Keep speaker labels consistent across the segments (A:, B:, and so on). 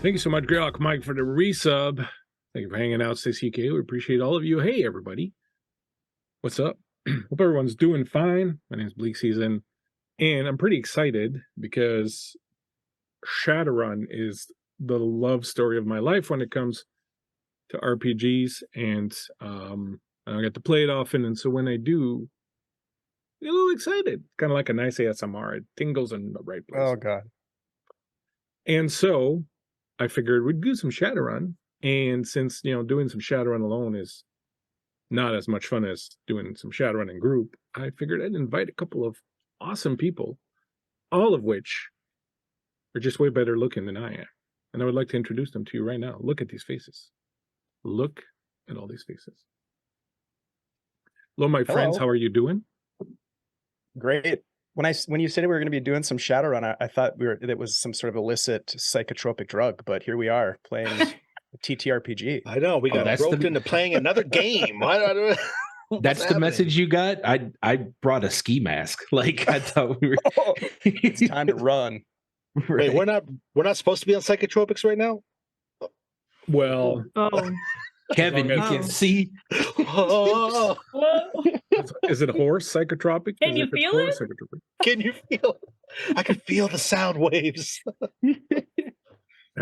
A: Thank you so much, Greyhawk Mike, for the resub. Thank you for hanging out, CK. We appreciate all of you. Hey, everybody. What's up? Hope everyone's doing fine. My name is Bleakseason, and I'm pretty excited because Shadowrun is the love story of my life when it comes to RPGs, and I get to play it often, and so when I do, I get a little excited. Kind of like a nice ASMR. It tingles in the right place.
B: Oh, God.
A: And so I figured we'd do some Shadowrun, and since, doing some Shadowrun alone is not as much fun as doing some Shadowrun in group, I figured I'd invite a couple of awesome people, all of which are just way better looking than I am. And I would like to introduce them to you right now. Look at these faces. Look at all these faces. Hello, my friends. How are you doing?
B: Great. When you said we were going to be doing some Shadowrun, I thought it was some sort of illicit psychotropic drug, but here we are playing TTRPG.
C: I know we got roped into playing another game.
D: That's the message you got. I brought a ski mask. Like I thought we were.
B: It's time to run.
C: Right. Wait, we're not supposed to be on psychotropics right now.
A: Well,
D: Kevin, you can see.
A: Is it horse psychotropic?
E: Can you feel it?
C: Can you feel it? I can feel the sound waves.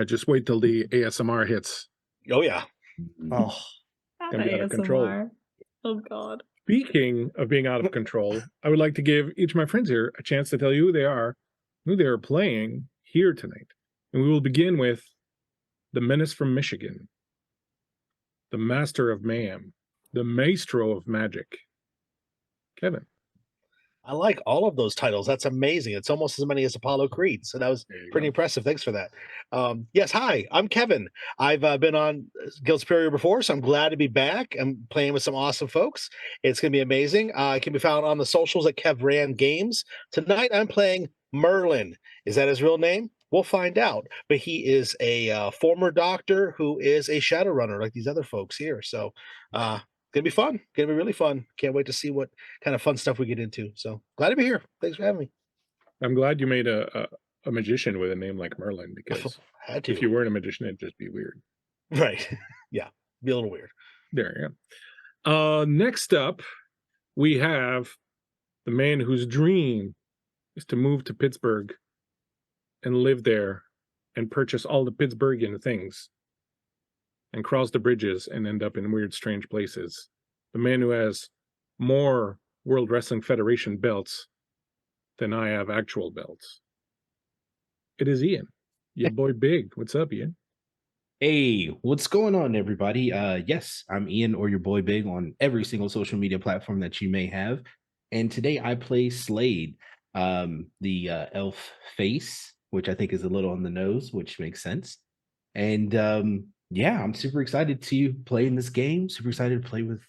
A: Just wait till the ASMR hits.
C: Oh, yeah.
B: Oh,
A: gonna be out of control.
E: Oh, God.
A: Speaking of being out of control, I would like to give each of my friends here a chance to tell you who they are playing here tonight. And we will begin with the Menace from Michigan, the Master of Mayhem, the Maestro of Magic, Kevin.
C: I like all of those titles. That's amazing. It's almost as many as Apollo Creed. So that was pretty impressive. Thanks for that. Yes, hi, I'm Kevin. I've been on Guild Superior before, so I'm glad to be back. I'm playing with some awesome folks. It's going to be amazing. I can be found on the socials at KevRan Games. Tonight, I'm playing Merlin. Is that his real name? We'll find out. But he is a former doctor who is a Shadowrunner like these other folks here. So gonna be fun. Gonna be really fun. Can't wait to see what kind of fun stuff we get into. So glad to be here. Thanks for having me.
A: I'm glad you made a magician with a name like Merlin, because if you weren't a magician, it'd just be weird.
C: Right. Yeah. Be a little weird.
A: There you go. Next up, we have the man whose dream is to move to Pittsburgh and live there and purchase all the Pittsburghian things and cross the bridges and end up in weird, strange places. The man who has more World Wrestling Federation belts than I have actual belts. It is Ian, your boy Big. What's up, Ian?
D: Hey, what's going on, everybody? Yes, I'm Ian, or your boy Big, on every single social media platform that you may have. And today I play Slade, the elf face, which I think is a little on the nose, which makes sense. And yeah, I'm super excited to play in this game. Super excited to play with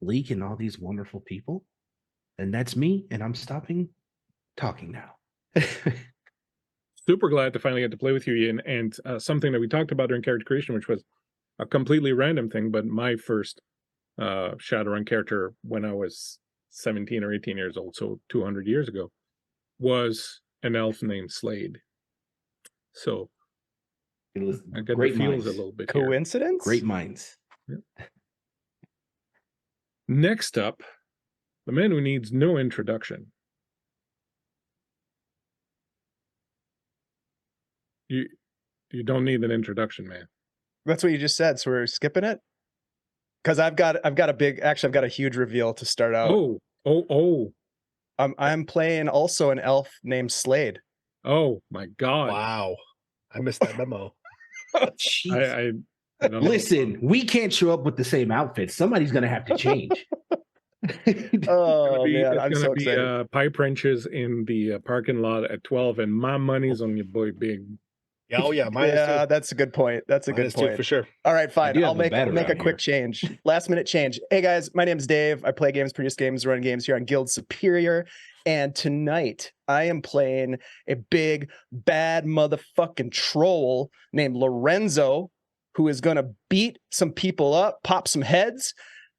D: Bleak and all these wonderful people. And that's me, and I'm stopping talking now.
A: Super glad to finally get to play with you, Ian. And something that we talked about during character creation, which was a completely random thing, but my first Shadowrun character when I was 17 or 18 years old, so 200 years ago, was an elf named Slade. So I got the feels a little bit.
B: Coincidence?
D: Great minds.
A: Yeah. Next up, the man who needs no introduction. You don't need an introduction, man.
B: That's what you just said. So we're skipping it? Because I've got a huge reveal to start out.
A: Oh.
B: I'm playing also an elf named Slade.
A: Oh my God.
C: Wow. I missed that memo.
A: I don't know.
D: Listen, we can't show up with the same outfit. Somebody's gonna have to change.
B: Man, I'm so excited.
A: Pipe wrenches in the parking lot at 12, and my money's on your boy Big.
C: Oh yeah,
B: yeah, that's a good point. That's a good point
C: for sure.
B: All right, fine. I'll make a quick change. Last minute change. Hey guys, my name's Dave. I play games, produce games, run games here on Guild Superior. And tonight I am playing a big bad motherfucking troll named Lorenzo, who is gonna beat some people up, pop some heads.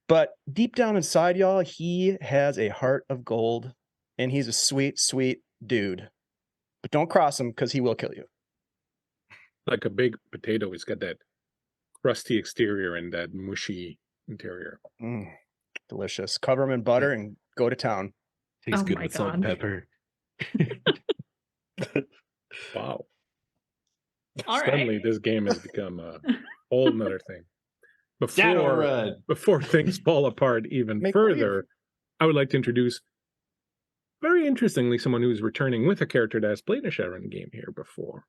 B: But deep down inside, y'all, he has a heart of gold, and he's a sweet, sweet dude. But don't cross him, because he will kill you.
A: Like a big potato. It's got that crusty exterior and that mushy interior.
B: Delicious. Cover them in butter and go to town.
D: Tastes
E: Oh
D: good
E: my
D: with salt and
E: God.
D: pepper.
A: Wow.
E: All
A: Suddenly,
E: right.
A: this game has become a whole nother thing.
D: Shadowrun.
A: Before things fall apart even
B: Make
A: further, I would like to introduce, very interestingly, someone who's returning with a character that has played a Shadowrun game here before.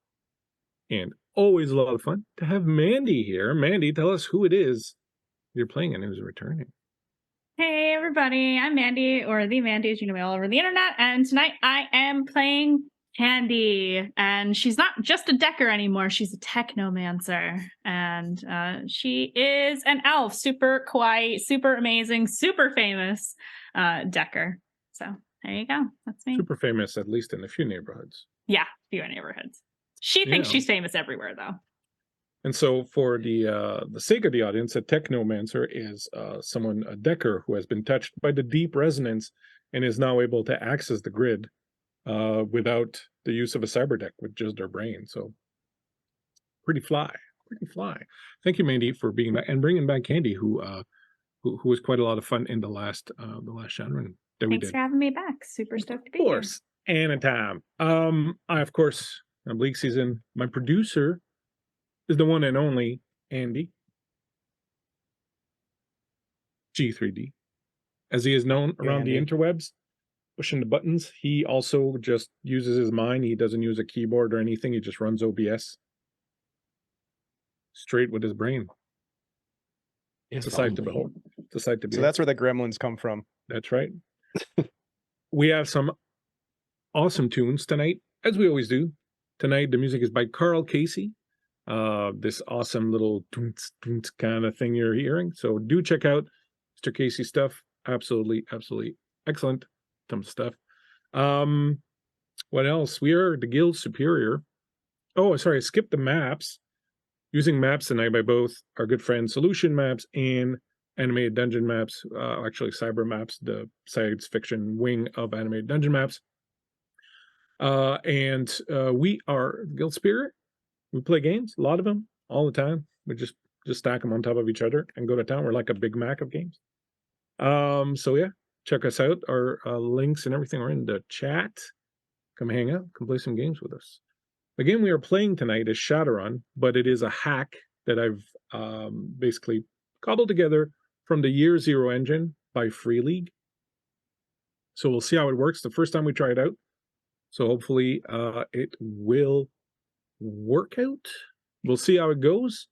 A: And always a lot of fun to have Mandy here. Mandy, tell us who it is you're playing and who's returning.
E: Hey everybody, I'm Mandy, or the Mandy as you know me all over the internet, and tonight I am playing Candy, and she's not just a decker anymore, she's a technomancer, and she is an elf, super kawaii, super amazing, super famous decker. So there you go, that's me.
A: Super famous, at least in a few neighborhoods.
E: Yeah, few neighborhoods. She thinks she's famous everywhere though.
A: And so for the sake of the audience, a technomancer is a decker who has been touched by the deep resonance and is now able to access the grid without the use of a cyber deck with just their brain. So pretty fly. Thank you, Mandy, for being back and bringing back Candy, who was quite a lot of fun in the last Shadowrun that we did.
E: Thanks for having me back. Super stoked to be
A: Of course, anytime. I of course, on Bleakseason, my producer is the one and only Andy G3D, as he is known around the interwebs, pushing the buttons. He also just uses his mind. He doesn't use a keyboard or anything. He just runs OBS straight with his brain. It's a sight to behold. It's a sight to behold.
B: So that's where the gremlins come from.
A: That's right. We have some awesome tunes tonight, as we always do. Tonight, the music is by Carl Casey. This awesome little kind of thing you're hearing. So do check out Mr. Casey stuff. Absolutely excellent. Some stuff. What else? We are the Guild Superior. Oh, sorry, I skipped the maps. Using maps tonight by both our good friends Solution Maps and Animated Dungeon Maps. Actually, Cyber Maps, the science fiction wing of Animated Dungeon Maps. And we are Guild Superior. We play games, a lot of them, all the time. We just stack them on top of each other and go to town. We're like a Big Mac of games. So yeah, check us out. Our links and everything are in the chat. Come hang out, come play some games with us. The game we are playing tonight is Shadowrun, but it is a hack that I've basically cobbled together from the Year Zero engine by Free League. So we'll see how it works the first time we try it out. So hopefully it will work out. We'll see how it goes.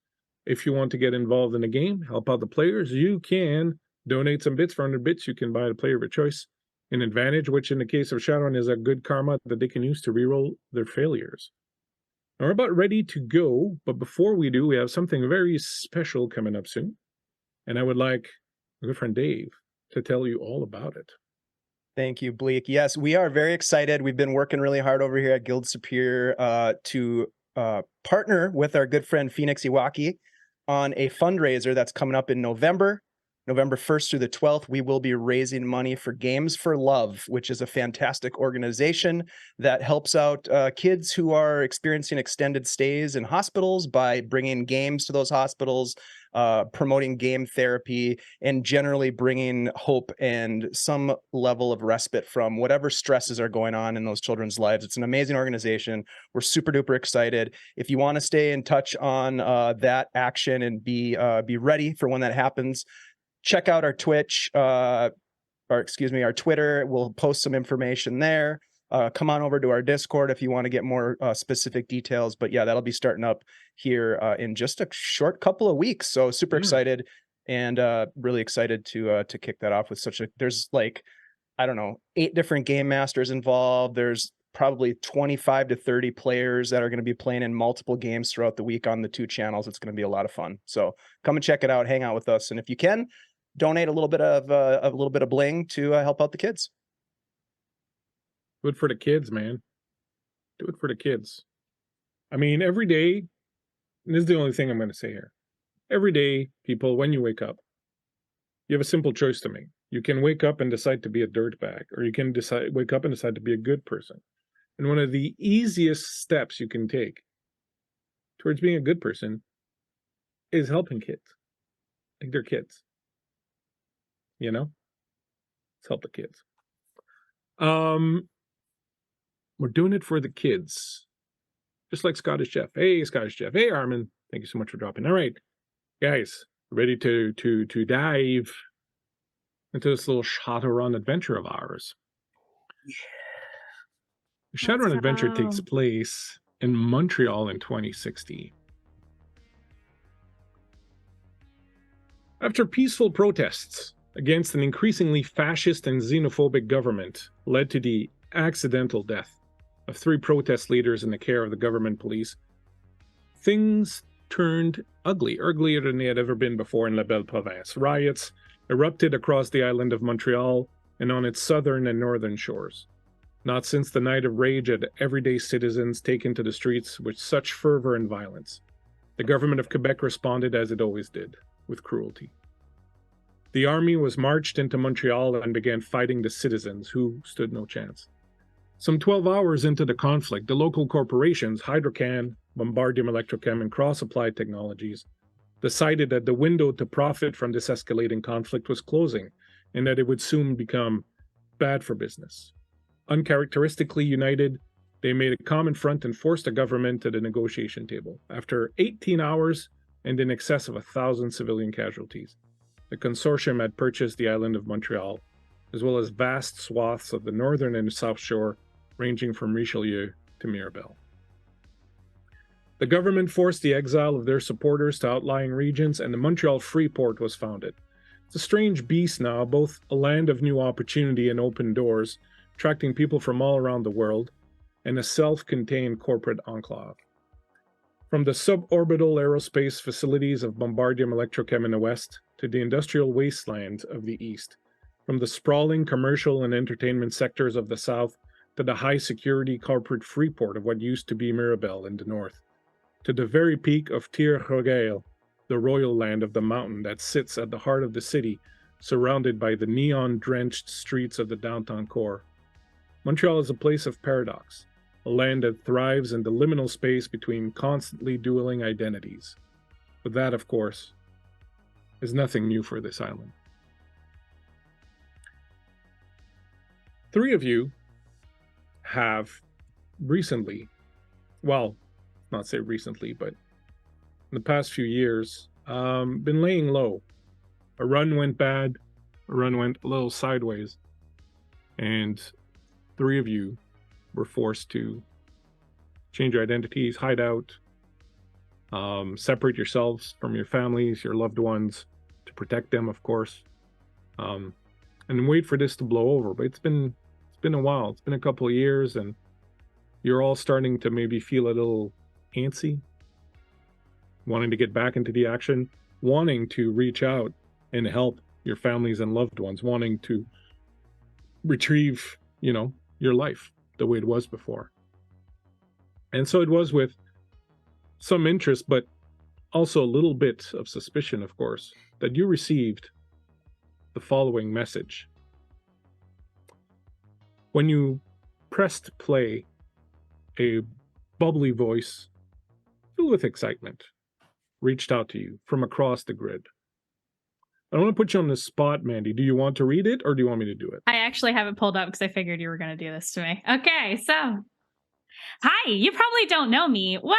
A: If you want to get involved in the game, help out the players, you can donate some bits. For 100 bits, you can buy a player of your choice an advantage, which in the case of Shadowrun is a good karma that they can use to reroll their failures. Now we're about ready to go, but before we do, we have something very special coming up soon. And I would like my good friend Dave to tell you all about it.
B: Thank you, Bleak. Yes, we are very excited. We've been working really hard over here at Guild Superior to partner with our good friend Phoenix Iwaki on a fundraiser that's coming up in November 1st through the 12th. We will be raising money for Games for Love, which is a fantastic organization that helps out kids who are experiencing extended stays in hospitals by bringing games to those hospitals, promoting game therapy, and generally bringing hope and some level of respite from whatever stresses are going on in those children's lives. It's an amazing organization. We're super duper excited. If you want to stay in touch on that action and be ready for when that happens, check out our Twitch, our Twitter. We'll post some information there. Come on over to our Discord if you want to get more specific details. But yeah, that'll be starting up here in just a short couple of weeks. So super excited and really excited to kick that off with there's like, I don't know, 8 different game masters involved. There's probably 25 to 30 players that are going to be playing in multiple games throughout the week on the 2 channels. It's going to be a lot of fun. So come and check it out, hang out with us. And if you can, donate a little bit of bling to help out the kids.
A: Do it for the kids, man. Do it for the kids. I mean, every day, and this is the only thing I'm going to say here. Every day, people, when you wake up, you have a simple choice to make. You can wake up and decide to be a dirtbag, or you can wake up and decide to be a good person. And one of the easiest steps you can take towards being a good person is helping kids. Like they're kids. You know? Let's help the kids. We're doing it for the kids. Just like Scottish Jeff. Hey, Scottish Jeff. Hey, Armin. Thank you so much for dropping. All right, guys, ready to dive into this little Shadowrun adventure of ours. The Shadowrun adventure takes place in Montreal in 2016. After peaceful protests against an increasingly fascist and xenophobic government led to the accidental death of 3 protest leaders in the care of the government police, things turned ugly, uglier than they had ever been before in La Belle Province. Riots erupted across the island of Montreal and on its southern and northern shores. Not since the night of rage had everyday citizens taken to the streets with such fervor and violence. The government of Quebec responded as it always did, with cruelty. The army was marched into Montreal and began fighting the citizens, who stood no chance. Some 12 hours into the conflict, the local corporations, Hydrocan, Bombardium Electrochem, and Cross Applied Technologies, decided that the window to profit from this escalating conflict was closing, and that it would soon become bad for business. Uncharacteristically united, they made a common front and forced the government to the negotiation table. After 18 hours and in excess of 1,000 civilian casualties, the consortium had purchased the island of Montreal, as well as vast swaths of the northern and south shore, ranging from Richelieu to Mirabel. The government forced the exile of their supporters to outlying regions, and the Montreal Free Port was founded. It's a strange beast now, both a land of new opportunity and open doors, attracting people from all around the world, and a self-contained corporate enclave. From the suborbital aerospace facilities of Bombardium Electrochem in the west to the industrial wasteland of the east, from the sprawling commercial and entertainment sectors of the south to the high-security corporate freeport of what used to be Mirabel in the north, to the very peak of Tir Rogail, the royal land of the mountain that sits at the heart of the city, surrounded by the neon-drenched streets of the downtown core. Montreal is a place of paradox, a land that thrives in the liminal space between constantly dueling identities. But that, of course, is nothing new for this island. 3 of you have recently, well, not say recently, but in the past few years, been laying low. A run went bad, a run went a little sideways, and 3 of you were forced to change your identities, hide out, separate yourselves from your families, your loved ones, to protect them, of course, and wait for this to blow over. But it's been a while. It's been a couple of years, and you're all starting to maybe feel a little antsy, wanting to get back into the action, wanting to reach out and help your families and loved ones, wanting to retrieve, your life the way it was before. And so it was with some interest, but also a little bit of suspicion, of course, that you received the following message. When you pressed play, a bubbly voice, filled with excitement, reached out to you from across the grid. I don't want to put you on the spot, Mandy. Do you want to read it, or do you want me to do it?
E: I actually have it pulled up because I figured you were going to do this to me. Okay, so. Hi, you probably don't know me. Well,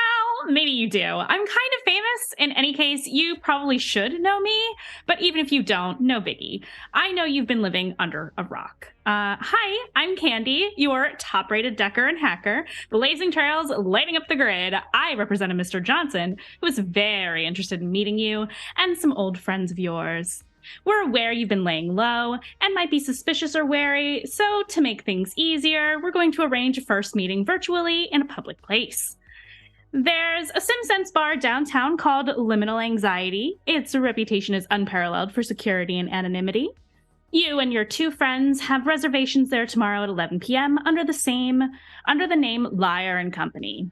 E: maybe you do. I'm kind of famous. In any case, you probably should know me. But even if you don't, no biggie. I know you've been living under a rock. Hi, I'm Candy, your top-rated decker and hacker, blazing trails, lighting up the grid. I represent a Mr. Johnson, who is very interested in meeting you and some old friends of yours. We're aware you've been laying low and might be suspicious or wary, so to make things easier, we're going to arrange a first meeting virtually in a public place. There's a SimSense bar downtown called Liminal Anxiety. Its reputation is unparalleled for security and anonymity. You and your 2 friends have reservations there tomorrow at 11 p.m. under the name Liar and Company.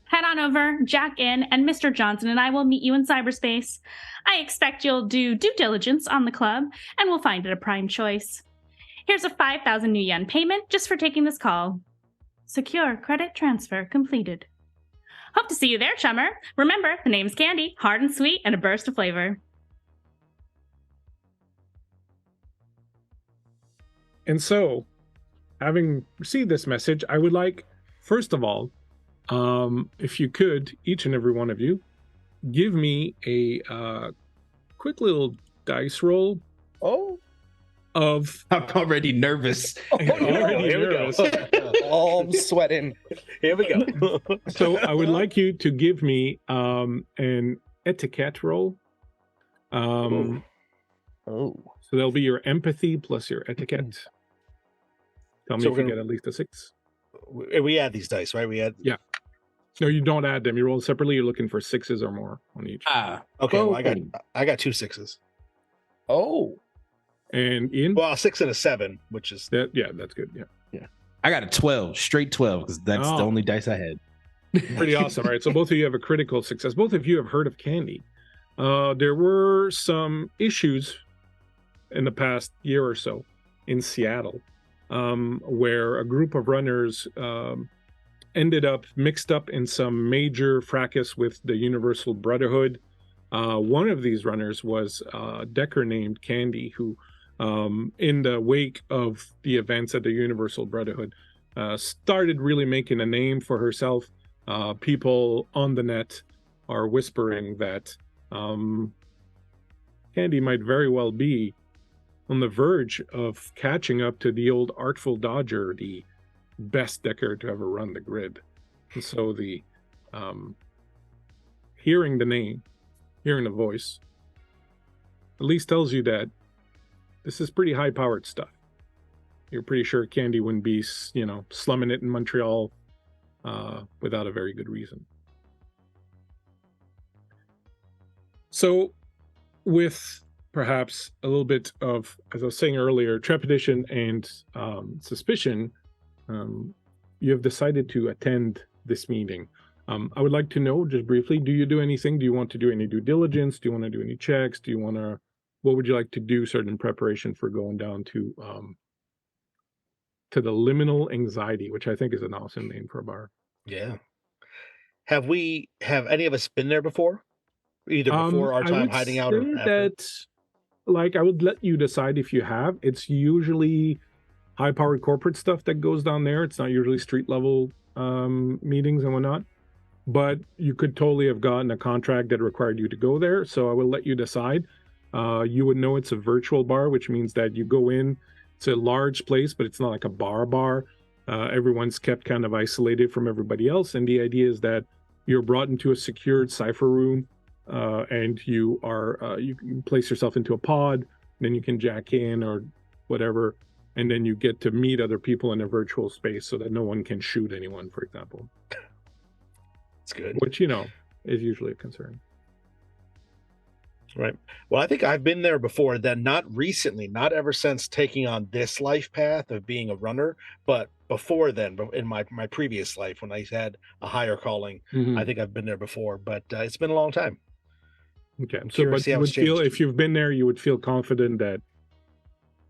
E: Head on over, jack in, and Mr. Johnson and I will meet you in cyberspace. I expect you'll do due diligence on the club, and we'll find it a prime choice. Here's a 5,000 new yen payment just for taking this call. Secure credit transfer completed. Hope to see you there, chummer. Remember, the name's Candy, hard and sweet, and a burst of flavor.
A: And so, having received this message, I would like, first of all, if you could, each and every one of you, give me a quick little dice roll.
B: Oh,
D: I'm already nervous.
C: Here we go.
B: oh, I'm sweating.
C: Here we go.
A: So I would like you to give me an etiquette roll.
B: Oh,
A: So that'll be your empathy plus your etiquette. Tell me
C: So
A: if
C: we're
A: you
C: gonna-
A: get at least a 6.
C: We add these dice, right? We add.
A: Yeah. No, you don't add them. You roll separately. You're looking for 6s or more on each.
C: Okay. Well, I got 2 6s.
B: oh.
A: And Ian?
C: Well, a 6 and a 7, which is
A: That, yeah, that's good. Yeah.
D: I got a 12, straight 12, because that's the
A: Oh.
D: only dice I had.
A: Pretty awesome. All right. So both of you have a critical success. Both of you have heard of Candy. There were some issues in the past year or so in Seattle where a group of runners ended up mixed up in some major fracas with the Universal Brotherhood. One of these runners was a Decker named Candy, who in the wake of the events at the Universal Brotherhood started really making a name for herself. People on the net are whispering that Candy might very well be on the verge of catching up to the old Artful Dodger, the best Decker to ever run the grid. And so the hearing the name, hearing the voice, at least tells you that this is pretty high-powered stuff. You're pretty sure Candy wouldn't be, slumming it in Montreal without a very good reason. So, with perhaps a little bit of, as I was saying earlier, trepidation and suspicion, you have decided to attend this meeting. I would like to know, just briefly, do you do anything? Do you want to do any due diligence? Do you want to do any checks? What would you like to do sort of in preparation for going down to the Liminal Anxiety, which I think is an awesome name for a bar.
C: Yeah. Have any of us been there before? Either before our time hiding out or after?
A: I would let you decide if you have. It's usually high-powered corporate stuff that goes down there. It's not usually street-level meetings and whatnot. But you could totally have gotten a contract that required you to go there, so I will let you decide. You would know it's a virtual bar, which means that you go in, it's a large place, but it's not like a bar. Everyone's kept kind of isolated from everybody else, and the idea is that you're brought into a secured cipher room, and you can place yourself into a pod, then you can jack in or whatever, and then you get to meet other people in a virtual space so that no one can shoot anyone, for example.
C: It's good.
A: Which, is usually a concern.
C: Right. Well, I think I've been there before, then not recently, not ever since taking on this life path of being a runner, but before then, in my previous life, when I had a higher calling, I think I've been there before, but it's been a long time.
A: Okay. So, but you would feel, if you've been there, you would feel confident that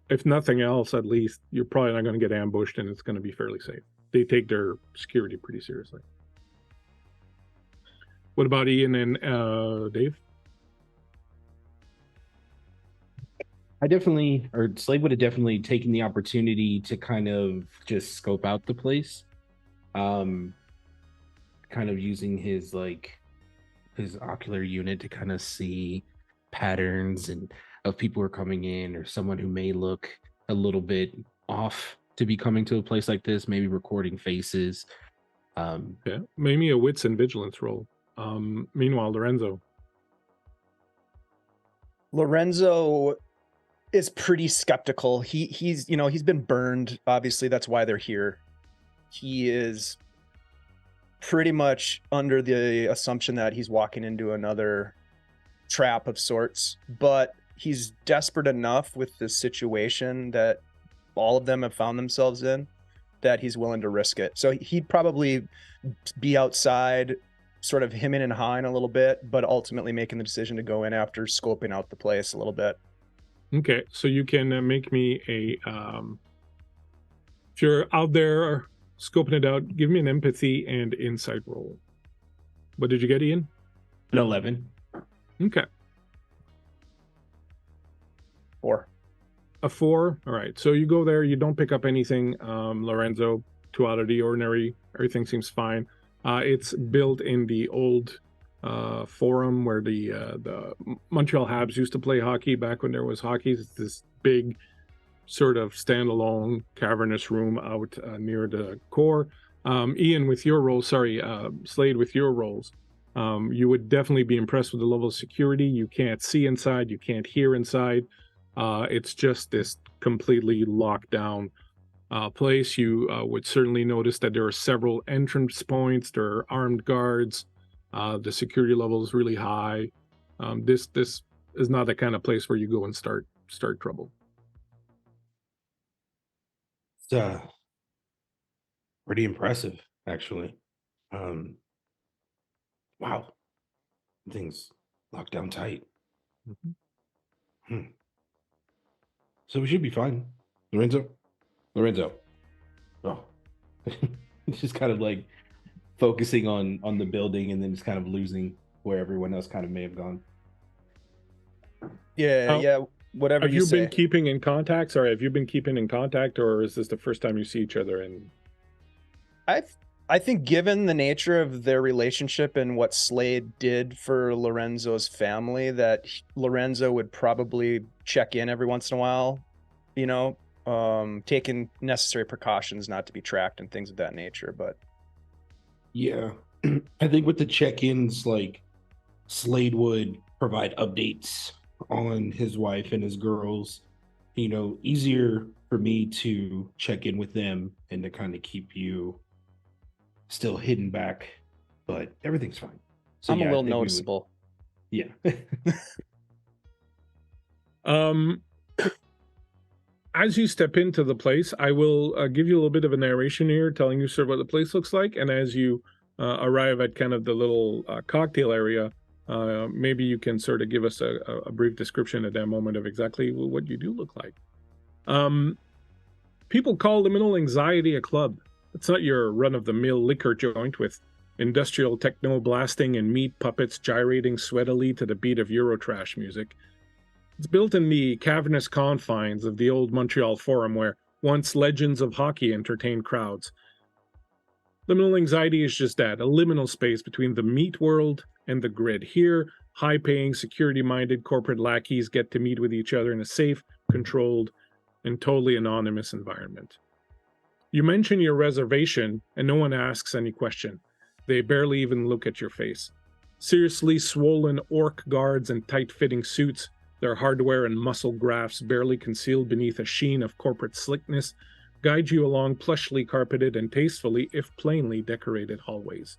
A: if nothing else, at least you're probably not going to get ambushed and it's going to be fairly safe. They take their security pretty seriously. What about Ian and Dave?
D: Slade would have definitely taken the opportunity to kind of just scope out the place. Kind of using his ocular unit to kind of see patterns and of people who are coming in, or someone who may look a little bit off to be coming to a place like this, maybe recording faces.
A: Yeah, maybe a wits and vigilance roll. Meanwhile,
B: Lorenzo is pretty skeptical. He's been burned. Obviously, that's why they're here. He is pretty much under the assumption that he's walking into another trap of sorts, but he's desperate enough with the situation that all of them have found themselves in that he's willing to risk it. So he'd probably be outside, sort of hemming and hawing a little bit, but ultimately making the decision to go in after scoping out the place a little bit.
A: Okay, so you can make me a if you're out there scoping it out, give me an empathy and insight roll. What did you get, Ian?
D: An 11.
A: Okay.
B: 4.
A: A 4. All right. So you go there. You don't pick up anything, Lorenzo. Too out of the ordinary. Everything seems fine. It's built in the old forum where the Montreal Habs used to play hockey back when there was hockey. It's this big sort of standalone cavernous room out near the core. Ian, with your role, Slade, with your roles, you would definitely be impressed with the level of security. You can't see inside, you can't hear inside. It's just this completely locked down place. You would certainly notice that there are several entrance points. There are armed guards. The security level is really high. This is not the kind of place where you go and start trouble.
D: It's pretty impressive, actually. Wow, things locked down tight. So we should be fine. Lorenzo. Oh, it's just kind of like focusing on the building and then just kind of losing where everyone else kind of may have gone.
B: Yeah, whatever
A: Have
B: you
A: you
B: say.
A: been keeping in contact? Sorry, have you been keeping in contact, or is this the first time you see each other? And
B: I think given the nature of their relationship and what Slade did for Lorenzo's family, that Lorenzo would probably check in every once in a while, you know, taking necessary precautions not to be tracked and things of that nature. But
D: yeah, I think with the check-ins, like Slade would provide updates on his wife and his girls, you know, easier for me to check in with them and to kind of keep you still hidden back, but everything's fine. So
B: I'm a
D: I
B: little
D: think we would-
B: noticeable.
D: yeah.
A: As you step into the place, I will give you a little bit of a narration here, telling you sort of what the place looks like. And as you arrive at kind of the little cocktail area, maybe you can sort of give us a brief description at that moment of exactly what you do look like. People call Liminal Anxiety a club. It's not your run-of-the-mill liquor joint with industrial techno blasting and meat puppets gyrating sweatily to the beat of Eurotrash music. It's built in the cavernous confines of the old Montreal Forum where once legends of hockey entertained crowds. Liminal Anxiety is just that, a liminal space between the meat world and the grid. Here, high-paying, security-minded corporate lackeys get to meet with each other in a safe, controlled, and totally anonymous environment. You mention your reservation, and no one asks any question. They barely even look at your face. Seriously swollen orc guards in tight-fitting suits, their hardware and muscle grafts barely concealed beneath a sheen of corporate slickness, guide you along plushly carpeted and tastefully, if plainly, decorated hallways.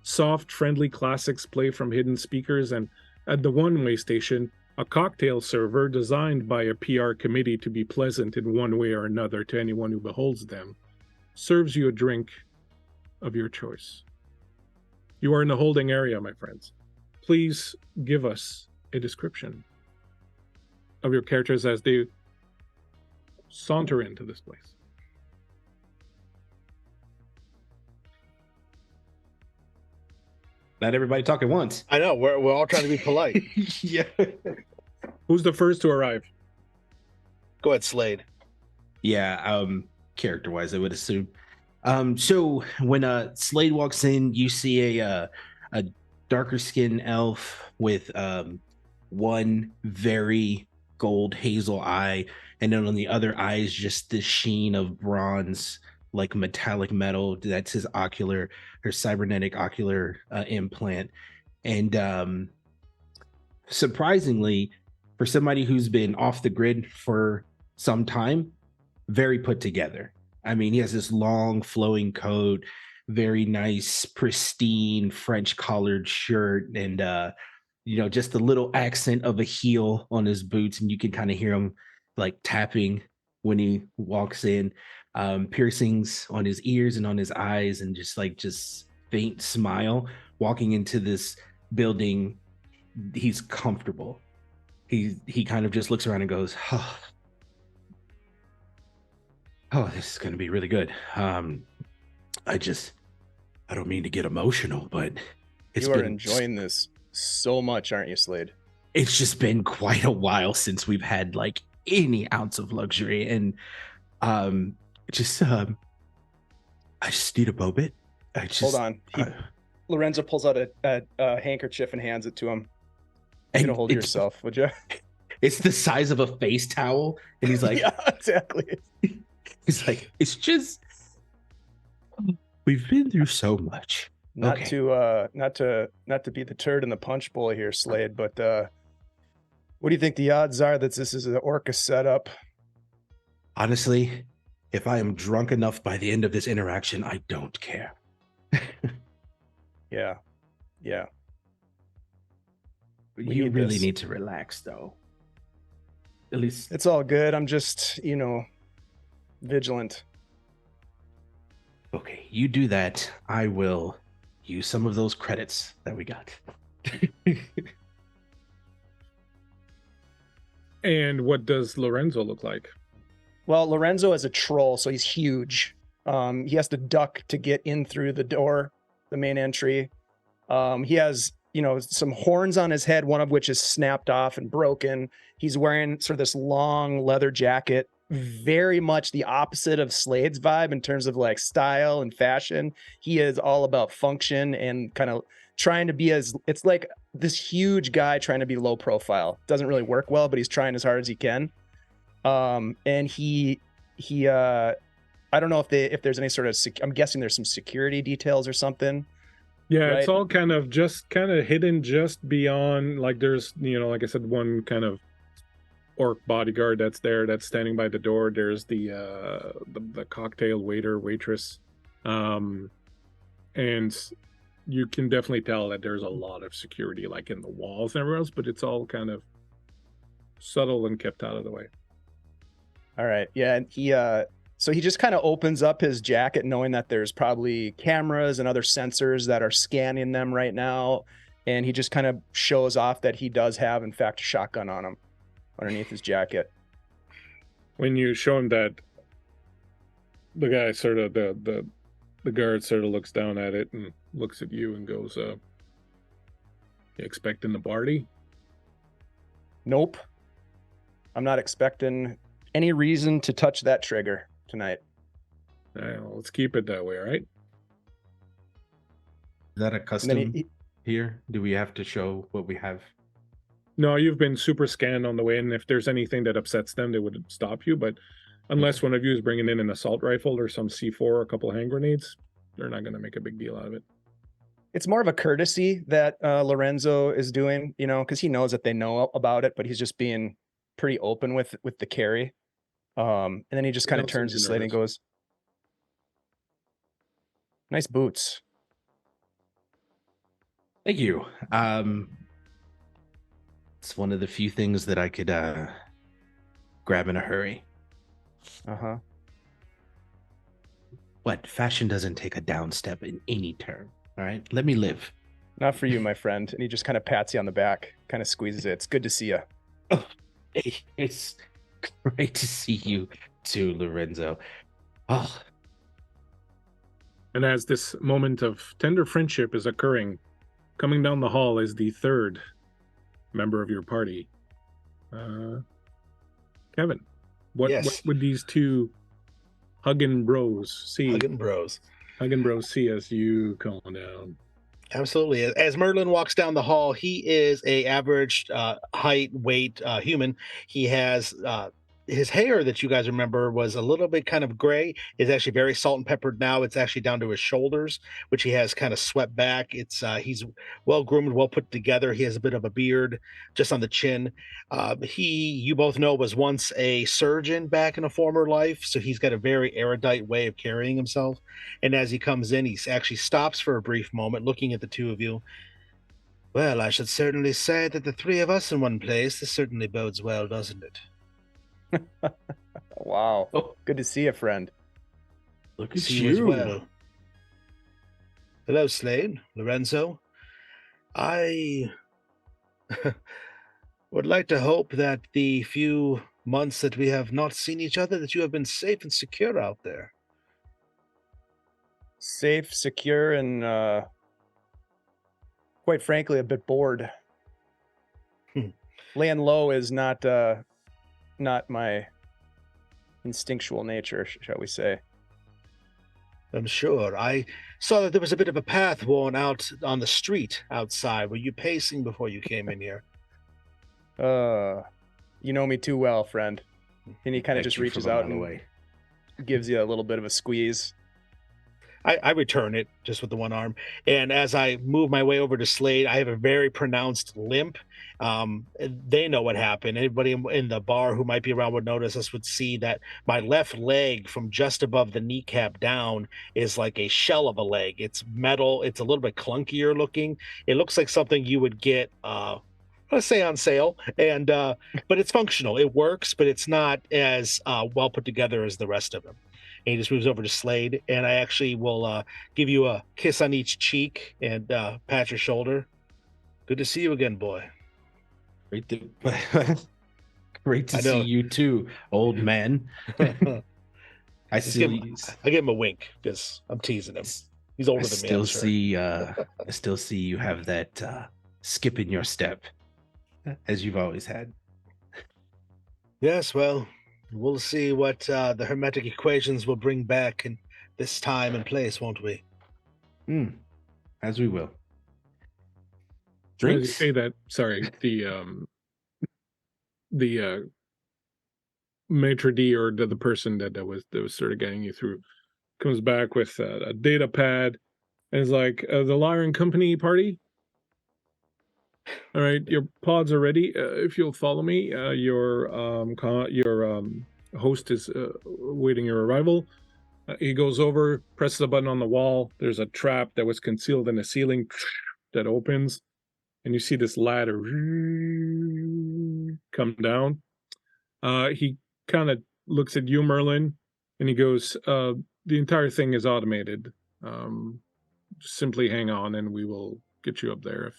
A: Soft, friendly classics play from hidden speakers, and at the one-way station, a cocktail server designed by a PR committee to be pleasant in one way or another to anyone who beholds them, serves you a drink of your choice. You are in the holding area, my friends. Please give us a description of your characters as they saunter into this place.
D: Not everybody talk at once.
C: I know, we're all trying to be polite.
D: Yeah.
A: Who's the first to arrive?
C: Go ahead, Slade.
D: Yeah, character-wise, I would assume. So when Slade walks in, you see a darker skinned elf with one very gold hazel eye, and then on the other eye is just this sheen of bronze, like metallic metal. That's his cybernetic ocular implant. And surprisingly, for somebody who's been off the grid for some time, very put together. I mean, he has this long flowing coat, very nice, pristine French collared shirt, and just a little accent of a heel on his boots, and you can kind of hear him like tapping when he walks in. Piercings on his ears and on his eyes, and just faint smile. Walking into this building, he's comfortable. He kind of just looks around and goes, oh, this is going to be really good. I don't mean to get emotional, but
B: You are enjoying this so much, aren't you, Slade?
D: It's just been quite a while since we've had like any ounce of luxury, and I just need a moment.
B: Hold on. Lorenzo pulls out a handkerchief and hands it to him. Get a hold of yourself, would you?
D: It's the size of a face towel, and he's like,
B: yeah, exactly.
D: He's like, it's just we've been through so much.
B: Not to be the turd in the punch bowl here, Slade, but what do you think the odds are that this is an Orcus setup?
D: Honestly, if I am drunk enough by the end of this interaction, I don't care.
B: Yeah.
D: You really need to relax, though. At least
B: it's all good. I'm just, vigilant.
D: Okay, you do that. I will use some of those credits that we got.
A: And what does Lorenzo look like?
B: Well, Lorenzo is a troll, so he's huge. He has to duck to get in through the door, the main entry. He has, some horns on his head, one of which is snapped off and broken. He's wearing sort of this long leather jacket, very much the opposite of Slade's vibe in terms of like style and fashion. He is all about function and kind of trying to be it's like this huge guy trying to be low profile. Doesn't really work well, but he's trying as hard as he can. And he I don't know if there's any sort of I'm guessing there's some security details or something.
A: Yeah,
B: right?
A: It's all kind of hidden just beyond, like there's, like I said, one kind of orc bodyguard that's standing by the door. There's the cocktail waiter, waitress. And you can definitely tell that there's a lot of security like in the walls and everywhere else, but it's all kind of subtle and kept out of the way.
B: All right. Yeah, and so he just kind of opens up his jacket knowing that there's probably cameras and other sensors that are scanning them right now. And he just kind of shows off that he does have, in fact, a shotgun on him underneath his jacket.
A: When you show him that, the guy sort of, the guard sort of looks down at it and looks at you and goes, you expecting the party?
B: Nope. I'm not expecting any reason to touch that trigger tonight.
A: Well, let's keep it that way, right?
D: Is that a custom here? Do we have to show what we have?
A: No, you've been super scanned on the way, and if there's anything that upsets them, they would stop you. But unless one of you is bringing in an assault rifle or some C4 or a couple of hand grenades, they're not going to make a big deal out of it.
B: It's more of a courtesy that Lorenzo is doing, because he knows that they know about it, but he's just being pretty open with the carry. And then he just kind of turns to Slade and goes, "Nice boots."
D: Thank you. It's one of the few things that I could grab in a hurry.
B: Uh-huh.
D: What? Fashion doesn't take a down step in any term. All right, let me live.
B: Not for you, my friend. And he just kind of pats you on the back, kind of squeezes it. It's good to see you.
D: Oh, it's great to see you too, Lorenzo. Oh.
A: And as this moment of tender friendship is occurring, coming down the hall is the third member of your party. Kevin, what would these two hugging bros see? Hugging bros see as you come down?
C: Absolutely. As Merlin walks down the hall, he is a average height, weight human. He has his hair that you guys remember was a little bit kind of gray. Is actually very salt and peppered now. It's actually down to his shoulders, which he has kind of swept back. It's he's well groomed, well put together. He has a bit of a beard just on the chin. You both know, was once a surgeon back in a former life, so he's got a very erudite way of carrying himself. And as he comes in, he actually stops for a brief moment, looking at the two of you. Well, I should certainly say that the three of us in one place, this certainly bodes well, doesn't it?
B: Wow. Oh, good to see you, friend.
D: Look at
C: you as well. Hello, Slade, Lorenzo. I would like to hope that the few months that we have not seen each other, that you have been safe and secure out there.
B: Safe, secure, and quite frankly, a bit bored. Laying low is not my instinctual nature, shall we say.
C: I'm sure. I saw that there was a bit of a path worn out on the street outside. Were you pacing before you came in here?
B: You know me too well, friend. And he kind of
D: Thank
B: just
D: you
B: reaches
D: from a
B: out
D: mile
B: and
D: away.
B: gives you a little bit of a squeeze.
C: I return it just with the one arm. And as I move my way over to Slade, I have a very pronounced limp. They know what happened. Anybody in the bar who might be around would notice this, would see that my left leg from just above the kneecap down is like a shell of a leg. It's metal. It's a little bit clunkier looking. It looks like something you would get, let's say, on sale. And but it's functional. It works, but it's not as well put together as the rest of them. And he just moves over to Slade, and I actually will give you a kiss on each cheek and pat your shoulder. Good to see you again, boy.
D: Great to see you too, old man. I
C: give him a wink because I'm teasing him. He's older than me. I'm sure.
D: I still see you have that skip in your step, as you've always had.
C: Yes, well, we'll see what the hermetic equations will bring back in this time and place, won't we?
D: As we will. Drinks?
A: As you say that, sorry, the maitre d' or the person that was sort of getting you through comes back with a data pad and is like, the Lyran Company party? All right, your pods are ready. If you'll follow me, your host is awaiting your arrival. He goes over, presses a button on the wall. There's a trap that was concealed in the ceiling that opens, and you see this ladder come down. He kind of looks at you, Merlin, and he goes, the entire thing is automated. Simply hang on, and we will get you up there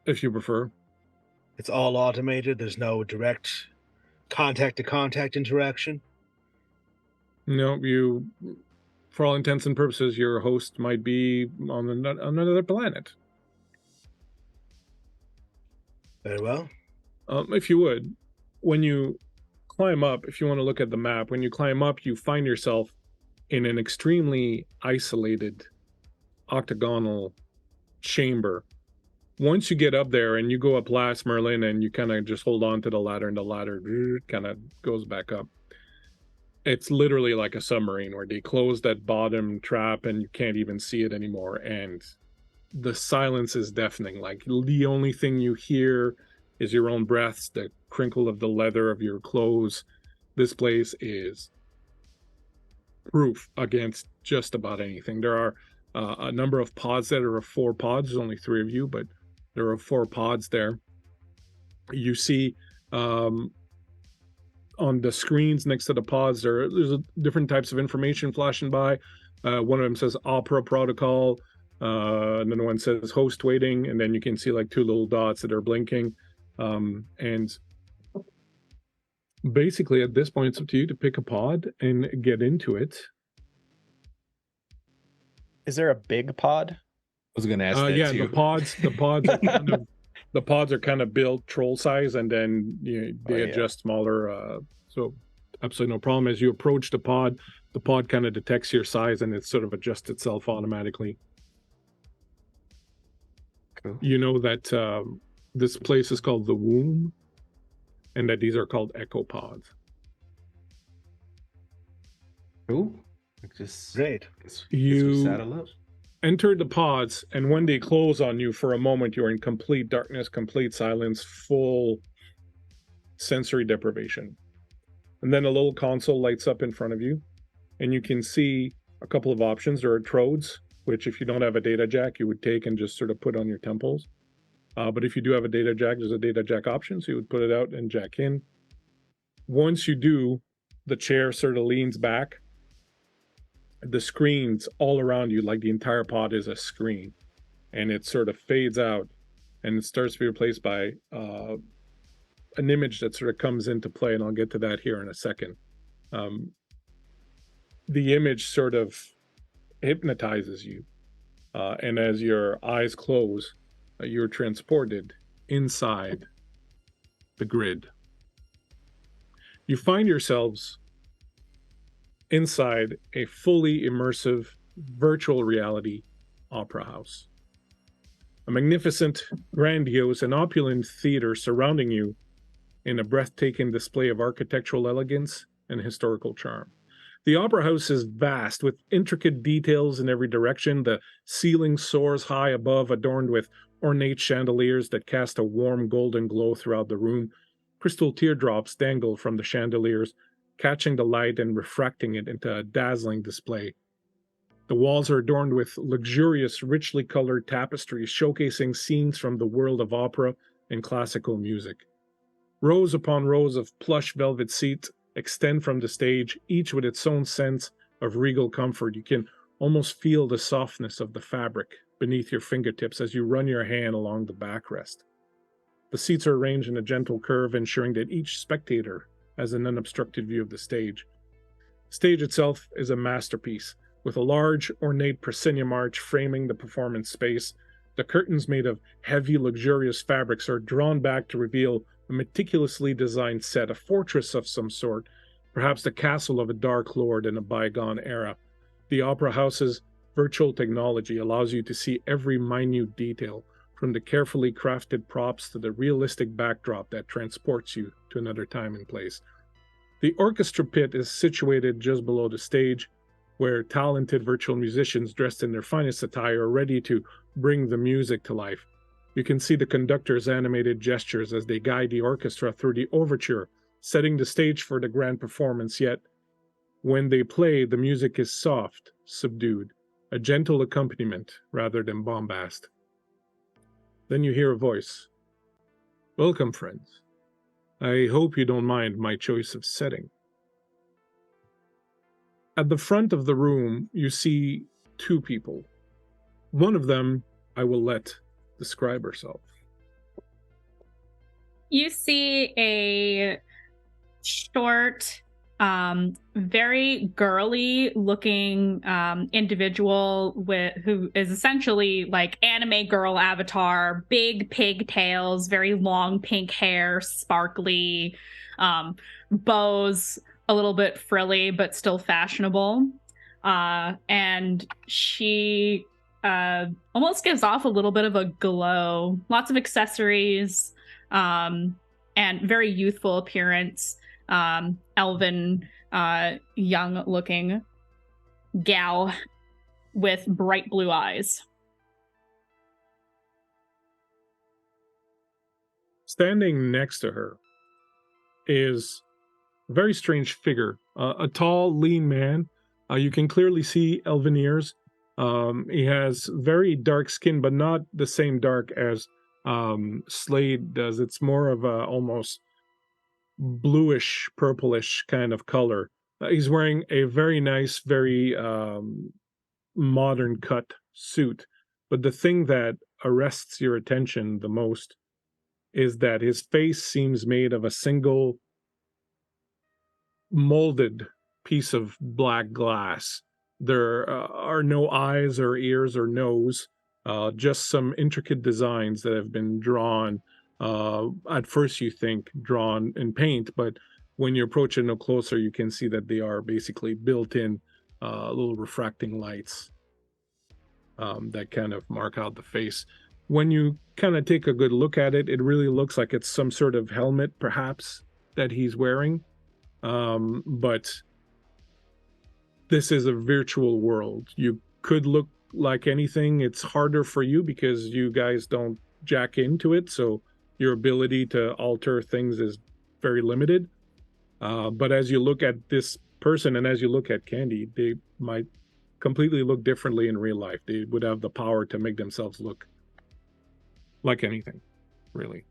A: if you prefer.
C: It's all automated. There's no direct contact-to-contact interaction.
A: No, you, for all intents and purposes, your host might be on another planet.
C: Very well.
A: If you would, when you climb up, if you want to look at the map, when you climb up, you find yourself in an extremely isolated octagonal chamber. Once you get up there and you go up last, Merlin, and you kind of just hold on to the ladder, and the ladder kind of goes back up. It's literally like a submarine where they close that bottom trap and you can't even see it anymore. And the silence is deafening. Like, the only thing you hear is your own breaths, the crinkle of the leather of your clothes. This place is proof against just about anything. There are a number of pods that are 4 pods. There's only 3 of you, but there are 4 pods there. You see on the screens next to the pods, there's different types of information flashing by. One of them says Opera Protocol, another one says host waiting, and then you can see like 2 little dots that are blinking. And basically at this point, it's up to you to pick a pod and get into it.
B: Is there a big pod?
D: I was going to ask that
A: yeah,
D: too.
A: the pods are kind of built troll size, and then they adjust smaller. So absolutely no problem. As you approach the pod kind of detects your size, and it sort of adjusts itself automatically.
D: Cool.
A: You know that this place is called the Womb, and that these are called echo pods.
D: Cool. Just
C: great.
A: You
D: saddle up.
A: Enter the pods, and when they close on you, for a moment you're in complete darkness, complete silence, full sensory deprivation. And then a little console lights up in front of you, and you can see a couple of options. There are trodes, which if you don't have a data jack, you would take and just sort of put on your temples. But if you do have a data jack, there's a data jack option, so you would put it out and jack in. Once you do, the chair sort of leans back. The screens all around you, like the entire pod is a screen, and it sort of fades out, and it starts to be replaced by an image that sort of comes into play, and I'll get to that here in a second. The image sort of hypnotizes you, and as your eyes close, you're transported inside the grid. You find yourselves inside a fully immersive virtual reality opera house. A magnificent, grandiose, and opulent theater surrounding you in a breathtaking display of architectural elegance and historical charm. The opera house is vast, with intricate details in every direction. The ceiling soars high above, adorned with ornate chandeliers that cast a warm golden glow throughout the room. Crystal teardrops dangle from the chandeliers, catching the light and refracting it into a dazzling display. The walls are adorned with luxurious, richly colored tapestries, showcasing scenes from the world of opera and classical music. Rows upon rows of plush velvet seats extend from the stage, each with its own sense of regal comfort. You can almost feel the softness of the fabric beneath your fingertips as you run your hand along the backrest. The seats are arranged in a gentle curve, ensuring that each spectator has an unobstructed view of the stage. The stage itself is a masterpiece, with a large, ornate proscenium arch framing the performance space. The curtains, made of heavy, luxurious fabrics, are drawn back to reveal a meticulously designed set, a fortress of some sort, perhaps the castle of a dark lord in a bygone era. The opera house's virtual technology allows you to see every minute detail, from the carefully crafted props to the realistic backdrop that transports you to another time and place. The orchestra pit is situated just below the stage, where talented virtual musicians dressed in their finest attire are ready to bring the music to life. You can see the conductor's animated gestures as they guide the orchestra through the overture, setting the stage for the grand performance. Yet, when they play, the music is soft, subdued, a gentle accompaniment rather than bombast. Then you hear a voice. "Welcome, friends. I hope you don't mind my choice of setting." At the front of the room, you see two people. One of them I will let describe herself.
E: You see a short, very girly looking individual who is essentially like anime girl avatar, big pigtails, very long pink hair, sparkly, bows a little bit frilly but still fashionable, and she almost gives off a little bit of a glow. Lots of accessories, and very youthful appearance. Elven, young looking gal with bright blue eyes.
A: Standing next to her is a very strange figure, a tall, lean man. You can clearly see elven ears. He has very dark skin, but not the same dark as Slade does. It's more of a almost bluish, purplish kind of color. He's wearing a very nice, very modern cut suit. But the thing that arrests your attention the most is that his face seems made of a single molded piece of black glass. There are no eyes or ears or nose, just some intricate designs that have been drawn. At first you think drawn in paint, but when you approach it no closer, you can see that they are basically built-in little refracting lights that kind of mark out the face. When you kind of take a good look at it, it really looks like it's some sort of helmet, perhaps, that he's wearing. But this is a virtual world. You could look like anything. It's harder for you because you guys don't jack into it, so your ability to alter things is very limited. But as you look at this person and as you look at Candy, they might completely look differently in real life. They would have the power to make themselves look like anything, really.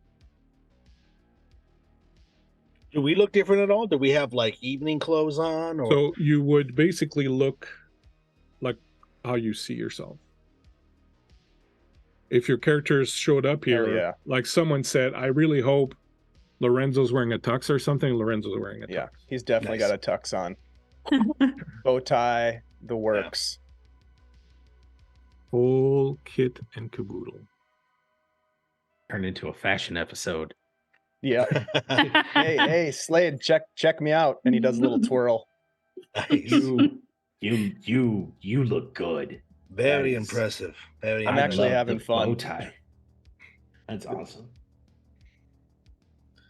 C: Do we look different at all? Do we have like evening clothes on? Or...
A: So you would basically look like how you see yourself. If your characters showed up here, like someone said, I really hope Lorenzo's wearing a tux or something. Lorenzo's wearing a tux.
B: Yeah, he's definitely got a tux on. Bow tie, the works.
A: Whole kit and caboodle.
D: Turned into a fashion episode.
B: Yeah. Hey, Slade, check me out. And he does a little twirl.
C: Nice.
D: You look good.
C: Very
D: That is-
C: impressive. Very
B: I'm
D: I
B: actually
D: love
B: having
D: the
B: fun.
D: bow tie. That's awesome.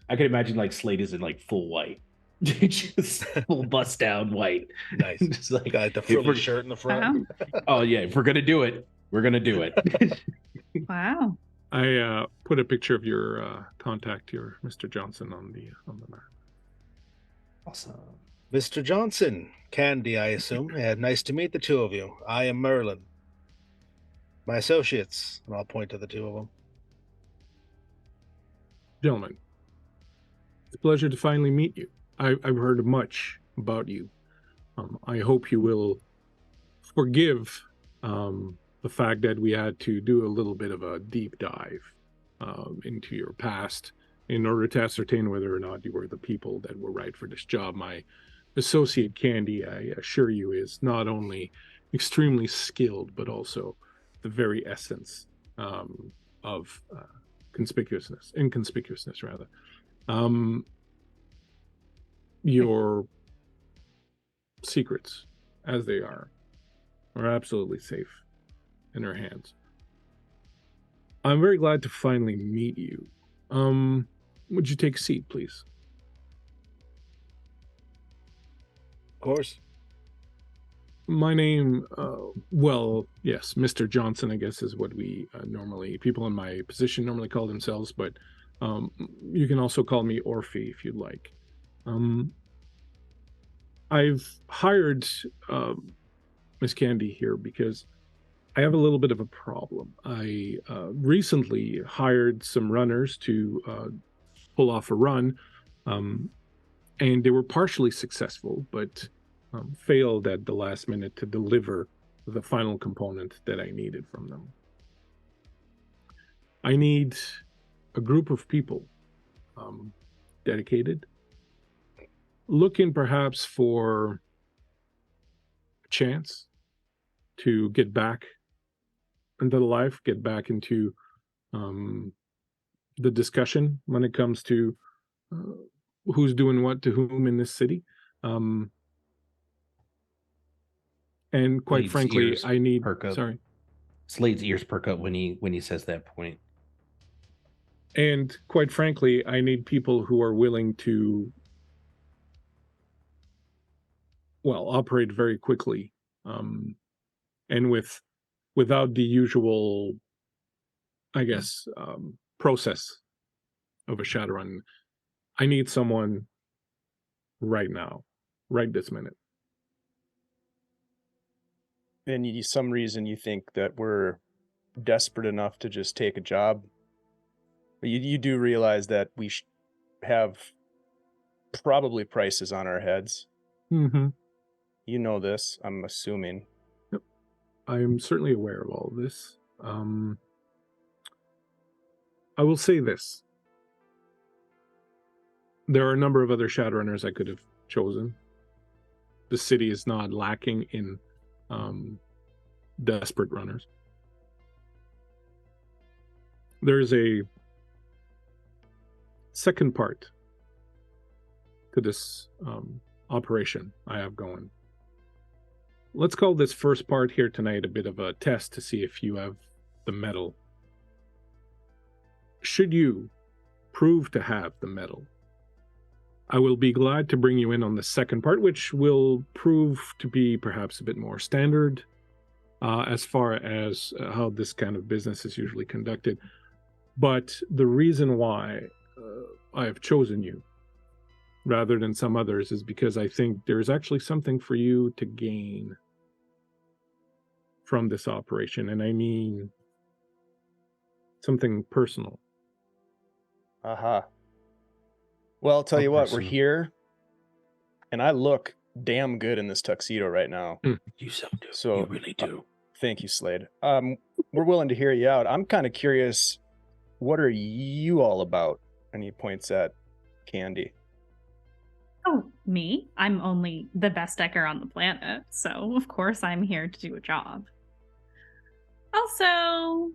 D: I can imagine like Slade is in like full white. Just full bust down white.
C: Nice.
D: Just like,
C: Got the
D: if
C: frilly
D: we're-
C: shirt in the front.
D: Oh yeah, if we're gonna do it, we're gonna do it.
E: Wow.
A: I put a picture of your contact, your Mr. Johnson, on the map.
D: Awesome.
C: Mr. Johnson, Candy, I assume. Yeah, nice to meet the two of you. I am Merlin. My associates, and I'll point to the two of them.
A: Gentlemen, it's a pleasure to finally meet you. I've heard much about you. I hope you will forgive the fact that we had to do a little bit of a deep dive into your past in order to ascertain whether or not you were the people that were right for this job. My associate Candy, I assure you, is not only extremely skilled, but also the very essence of inconspicuousness rather. Your secrets, as they are absolutely safe in her hands. I'm very glad to finally meet you. Would you take a seat, please?
C: Of course.
A: My name, well, yes, Mr. Johnson, I guess, is what we people in my position normally call themselves, but you can also call me Orphe if you'd like. I've hired Miss Candy here because I have a little bit of a problem. I recently hired some runners to pull off a run, and they were partially successful, but failed at the last minute to deliver the final component that I needed from them. I need a group of people dedicated, looking perhaps for a chance to get back into life, get back into the discussion when it comes to who's doing what to whom in this city. And quite
D: Slade's
A: frankly,
D: ears
A: I need.
D: perk up.
A: Sorry.
D: Slade's ears perk up when he says that point.
A: And quite frankly, I need people who are willing to, well, operate very quickly, and without the usual, I guess, process of a Shadowrun. I need someone right now, right this minute.
B: And some reason you think that we're desperate enough to just take a job. But you do realize that we have probably prices on our heads.
A: Mm-hmm.
B: You know this, I'm assuming.
A: Yep. I'm certainly aware of all of this. I will say this. There are a number of other Shadowrunners I could have chosen. The city is not lacking in desperate runners. There's a second part to this operation I have going. Let's call this first part here tonight a bit of a test to see if you have the mettle. Should you prove to have the mettle, I will be glad to bring you in on the second part, which will prove to be perhaps a bit more standard as far as how this kind of business is usually conducted. But the reason why I have chosen you rather than some others is because I think there's actually something for you to gain from this operation. And I mean something personal.
B: Aha. Well, I'll tell you what, we're
D: Personal.
B: here, and I look damn good in this tuxedo right now.
D: You so do.
B: So,
D: you really do.
B: Thank you, Slade. We're willing to hear you out. I'm kind of curious, what are you all about? And he points at Candy.
E: Oh, me? I'm only the best decker on the planet, so of course I'm here to do a job. Also,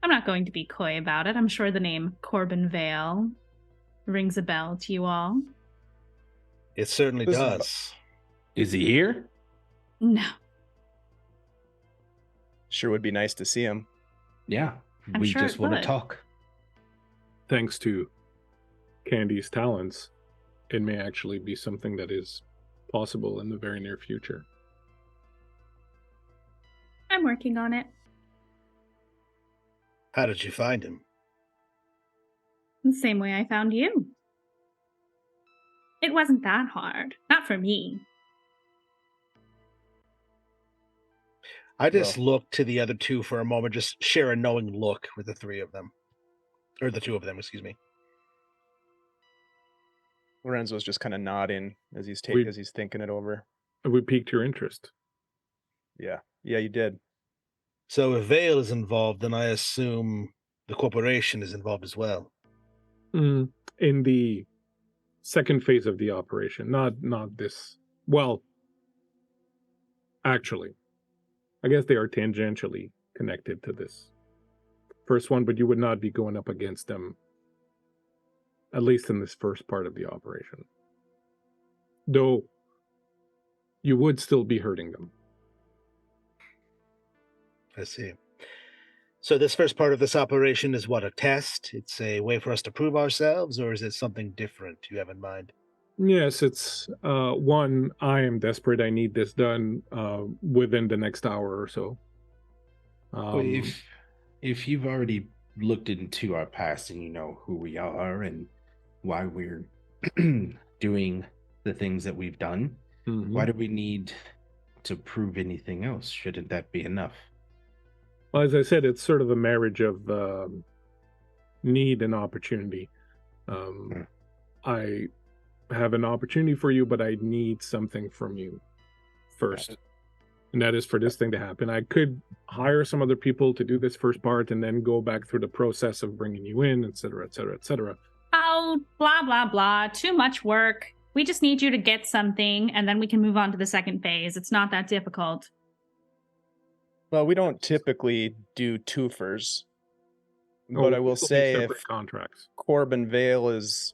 E: I'm not going to be coy about it. I'm sure the name Corben Veil rings a bell to you all.
C: It certainly
B: This is-
C: does.
D: Is he here?
E: No.
B: Sure would be nice to see him.
D: Yeah.
E: I'm
D: We
E: sure
D: just
E: it
D: want to
E: would.
D: talk.
A: Thanks to Candy's talents, it may actually be something that is possible in the very near future.
E: I'm working on it.
C: How did you find him?
E: The same way I found you. It wasn't that hard. Not for me.
C: I just looked to the other two for a moment, just share a knowing look with the three of them. Or the two of them, excuse me.
B: Lorenzo's just kind of nodding as he's as he's thinking it over.
A: We piqued your interest.
B: Yeah, you did.
C: So if Veil is involved, then I assume the corporation is involved as well.
A: In the second phase of the operation, not this. Well, actually, I guess they are tangentially connected to this first one, but you would not be going up against them, at least in this first part of the operation. Though you would still be hurting them.
C: I see. So this first part of this operation is what, a test? It's a way for us to prove ourselves, or is it something different you have in mind?
A: Yes, it's one, I am desperate. I need this done within the next hour or so.
D: Well, if you've already looked into our past and you know who we are and why we're doing the things that we've done, why do we need to prove anything else? Shouldn't that be enough?
A: Well, as I said, it's sort of a marriage of need and opportunity. I have an opportunity for you, but I need something from you first. And that is for this thing to happen. I could hire some other people to do this first part and then go back through the process of bringing you in, et cetera, et cetera, et cetera.
E: Oh, blah, blah, blah. Too much work. We just need you to get something, and then we can move on to the second phase. It's not that difficult.
B: Well, we don't typically do twofers.
A: Oh,
B: But I will
A: this be
B: say
A: separate
B: if
A: contracts.
B: Corben Veil is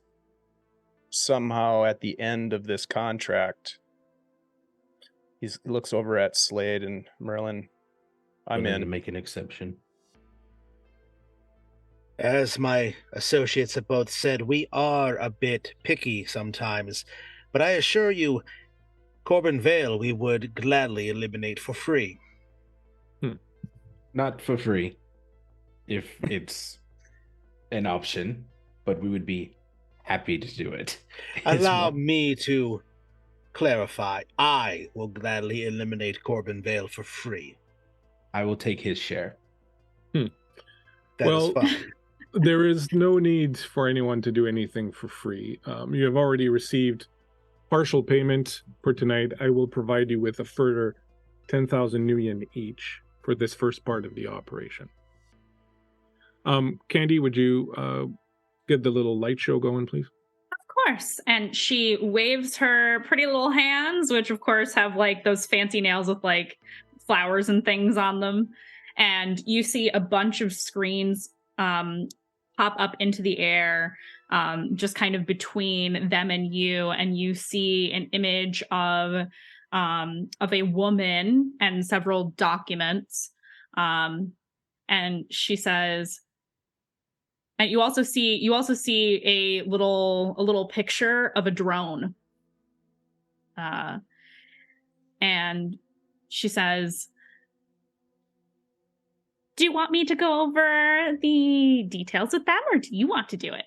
B: somehow at the end of this contract, he looks over at Slade and Merlin. I'm
D: Willing
B: in.
D: to make an exception.
C: As my associates have both said, we are a bit picky sometimes, but I assure you, Corben Veil we would gladly eliminate for free.
D: Not for free, if it's an option, but we would be happy to do it.
C: Allow me to clarify. I will gladly eliminate Corben Veil for free.
D: I will take his share.
C: That
A: Well,
C: is fine.
A: There is no need for anyone to do anything for free. You have already received partial payment for tonight. I will provide you with a further 10,000 new yen each for this first part of the operation. Candy, would you get the little light show going, please?
E: Of course. And she waves her pretty little hands, which of course have like those fancy nails with like flowers and things on them. And you see a bunch of screens pop up into the air, just kind of between them and you see an image of a woman and several documents. And she says, and you also see a little picture of a drone. And she says, do you want me to go over the details with them, or do you want to do it?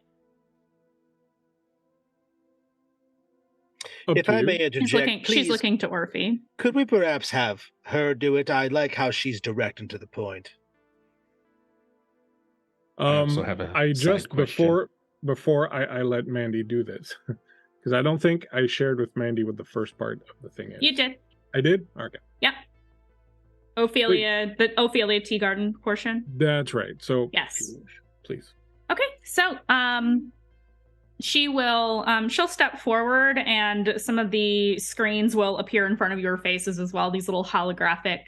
A: Up
C: If
A: to
C: I
A: you.
C: may interject, please,
E: She's looking to Orphe.
C: could we perhaps have her do it? I like how she's direct and to the point.
D: I also have a
A: I
D: side
A: just
D: question.
A: before I let Mandy do this, because I don't think I shared with Mandy what the first part of the thing is.
E: You did.
A: I did? Okay.
E: Yep. The Ophelia Tea Garden portion.
A: That's right. So
E: Yes.
A: Please.
E: Okay, so she'll step forward and some of the screens will appear in front of your faces as well, these little holographic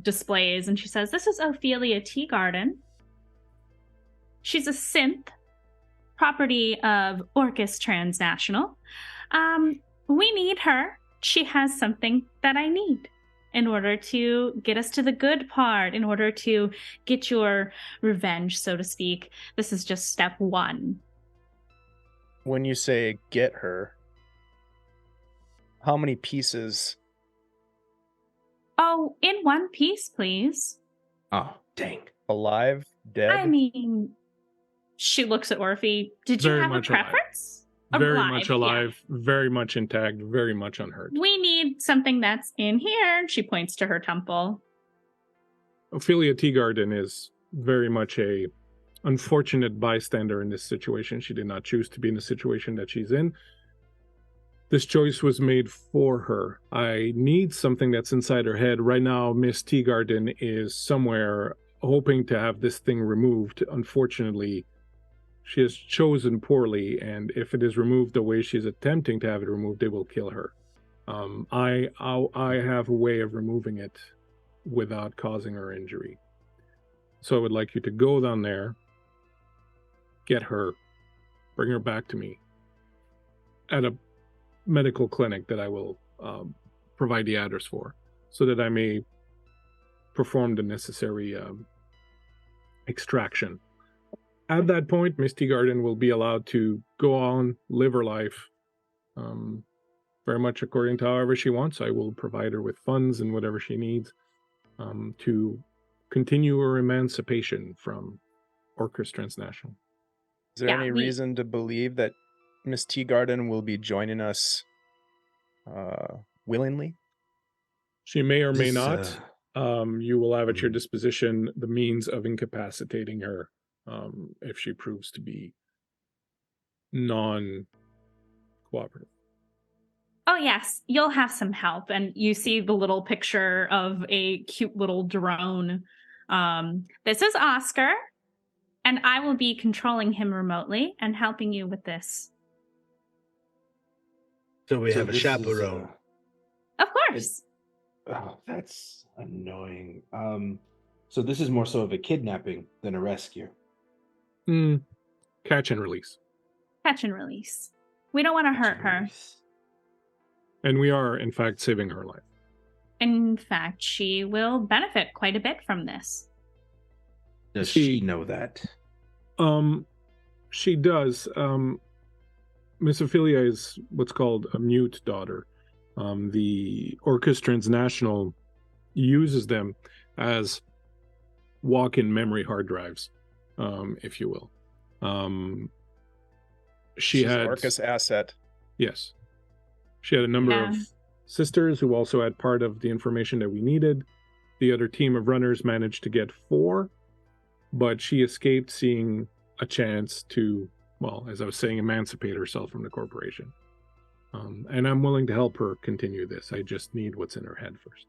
E: displays, and she says, "This is Ophelia Teagarden. She's a synth, property of Orcus Transnational. We need her. She has something that I need in order to get us to the good part, in order to get your revenge, so to speak. This is just step one."
B: When you say get her, how many pieces?
E: Oh, in one piece, please.
D: Oh, dang.
B: Alive? Dead?
E: I mean, she looks at Orphe. Did you
A: Very
E: have a
A: much alive.
E: preference?
A: Very much
E: yeah.
A: alive, very much intact, very much unhurt.
E: We need something that's in here. She points to her temple.
A: Ophelia Teagarden is very much a unfortunate bystander in this situation. She did not choose to be in the situation that she's in. This choice was made for her. I need something that's inside her head. Right now, Miss Teagarden is somewhere hoping to have this thing removed. Unfortunately, she has chosen poorly, and if it is removed the way she's attempting to have it removed, it will kill her. I have a way of removing it without causing her injury. So I would like you to go down there, get her, bring her back to me at a medical clinic that I will provide the address for, so that I may perform the necessary extraction. At that point, Miss Teagarden will be allowed to go on, live her life, very much according to however she wants. I will provide her with funds and whatever she needs to continue her emancipation from Orcus Transnational.
B: Is there any reason to believe that Miss Teagarden will be joining us willingly?
A: She may or may not. You will have at your disposition the means of incapacitating her if she proves to be non-cooperative.
E: Oh, yes, you'll have some help. And you see the little picture of a cute little drone. This is Oscar, and I will be controlling him remotely and helping you with this.
C: So we have a chaperone.
E: Of course.
D: Oh, that's annoying. So this is more so of a kidnapping than a rescue.
A: Catch and release.
E: Catch and release. We don't want to hurt her.
A: And we are, in fact, saving her life.
E: In fact, she will benefit quite a bit from this.
D: Does she know that?
A: She does. Miss Ophelia is what's called a mute daughter. The Orcus Transnational uses them as walk-in memory hard drives, if you will. She's had
B: Orcus asset.
A: Yes. She had a number of sisters who also had part of the information that we needed. The other team of runners managed to get 4, but she escaped seeing a chance to, well, as I was saying, emancipate herself from the corporation. And I'm willing to help her continue this. I just need what's in her head first.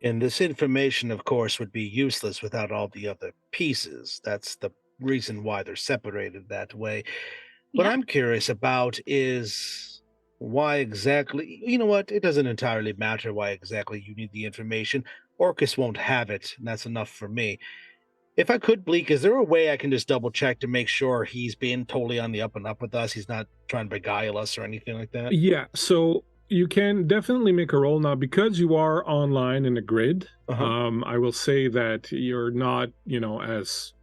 C: And this information, of course, would be useless without all the other pieces. That's the reason why they're separated that way. What I'm curious about is why exactly, you know what, it doesn't entirely matter why exactly you need the information. Orcus won't have it, and that's enough for me. If I could, Bleak, is there a way I can just double check to make sure he's being totally on the up and up with us? He's not trying to beguile us or anything like that?
A: Yeah, so you can definitely make a roll now because you are online in the grid. I will say that you're not, as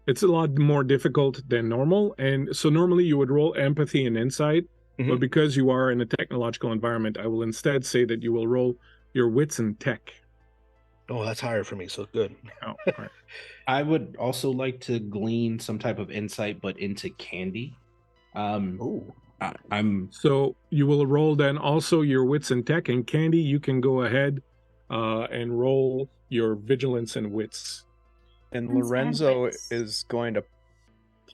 A: it's a lot more difficult than normal. And so normally you would roll empathy and insight, but because you are in a technological environment, I will instead say that you will roll your wits and tech.
C: Oh, that's higher for me, so good.
A: Oh, right.
D: I would also like to glean some type of insight, but into Candy.
A: So you will roll then also your wits and tech, and Candy, you can go ahead and roll your vigilance and wits.
B: And Lorenzo is going to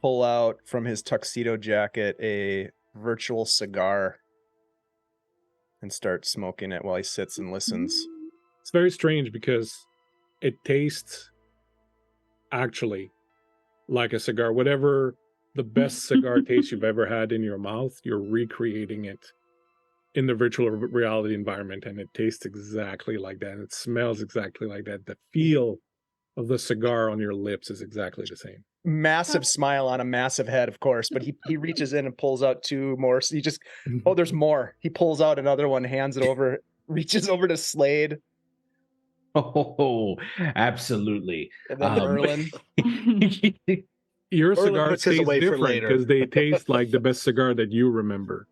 B: pull out from his tuxedo jacket a virtual cigar and start smoking it while he sits and listens.
A: It's very strange because it tastes actually like a cigar. Whatever the best cigar taste you've ever had in your mouth, you're recreating it in the virtual reality environment, and it tastes exactly like that. It smells exactly like that. The feel of the cigar on your lips is exactly the same.
B: Massive smile on a massive head, of course, but he reaches in and pulls out 2 more. So he just, oh, there's more. He pulls out another one, hands it over, reaches over to Slade.
D: Oh, absolutely.
B: And then Merlin.
A: Your
C: Merlin
A: cigar
C: puts his
A: tastes
C: away for
A: different
C: later.
A: because they taste like the best cigar that you remember.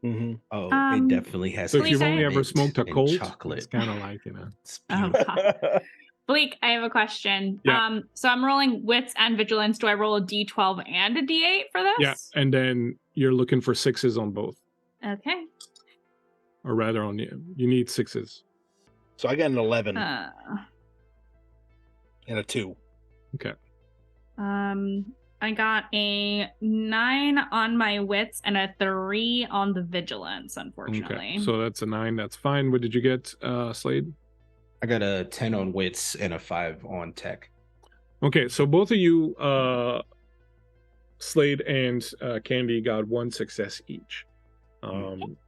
C: Mm-hmm.
D: Oh, it definitely has.
A: So if you've only ever
D: mint
A: smoked a
D: and
A: Colt,
D: chocolate,
A: it's kind of like,
D: it's
E: Oh,
D: beautiful.
E: God. Bleak, I have a question.
A: Yeah.
E: So I'm rolling wits and vigilance. Do I roll a d12 and a d8 for this?
A: yeah, and then you're looking for 6s on both,
E: Okay.
A: or rather on you need 6s.
C: So I got an 11
E: Uh,
C: and a 2.
A: Okay.
E: I got a 9 on my wits and a 3 on the vigilance, unfortunately.
A: Okay, so that's a 9. That's fine. What did you get, Slade?
D: I got a 10 on wits and a 5 on tech.
A: Okay, so both of you, Slade and Candy, got 1 success each.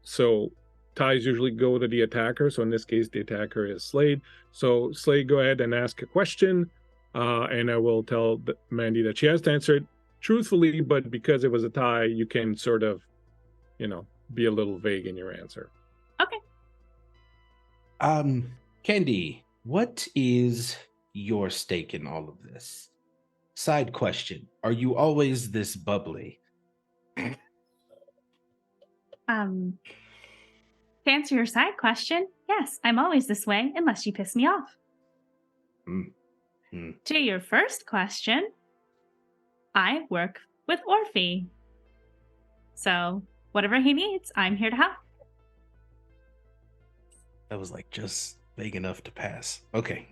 A: So ties usually go to the attacker. So in this case, the attacker is Slade. So Slade, go ahead and ask a question, and I will tell Mandy that she has to answer it truthfully, but because it was a tie, you can sort of, be a little vague in your answer.
E: Okay.
D: Candy, what is your stake in all of this? Side question: are you always this bubbly?
E: To answer your side question, yes, I'm always this way unless you piss me off. To your first question, I work with Orphe. So whatever he needs, I'm here to help.
D: That was like just vague enough to pass. Okay.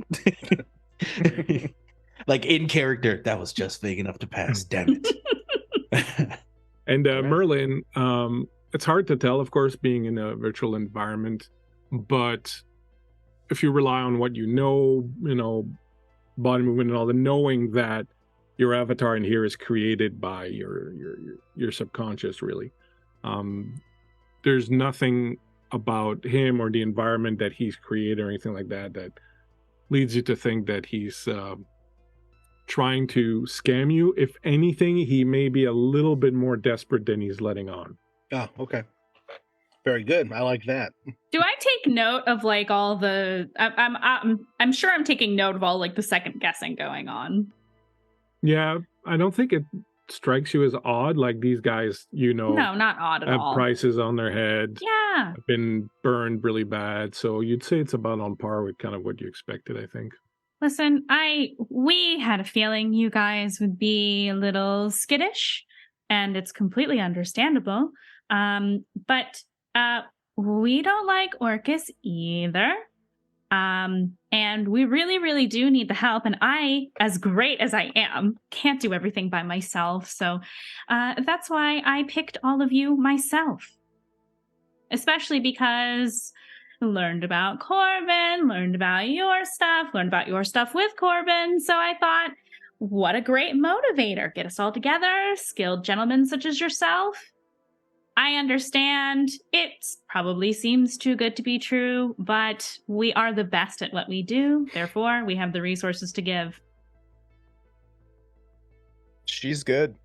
D: Like in character, that was just vague enough to pass. Damn it.
A: And Merlin, it's hard to tell, of course, being in a virtual environment, but if you rely on what body movement and all, the knowing that your avatar in here is created by your subconscious, really. There's nothing about him or the environment that he's created or anything like that that leads you to think that he's trying to scam you. If anything, he may be a little bit more desperate than he's letting on.
C: Oh, okay. Very good. I like that.
E: Do I take note of like all the? I'm sure I'm taking note of all like the second guessing going on.
A: Yeah, I don't think it strikes you as odd. Like these guys,
E: No, not odd at
A: have
E: all.
A: prices on their head.
E: Yeah.
A: Have been burned really bad. So you'd say it's about on par with kind of what you expected, I think.
E: Listen, we had a feeling you guys would be a little skittish, and it's completely understandable. But we don't like Orcus either. And we really, really do need the help. And I, as great as I am, can't do everything by myself. So that's why I picked all of you myself. Especially because I learned about Corben, learned about your stuff with Corben. So I thought, what a great motivator. Get us all together, skilled gentlemen such as yourself. I understand it probably seems too good to be true, but we are the best at what we do. Therefore, we have the resources to give.
B: She's good.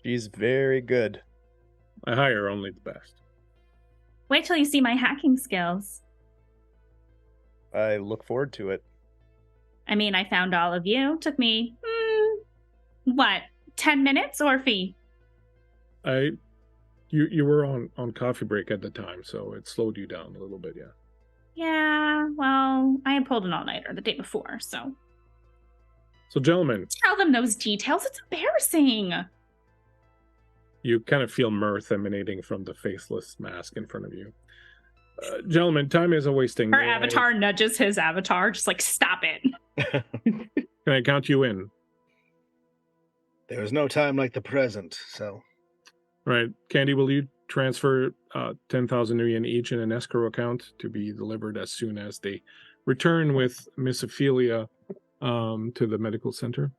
B: She's very good.
A: I hire only the best.
E: Wait till you see my hacking skills.
B: I look forward to it.
E: I mean, I found all of you. Took me, 10 minutes, Orphe?
A: You were on coffee break at the time, so it slowed you down a little bit, yeah.
E: Yeah, well, I had pulled an all-nighter the day before, so.
A: So, gentlemen.
E: Tell them those details. It's embarrassing.
A: You kind of feel mirth emanating from the faceless mask in front of you. Gentlemen, time isn't wasting.
E: Her avatar nudges his avatar, just like, stop it.
A: Can I count you in?
C: There's no time like the present, so.
A: Right. Candy, will you transfer 10,000 New Yen each in an escrow account to be delivered as soon as they return with Miss Ophelia to the medical center?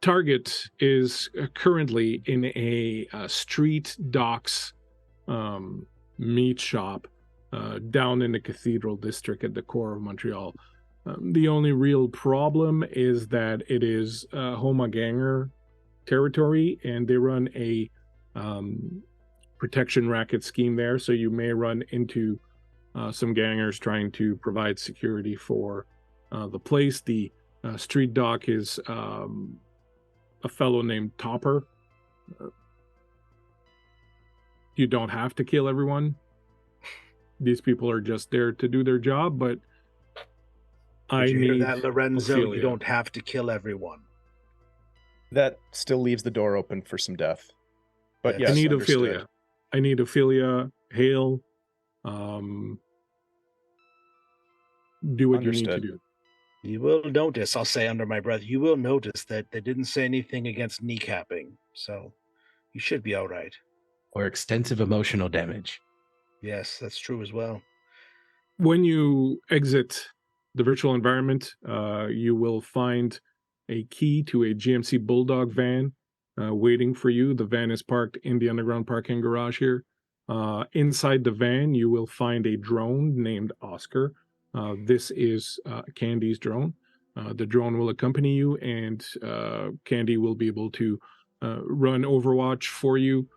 A: target is currently in a street docks meat shop down in the Cathedral District at the core of Montreal. The only real problem is that it is Homa Ganger territory, and they run a protection racket scheme there, so you may run into some gangers trying to provide security for the place. The street dock is a fellow named Topper. You don't have to kill everyone. These people are just there to do their job, but I
C: Did you hear
A: need
C: that, Lorenzo?
A: Ophelia.
C: You don't have to kill everyone.
B: That still leaves the door open for some death. But
C: Yes,
B: yes,
A: I need
B: understood.
A: Ophelia. I need Ophelia, Hale. Do what you need to
B: Understood.
A: do.
C: You will notice, I'll say under my breath, you will notice that they didn't say anything against kneecapping, so you should be all right.
D: Or extensive emotional damage.
C: Yes, that's true as well.
A: When you exit the virtual environment, you will find a key to a GMC Bulldog van waiting for you. The van is parked in the underground parking garage here. Inside the van, you will find a drone named Oscar. This is Candy's drone. The drone will accompany you, and Candy will be able to run Overwatch for you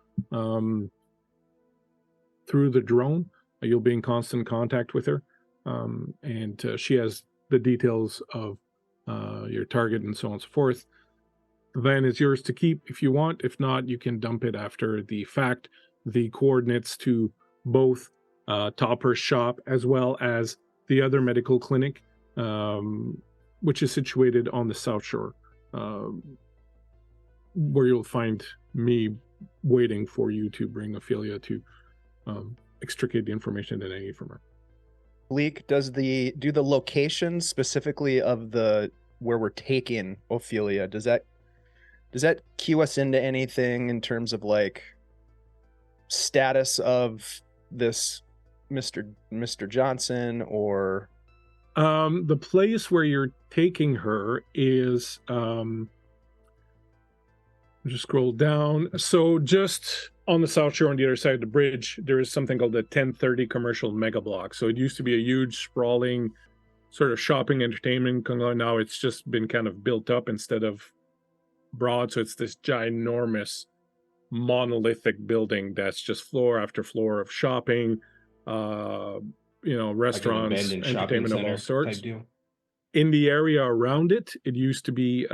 A: through the drone. You'll be in constant contact with her, and she has the details of your target and so on and so forth. The van is yours to keep if you want. If not, you can dump it after the fact. The coordinates to both Topper's shop as well as the other medical clinic, which is situated on the South Shore, where you'll find me waiting for you to bring Ophelia to extricate the information that I need from her.
B: Bleak, do the locations specifically of the where we're taking Ophelia, does that cue us into anything in terms of like status of this Mr. Johnson, or
A: the place where you're taking her is just scroll down. So just on the South Shore on the other side of the bridge, there is something called the 1030 Commercial Mega Block. So it used to be a huge, sprawling sort of shopping entertainment conglomerate. Now it's just been kind of built up instead of broad. So it's this ginormous monolithic building that's just floor after floor of shopping, restaurants,
D: Like
A: entertainment of all sorts.
D: Deal.
A: In the area around it, it used to be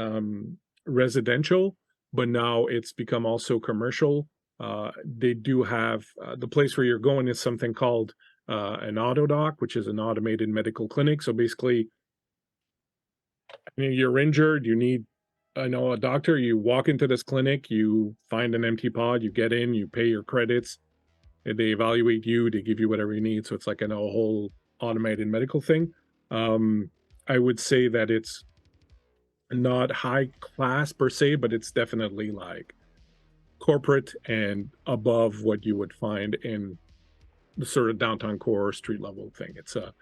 A: residential, but now it's become also commercial. They do have the place where you're going is something called an auto doc, which is an automated medical clinic. So basically, you're injured, you need a doctor, you walk into this clinic, you find an empty pod, you get in, you pay your credits, and they evaluate you, they give you whatever you need. So it's like a whole automated medical thing. I would say that it's not high class per se, but it's definitely like corporate and above what you would find in the sort of downtown core street level thing. It's a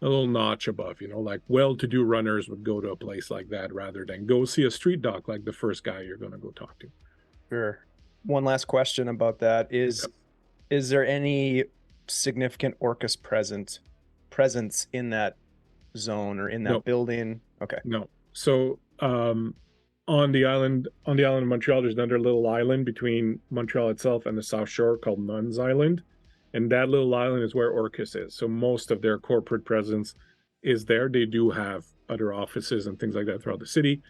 A: little notch above, like well-to-do runners would go to a place like that rather than go see a street doc like the first guy you're going to go talk to.
B: Sure. One last question about that is there any significant Orcus presence in that zone or in that building? Okay.
A: No. So on the island of Montreal, there's another little island between Montreal itself and the South Shore called Nuns Island. And that little island is where Orcus is. So most of their corporate presence is there. They do have other offices and things like that throughout the city.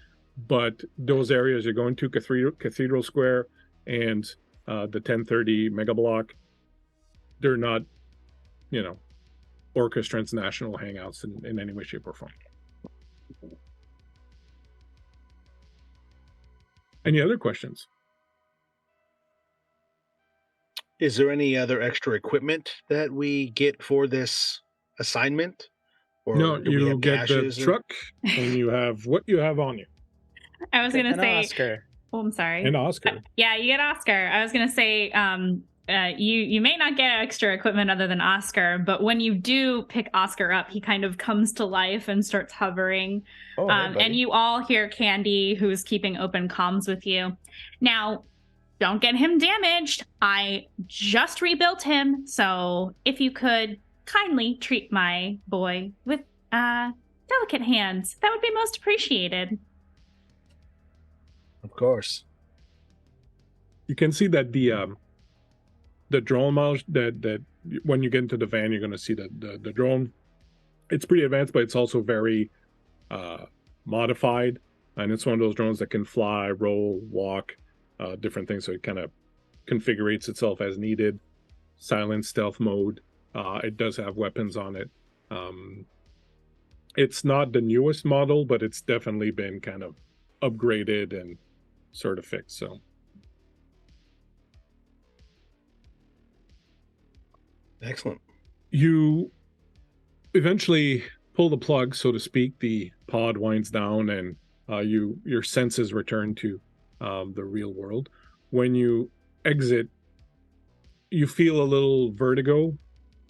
A: But those areas you're going to, Cathedral Square and the 1030 Mega Block, they're not, Orcus Transnational hangouts in any way, shape, or form. Any other questions?
C: Is there any other extra equipment that we get for this assignment? Or
A: No,
C: do we
A: you
C: have
A: get the
C: caches
A: truck and you have what you have on you.
E: I was going to say,
B: Oscar.
E: oh, I'm sorry.
A: And Oscar.
E: Yeah, you get Oscar. I was going to say, you may not get extra equipment other than Oscar, but when you do pick Oscar up, he kind of comes to life and starts hovering.
B: Oh, hey, buddy.
E: And you all hear Candy, who's keeping open comms with you. Now, don't get him damaged. I just rebuilt him, so if you could kindly treat my boy with delicate hands, that would be most appreciated.
C: Of course.
A: You can see that the drone model that when you get into the van, you're going to see that the drone. It's pretty advanced, but it's also very modified, and it's one of those drones that can fly, roll, walk, different things. So it kind of configurates itself as needed. Silent stealth mode. It does have weapons on it. It's not the newest model, but it's definitely been kind of upgraded and sort of fixed. So.
C: Excellent.
A: You eventually pull the plug, so to speak. The pod winds down, and your senses return to the real world. When you exit, you feel a little vertigo,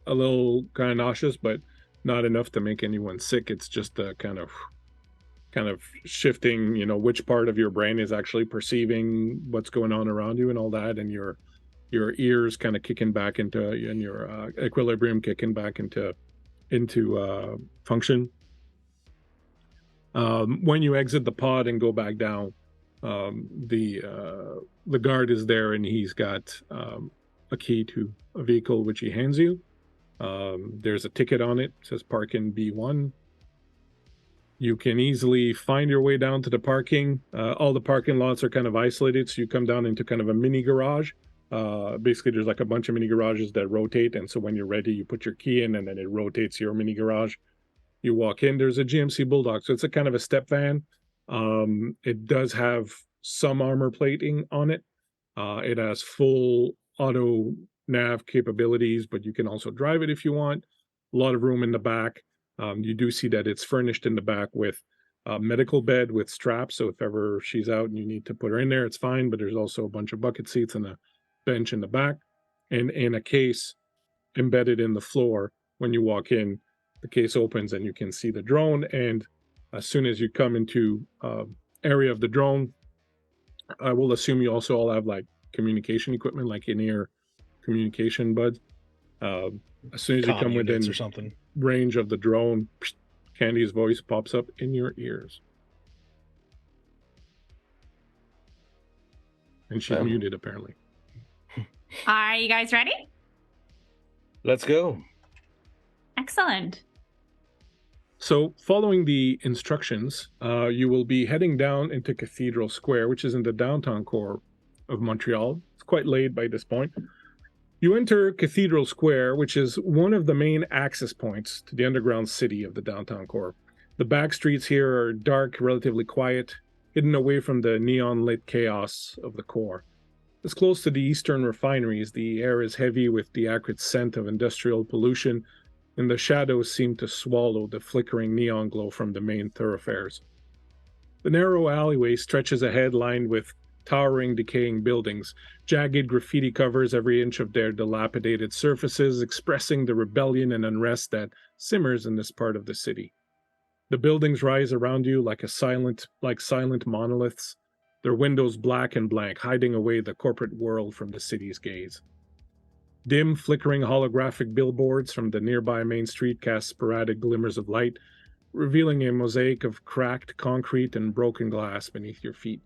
A: a little kind of nauseous, but not enough to make anyone sick. It's just a kind of shifting, which part of your brain is actually perceiving what's going on around you and all that, and your ears kind of kicking back into, and your equilibrium kicking back into function. When you exit the pod and go back down, the guard is there, and he's got a key to a vehicle which he hands you. There's a ticket on it. It says park in B1. You can easily find your way down to the parking. All the parking lots are kind of isolated, so you come down into kind of a mini garage. Basically, there's like a bunch of mini garages that rotate, and so when you're ready, you put your key in, and then it rotates your mini garage. You walk in. There's a GMC Bulldog, so it's a kind of a step van. It does have some armor plating on it. It has full auto nav capabilities, but you can also drive it if you want. A lot of room in the back. You do see that it's furnished in the back with a medical bed with straps, so if ever she's out and you need to put her in there, it's fine. But there's also a bunch of bucket seats and a bench in the back, and in a case embedded in the floor. When you walk in, the case opens and you can see the drone, and as soon as you come into area of the drone, I will assume you also all have like communication equipment, like in-ear communication buds. As soon as you come within
C: or something
A: range of the drone, Candy's voice pops up in your ears, and she's muted apparently.
E: Are you guys ready?
C: Let's go.
E: Excellent.
A: So, following the instructions, you will be heading down into Cathedral Square, which is in the downtown core of Montreal. It's quite late by this point. You enter Cathedral Square, which is one of the main access points to the underground city of the downtown core. The back streets here are dark, relatively quiet, hidden away from the neon-lit chaos of the core. As close to the eastern refineries, the air is heavy with the acrid scent of industrial pollution, and the shadows seem to swallow the flickering neon glow from the main thoroughfares. The narrow alleyway stretches ahead, lined with towering, decaying buildings. Jagged graffiti covers every inch of their dilapidated surfaces, expressing the rebellion and unrest that simmers in this part of the city. The buildings rise around you like silent monoliths, their windows black and blank, hiding away the corporate world from the city's gaze. Dim, flickering holographic billboards from the nearby main street cast sporadic glimmers of light, revealing a mosaic of cracked concrete and broken glass beneath your feet.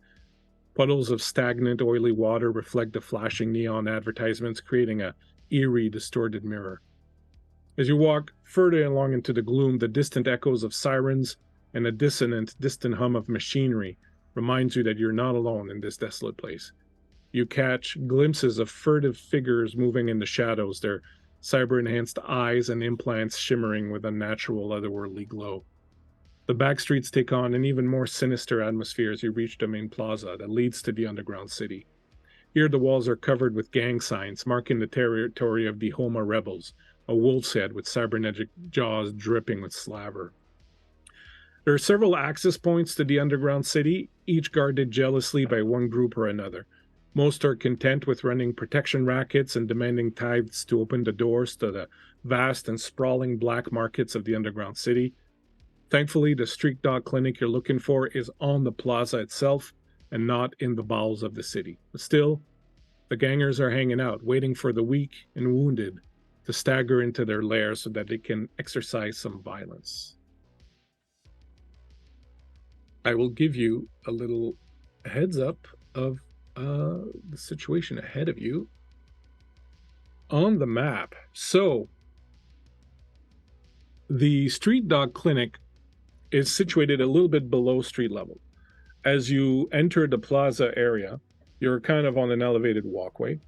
A: Puddles of stagnant, oily water reflect the flashing neon advertisements, creating a eerie, distorted mirror. As you walk further along into the gloom, the distant echoes of sirens and a dissonant, distant hum of machinery reminds you that you're not alone in this desolate place. You catch glimpses of furtive figures moving in the shadows, their cyber-enhanced eyes and implants shimmering with unnatural, otherworldly glow. The back streets take on an even more sinister atmosphere as you reach the main plaza that leads to the underground city. Here the walls are covered with gang signs, marking the territory of the Homa rebels, a wolf's head with cybernetic jaws dripping with slaver. There are several access points to the underground city, each guarded jealously by one group or another. Most are content with running protection rackets and demanding tithes to open the doors to the vast and sprawling black markets of the underground city. Thankfully, the street dog clinic you're looking for is on the plaza itself and not in the bowels of the city. But still, the gangers are hanging out, waiting for the weak and wounded to stagger into their lair so that they can exercise some violence. I will give you a little heads up of the situation ahead of you on the map. So, the street dog clinic is situated a little bit below street level. As you enter the plaza area, you're kind of on an elevated walkway,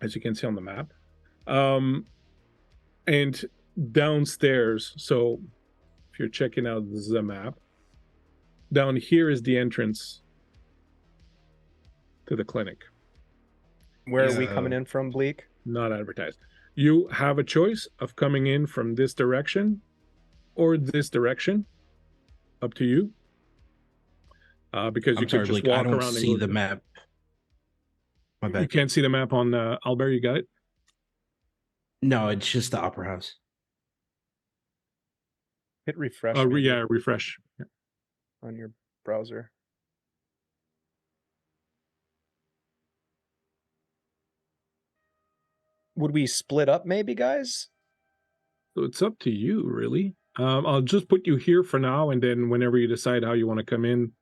A: as you can see on the map. And downstairs, so if you're checking out the map, down here is the entrance to the clinic.
B: Where are we coming in from, Bleak?
A: Not advertised. You have a choice of coming in from this direction or this direction. Up to you. Because you can just walk
D: I don't
A: around and
D: see the map. My bad.
A: You can't see the map on Owlbear, you got it?
D: No, it's just the Opera House.
B: Hit refresh.
A: Yeah, refresh. Yeah.
B: On your browser. Would we split up maybe, guys?
A: So it's up to you, really. I'll just put you here for now, and then whenever you decide how you want to come in,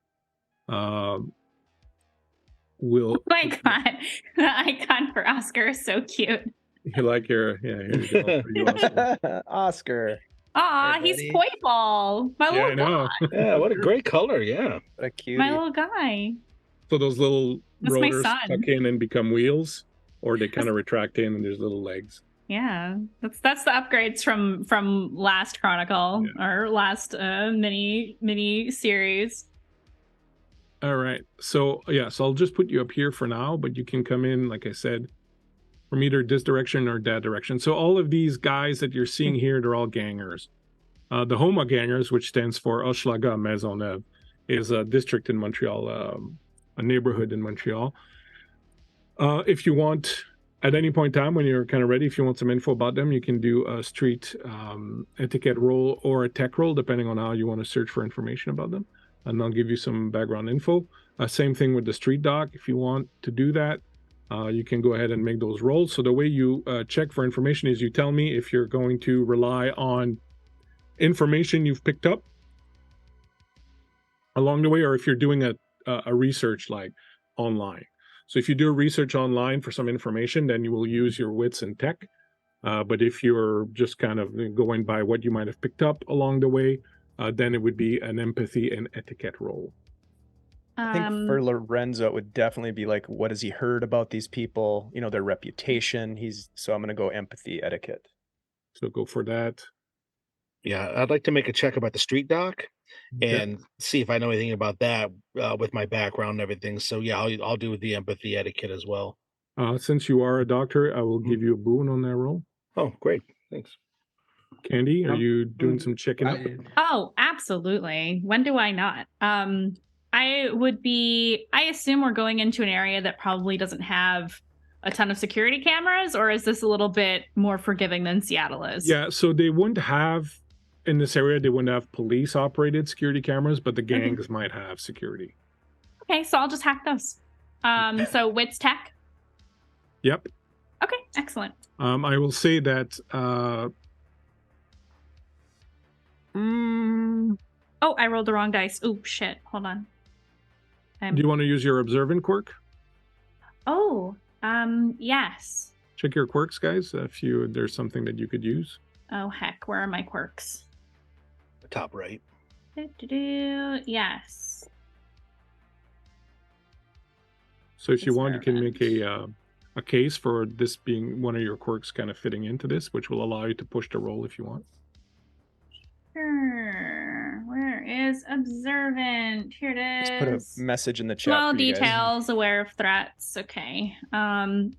A: we'll...
E: Oh my god, the icon for Oscar is so cute.
A: You like your... Yeah, here you go. You Oscar.
B: Oscar.
E: Aw, he's Poiball. My little guy.
C: Yeah, what a great color. Yeah.
B: What a cutie.
E: My little guy.
A: So those little
E: That's my
A: rotors
E: son.
A: tuck in and become wheels, or they kind of retract in and there's little legs.
E: Yeah, that's the upgrades from last Chronicle, or last mini series.
A: All right. So yeah, so I'll just put you up here for now, but you can come in, like I said, from either this direction or that direction. So all of these guys that you're seeing here, they're all gangers. The Homa Gangers, which stands for Hochelaga Maisonneuve, is a district in Montreal, a neighborhood in Montreal. If you want, at any point in time when you're kind of ready, if you want some info about them, you can do a street etiquette roll or a tech roll, depending on how you want to search for information about them. And I'll give you some background info. Same thing with the street doc. If you want to do that, you can go ahead and make those rolls. So the way you check for information is you tell me if you're going to rely on information you've picked up along the way, or if you're doing a research like online. So if you do research online for some information, then you will use your wits and tech. But if you're just kind of going by what you might have picked up along the way, then it would be an empathy and etiquette roll.
B: I think for Lorenzo, it would definitely be like, what has he heard about these people? You know, their reputation. So I'm going to go empathy, etiquette.
A: So go for that.
C: Yeah, I'd like to make a check about the street doc and see if I know anything about that with my background and everything. So yeah, I'll do the empathy etiquette as well.
A: Since you are a doctor, I will give you a boon on that roll.
C: Oh, great. Thanks.
A: Candy, are you doing some checking up?
E: Oh, absolutely. When do I not? I assume we're going into an area that probably doesn't have a ton of security cameras, or is this a little bit more forgiving than Seattle is?
A: Yeah, so they wouldn't have, in this area, they wouldn't have police operated security cameras, but the gangs might have security.
E: Okay, so I'll just hack those. So wits tech?
A: Yep.
E: Okay, excellent.
A: I will say that
E: Oh, I rolled the wrong dice. Ooh, shit. Hold on.
A: Do you want to use your observant quirk?
E: Oh, yes.
A: Check your quirks, guys, if there's something that you could use.
E: Oh, heck. Where are my quirks?
C: The top right.
E: Yes.
A: So if you want, you can make a case for this being one of your quirks kind of fitting into this, which will allow you to push the roll if you want.
E: Sure. Where is observant? Here it is.
B: Just put a message in the chat.
E: Small details, aware of threats. Okay.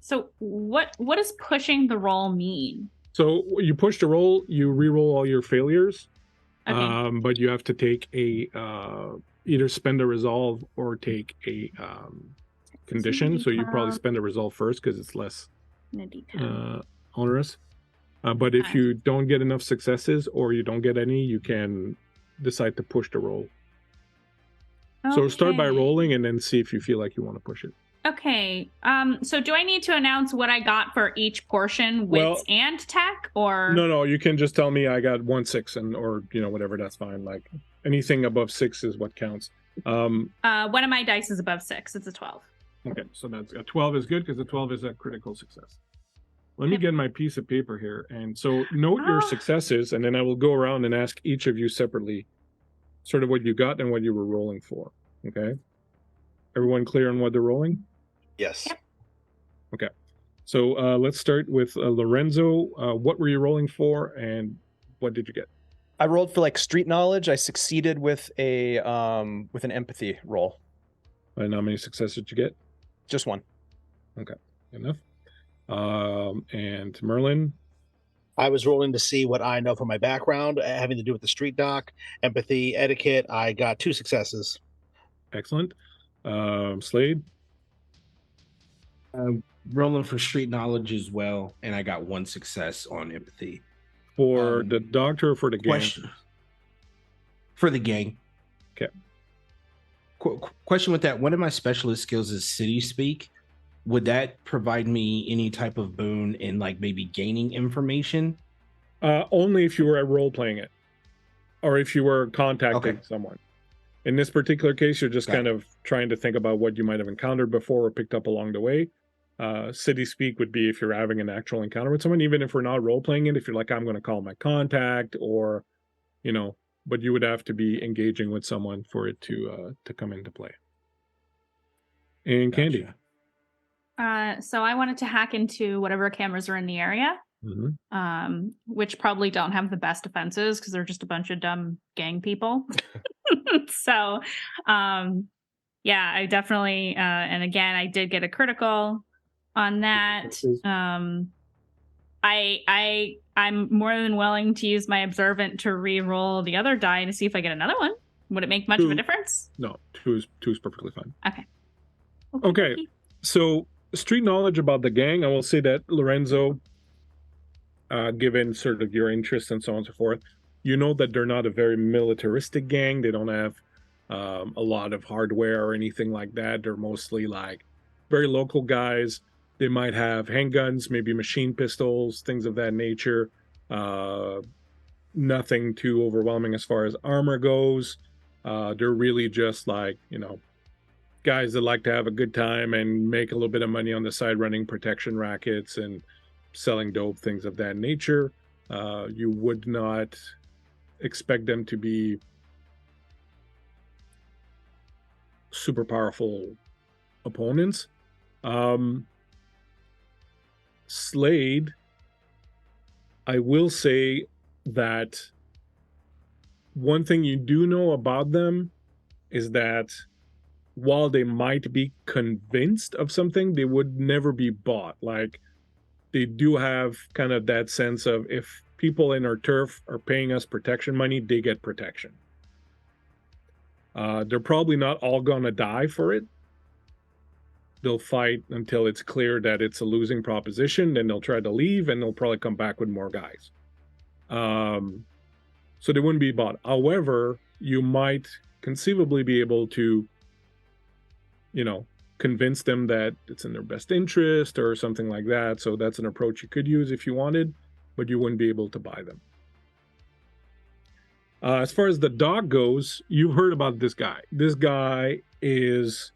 E: So what does pushing the roll mean?
A: So you push the roll, you re-roll all your failures,
E: Okay.
A: but you have to take a either spend a resolve or take a condition, so you probably spend a resolve first because it's less onerous. But if you don't get enough successes or you don't get any, you can decide to push the roll. Okay. So start by rolling and then see if you feel like you want to push it.
E: Okay. So do I need to announce what I got for each portion, wits and tech, or
A: no? You can just tell me I got 1 6 and or whatever. That's fine. Like anything above 6 is what counts.
E: One of my dice is above 6. It's a 12.
A: Okay, so that's a 12 is good because the 12 is a critical success. Let me get my piece of paper here, and so note your successes, and then I will go around and ask each of you separately, sort of what you got and what you were rolling for. Okay. Everyone clear on what they're rolling?
C: Yes.
E: Yep.
A: Okay. So let's start with Lorenzo. What were you rolling for, and what did you get?
B: I rolled for like street knowledge. I succeeded with an empathy roll.
A: And how many successes did you get?
B: Just 1.
A: Okay, enough. And Merlin?
C: I was rolling to see what I know from my background, having to do with the street doc, empathy, etiquette. I got 2 successes.
A: Excellent. Slade?
D: Rolling for street knowledge as well, and I got 1 success on empathy.
A: For the doctor or for the gang?
D: For the gang.
A: Okay.
D: Question with that. One of my specialist skills is city speak. Would that provide me any type of boon in like maybe gaining information?
A: Only if you were role-playing it, or if you were contacting someone. In this particular case, you're just kind of trying to think about what you might have encountered before or picked up along the way. City speak would be if you're having an actual encounter with someone, even if we're not role-playing it, if you're like, I'm going to call my contact, or, but you would have to be engaging with someone for it to come into play. And Candy?
E: So I wanted to hack into whatever cameras are in the area, which probably don't have the best defenses because they're just a bunch of dumb gang people. So, I definitely, and again, I did get a critical on that. I'm more than willing to use my observant to re-roll the other die to see if I get another one. Would it make much of a difference?
A: No, two is perfectly fine.
E: Okay.
A: So street knowledge about the gang, I will say that Lorenzo, given sort of your interest and so on and so forth, you know that they're not a very militaristic gang. They don't have a lot of hardware or anything like that. They're mostly like very local guys. They might have handguns, maybe machine pistols, things of that nature. Nothing too overwhelming as far as armor goes. They're really just like, guys that like to have a good time and make a little bit of money on the side running protection rackets and selling dope, things of that nature. You would not expect them to be super powerful opponents. Slade, I will say that one thing you do know about them is that while they might be convinced of something, they would never be bought. Like, they do have kind of that sense of, if people in our turf are paying us protection money, they get protection. They're probably not all gonna die for it. They'll fight until it's clear that it's a losing proposition, then they'll try to leave and they'll probably come back with more guys. So they wouldn't be bought. However, you might conceivably be able to, convince them that it's in their best interest or something like that. So that's an approach you could use if you wanted, but you wouldn't be able to buy them. As far as the dog goes, you've heard about this guy. This guy is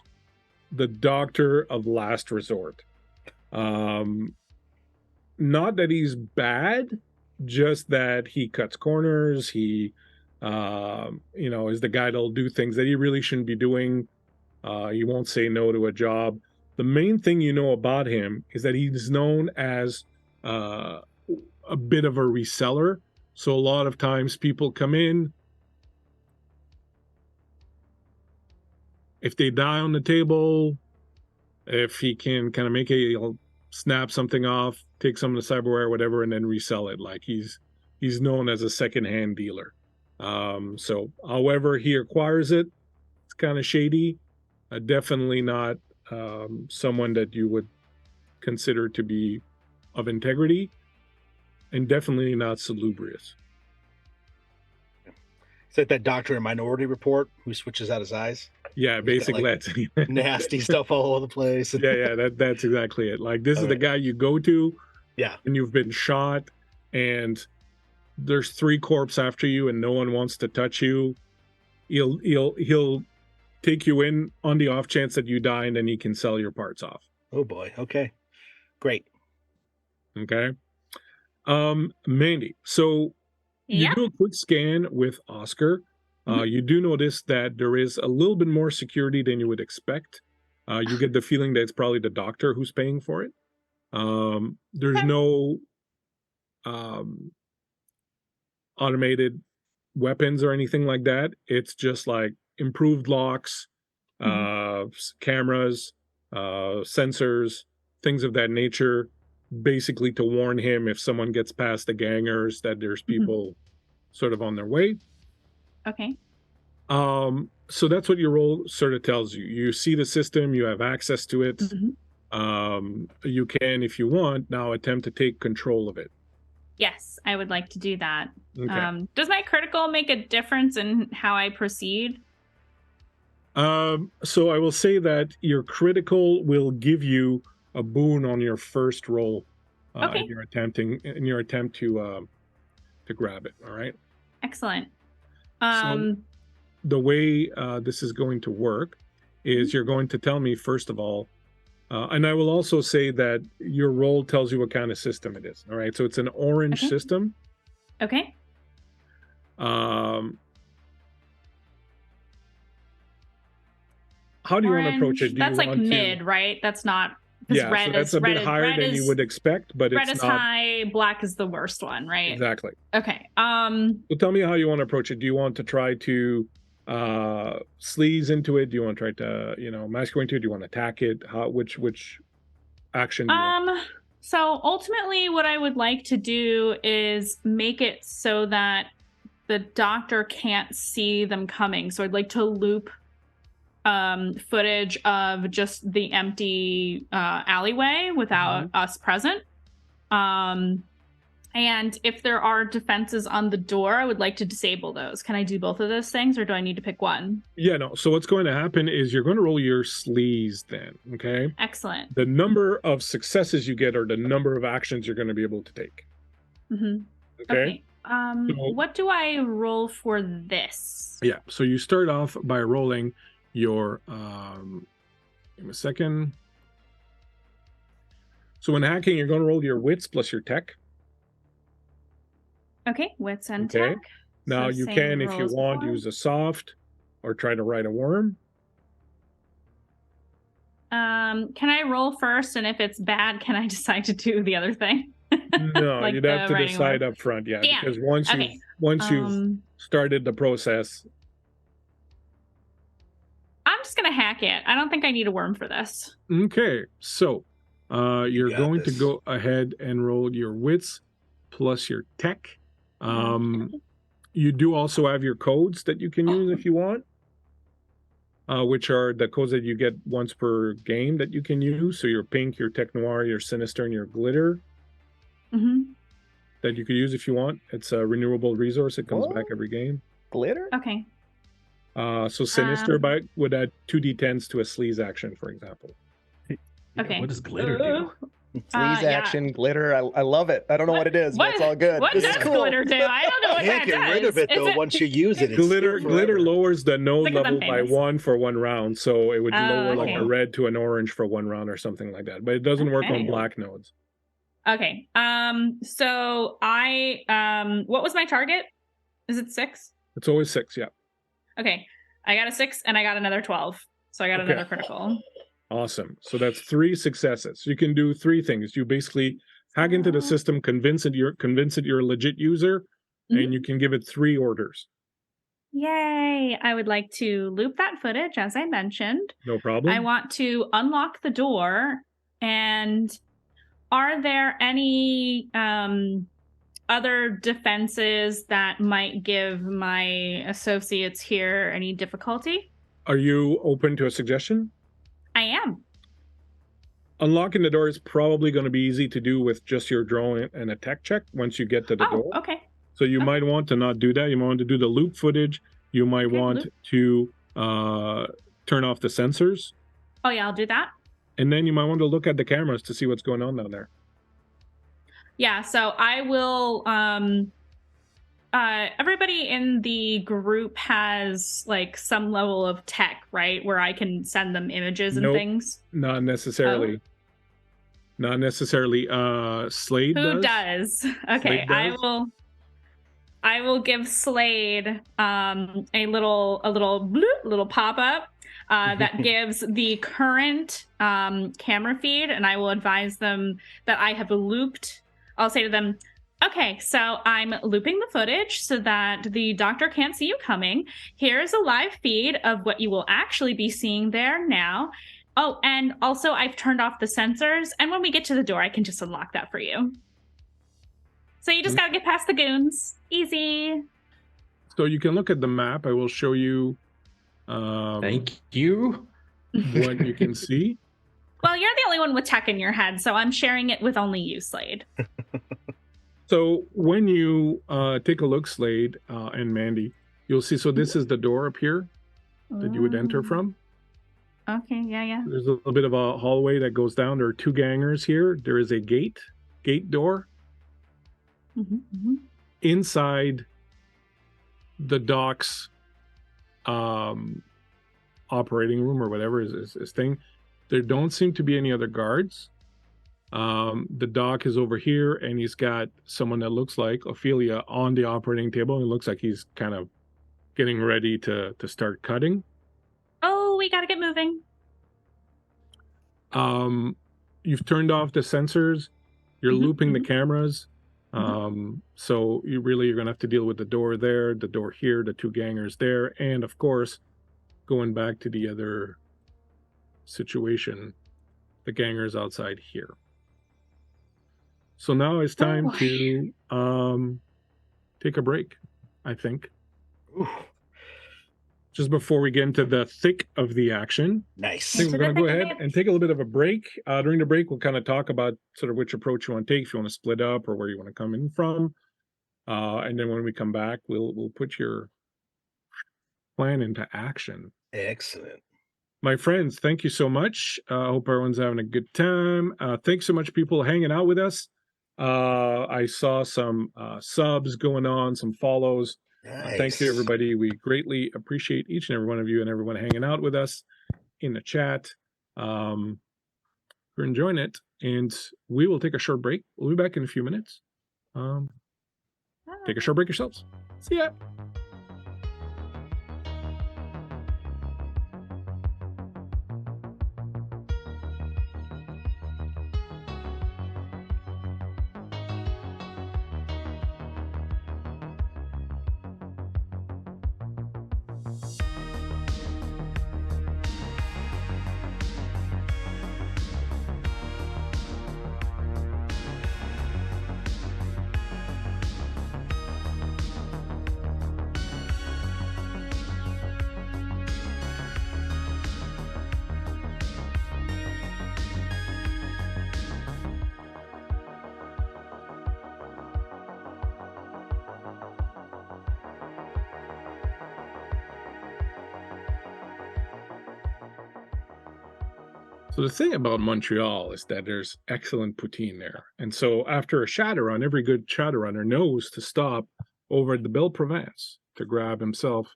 A: the doctor of last resort. Not that he's bad, just that he cuts corners. He, is the guy that'll do things that he really shouldn't be doing. He won't say no to a job. The main thing you know about him is that he's known as a bit of a reseller. So a lot of times people come in, if they die on the table, if he can kind of he'll snap something off, take some of the cyberware, whatever, and then resell it. Like, he's known as a secondhand dealer. So however he acquires it, it's kind of shady. Definitely not someone that you would consider to be of integrity, and definitely not salubrious.
C: It's like that doctor in Minority Report who switches out his eyes.
A: Yeah, basically
C: like,
A: that's
C: nasty stuff all over the place.
A: yeah, that's exactly it. Like, this is the guy you go to, and you've been shot, and there's 3 corpses after you, and no one wants to touch you. He'll take you in on the off chance that you die, and then he can sell your parts off.
C: Oh boy. Okay. Great.
A: Okay. Mandy, so you do a quick scan with Oscar. You do notice that there is a little bit more security than you would expect. You get the feeling that it's probably the doctor who's paying for it. There's no automated weapons or anything like that. It's just like improved locks, cameras, sensors, things of that nature, basically to warn him if someone gets past the gangers that there's people sort of on their way.
E: Okay.
A: So that's what your role sort of tells you. You see the system, you have access to it. You can, if you want, now attempt to take control of it.
E: Yes, I would like to do that.
A: Okay.
E: Does my critical make a difference in how I proceed?
A: So I will say that your critical will give you a boon on your first roll in your attempt to grab it. All right.
E: Excellent.
A: So the way this is going to work is you're going to tell me, first of all, and I will also say that your role tells you what kind of system it is. All right. So it's an orange system.
E: Okay.
A: How do you want to approach it?
E: That's like mid, right? That's not.
A: Yeah, red so that's a bit higher than you would expect, but
E: red
A: it's
E: is high, black is the worst one, right?
A: Exactly.
E: Okay.
A: So tell me how you want to approach it. Do you want to try to sleaze into it? Do you want to try to, mask into it? Do you want to attack it? Which action do you want?
E: So ultimately what I would like to do is make it so that the doctor can't see them coming. So I'd like to loop footage of just the empty alleyway without us present. And if there are defenses on the door, I would like to disable those. Can I do both of those things, or do I need to pick one?
A: Yeah, no. So what's going to happen is you're going to roll your sleaze then, okay?
E: Excellent.
A: The number of successes you get are the number of actions you're going to be able to take. Okay?
E: What do I roll for this?
A: Yeah, so you start off by rolling your give me a second. So when hacking, you're going to roll your wits plus your tech.
E: Okay, wits and tech.
A: Now you can, if you want, use a soft or try to ride a worm.
E: Can I roll first, and if it's bad, can I decide to do the other thing?
A: No, like you'd have to decide up front, because once you've started the process.
E: I'm just gonna hack it. I don't think I need a worm for this.
A: Okay, so you're going to go ahead and roll your wits plus your tech. You do also have your codes that you can use if you want, which are the codes that you get once per game that you can use. So your pink, your tech noir, your sinister, and your glitter that you could use if you want. It's a renewable resource. It comes back every game.
B: Glitter?
E: Okay.
A: So sinister would add 2d10s to a sleaze action, for example.
E: Okay.
D: What does glitter do?
B: Sleaze action, glitter. I love it. I don't know what it is, but it's all good.
E: What does glitter do? I don't know what that does.
C: You can't get rid of it, though, once you use it.
A: Glitter lowers the node level by 1 for 1 round, so it would lower like a red to an orange for 1 round or something like that. But it doesn't work on black nodes.
E: Okay. So I what was my target? Is it 6?
A: It's always 6, yeah.
E: Okay. I got a 6 and I got another 12. So I got another critical.
A: Awesome. So that's 3 successes. You can do 3 things. You basically hack into the system, convince it you're a legit user, and you can give it 3 orders.
E: Yay! I would like to loop that footage, as I mentioned.
A: No problem.
E: I want to unlock the door. And are there any other defenses that might give my associates here any difficulty?
A: Are you open to a suggestion?
E: I am.
A: Unlocking the door is probably going to be easy to do with just your drone and a tech check once you get to the door.
E: Okay.
A: So you might want to not do that. You might want to do the loop footage. You might want to turn off the sensors.
E: Oh, yeah, I'll do that.
A: And then you might want to look at the cameras to see what's going on down there.
E: Yeah, so I will... everybody in the group has like some level of tech, right? Where I can send them images and things.
A: Not necessarily.
E: Oh.
A: Not necessarily. Slade
E: Who
A: does.
E: Okay,
A: Slade does.
E: I will give Slade a little pop-up that gives the current camera feed, and I will advise them that I have looped. I'll say to them, okay, so I'm looping the footage so that the doctor can't see you coming. Here's a live feed of what you will actually be seeing there now. Oh, and also I've turned off the sensors, and when we get to the door, I can just unlock that for you. So you just gotta get past the goons. Easy.
A: So you can look at the map. I will show you.
D: Thank you.
A: What you can see.
E: Well, you're the only one with tech in your head, so I'm sharing it with only you, Slade.
A: So when you take a look, Slade and Mandy, you'll see, so this is the door up here that you would enter from.
E: Okay, yeah.
A: There's a little bit of a hallway that goes down. There are two gangers here. There is a gate door. Inside the docks operating room or whatever is thing, there don't seem to be any other guards. The doc is over here, and he's got someone that looks like Ophelia on the operating table, and it looks like he's kind of getting ready to start cutting.
E: Oh, we gotta get moving.
A: You've turned off the sensors. You're looping the cameras. So you're gonna have to deal with the door there, the door here, the two gangers there, and of course, going back to the other situation, the gangers outside here. So now it's time to take a break, I think.
C: Ooh.
A: Just before we get into the thick of the action.
C: Nice.
A: I think we're going to go ahead and take a little bit of a break. During the break, we'll kind of talk about sort of which approach you want to take, if you want to split up or where you want to come in from. And then when we come back, we'll put your plan into action.
C: Excellent.
A: My friends, thank you so much. I hope everyone's having a good time. Thanks so much, people hanging out with us. I saw some subs going on, some follows.
C: Nice.
A: Thank you, everybody. We greatly appreciate each and every one of you and everyone hanging out with us in the chat. We're enjoying it, and we will take a short break. We'll be back in a few minutes. Take a short break yourselves. See ya. So the thing about Montreal is that there's excellent poutine there. And so after a Shadowrun, every good Shadowrunner knows to stop over at the Belle Province to grab himself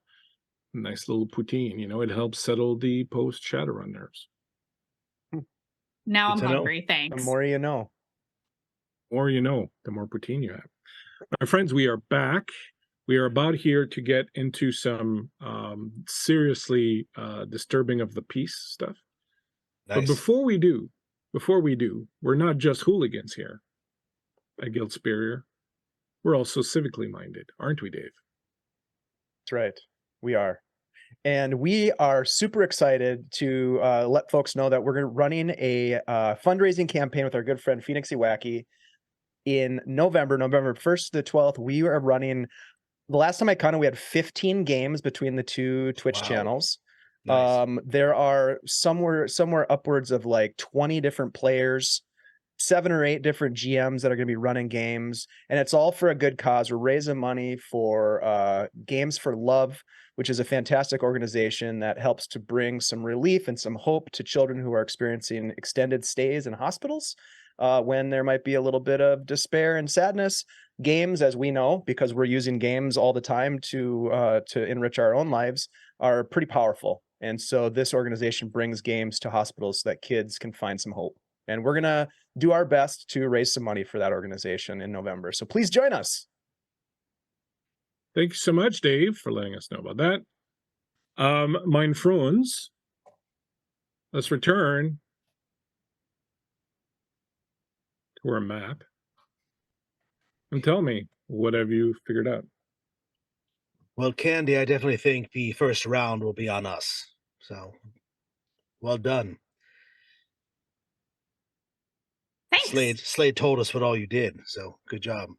A: a nice little poutine. You know, it helps settle the post-Shadowrun nerves.
E: Now I'm hungry, thanks.
B: The more you know.
A: The more you know, the more poutine you have. My friends, we are back. We are about here to get into some seriously disturbing of the peace stuff. Nice. But before we do, we're not just hooligans here at Guild Superior. We're also civically minded, aren't we, Dave?
B: That's right. We are. And we are super excited to let folks know that we're running a fundraising campaign with our good friend Phoenix Iwaki in November 1st to the 12th. We are running, the last time I counted, we had 15 games between the two Twitch channels.
C: Nice.
B: There are somewhere upwards of like 20 different players, 7 or 8 different GMs that are going to be running games, and it's all for a good cause. We're raising money for Games for Love, which is a fantastic organization that helps to bring some relief and some hope to children who are experiencing extended stays in hospitals when there might be a little bit of despair and sadness. Games, as we know, because we're using games all the time to enrich our own lives, are pretty powerful. And so this organization brings games to hospitals so that kids can find some hope. And we're going to do our best to raise some money for that organization in November. So please join us.
A: Thank you so much, Dave, for letting us know about that. Mein Freunds, let's return to our map. And tell me, what have you figured out?
C: Well, Candy, I definitely think the first round will be on us. So, well done.
E: Thanks.
C: Slade told us what all you did, so good job.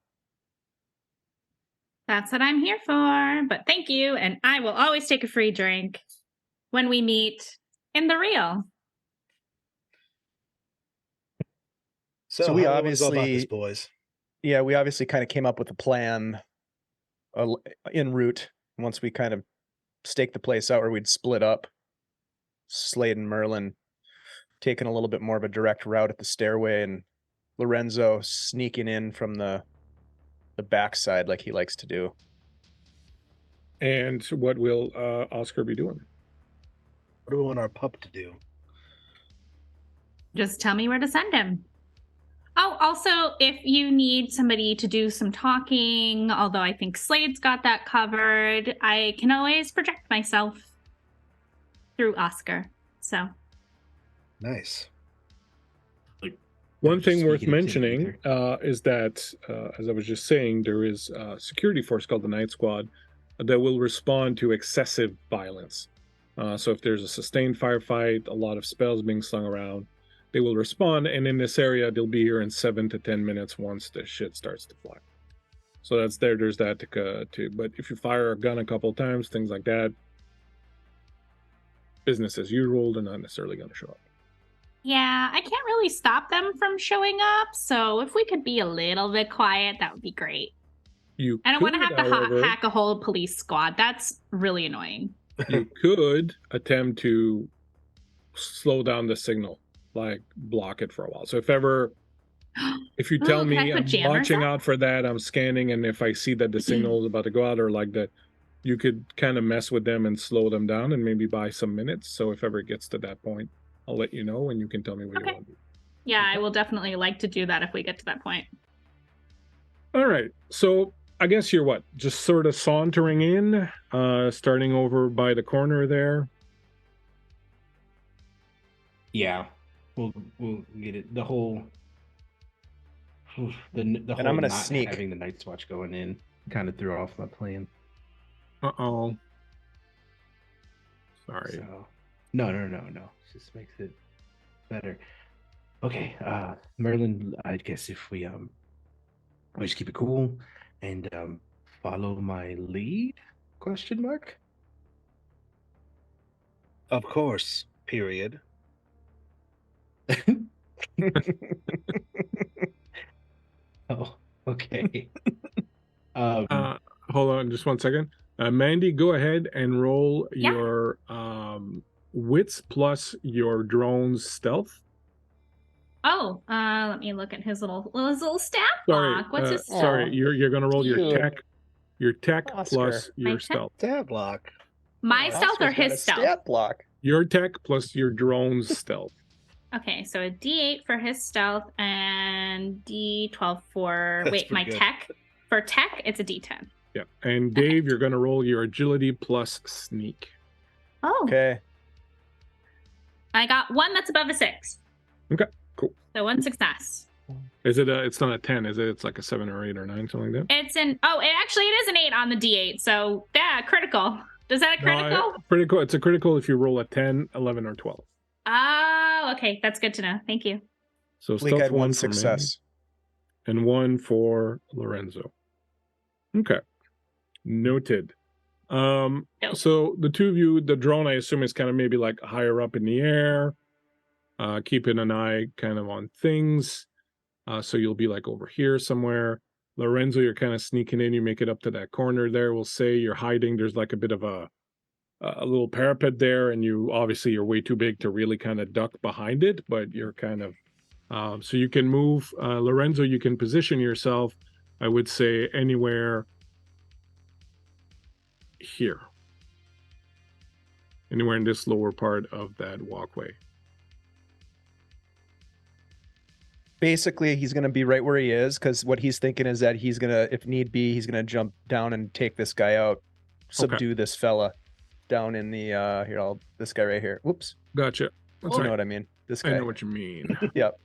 E: That's what I'm here for. But thank you, and I will always take a free drink when we meet in the real.
B: So we
C: how do wanna go about
B: obviously-
C: this, boys.
B: Yeah, we obviously kind of came up with a plan en route once we kind of staked the place out where we'd split up. Slade and Merlin taking a little bit more of a direct route at the stairway, and Lorenzo sneaking in from the backside like he likes to do.
A: And what will Oscar be doing?
C: What do we want our pup to do?
E: Just tell me where to send him. Oh, also, if you need somebody to do some talking, although I think Slade's got that covered, I can always project myself through Oscar. So
C: Nice.
A: One thing worth
D: Speaking of
A: mentioning is that, as I was just saying, there is a security force called the Night Squad that will respond to excessive violence. So if there's a sustained firefight, a lot of spells being slung around, they will respond, and in this area, they'll be here in 7 to 10 minutes once the shit starts to fly. So that's there. There's that too. But if you fire a gun a couple of times, things like that, business as usual. They're not necessarily going to show up.
E: yeah, I can't really stop them from showing up. So if we could be a little bit quiet, that would be great.
A: You
E: I don't want to
A: could,
E: have to
A: however,
E: hack a whole police squad. That's really annoying.
A: you could attempt to slow down the signal, like block it for a while. So if you tell
E: Ooh, can
A: me
E: I put
A: I'm
E: jammers
A: watching
E: up?
A: out for that, I'm scanning, and if I see that the signal is about to go out or like that, you could kind of mess with them and slow them down and maybe buy some minutes. So if ever it gets to that point, I'll let you know and you can tell me what
E: Okay.
A: you want to do.
E: Yeah, I will definitely like to do that if we get to that point.
A: All right. So I guess you're what? Just sort of sauntering in, starting over by the corner there.
D: Yeah, we'll get it. The whole whole
B: I'm gonna
D: not
B: sneak.
D: having the Night's Watch going in kind of threw off my plan.
A: Uh-oh. Sorry.
D: So no. It just makes it better. Okay, Merlin, I guess if we just keep it cool and follow my lead? Question mark.
C: Of course. Period.
D: Oh, okay.
A: Hold on just 1 second. Mandy, go ahead and roll
E: Yeah.
A: your wits plus your drone's stealth.
E: Oh, let me look at his little stat
A: Sorry,
E: block. What's his
A: sorry, you're gonna roll your
B: Cute.
A: tech
B: Oscar.
A: plus your
E: My tech?
A: stealth.
C: Stat block.
E: my
B: Oh,
E: stealth or
B: Oscar's got a
E: his stealth?
B: stat block.
A: Your tech plus your drone's stealth.
E: Okay, so a D8 for his stealth and D12 for
C: That's
E: my
C: pretty good.
E: tech. For tech, it's a D10.
A: Yeah. And Dave, you're gonna roll your agility plus sneak.
E: Oh,
B: Okay.
E: I got one that's above a 6.
A: Okay, cool.
E: So one success.
A: Is it it's not a 10, is it? It's like a 7 or 8 or 9, something like that?
E: It is an 8 on the D8. So yeah, critical. Does that a critical?
A: Critical. It's a critical if you roll a 10, 11, or 12.
E: Oh, okay. That's good to know. Thank you.
A: So
B: Bleak
A: stealth
B: had one
A: for Mandy
B: success.
A: and 1 for Lorenzo. Okay. Noted. So the two of you, the drone, I assume, is kind of maybe like higher up in the air, keeping an eye kind of on things. So you'll be like over here somewhere. Lorenzo, you're kind of sneaking in. You make it up to that corner there. We'll say you're hiding. There's like a bit of a little parapet there, and you're way too big to really kind of duck behind it, but you're kind of so you can move. Lorenzo, you can position yourself, I would say, anywhere here, anywhere in this lower part of that walkway.
B: Basically, he's going to be right where he is, because what he's thinking is that he's going to, if need be, he's going to jump down and take this guy out, subdue this fella down in the, this guy right here. Whoops.
A: Gotcha.
B: You know what I mean? This guy.
A: I know what you mean.
B: Yep.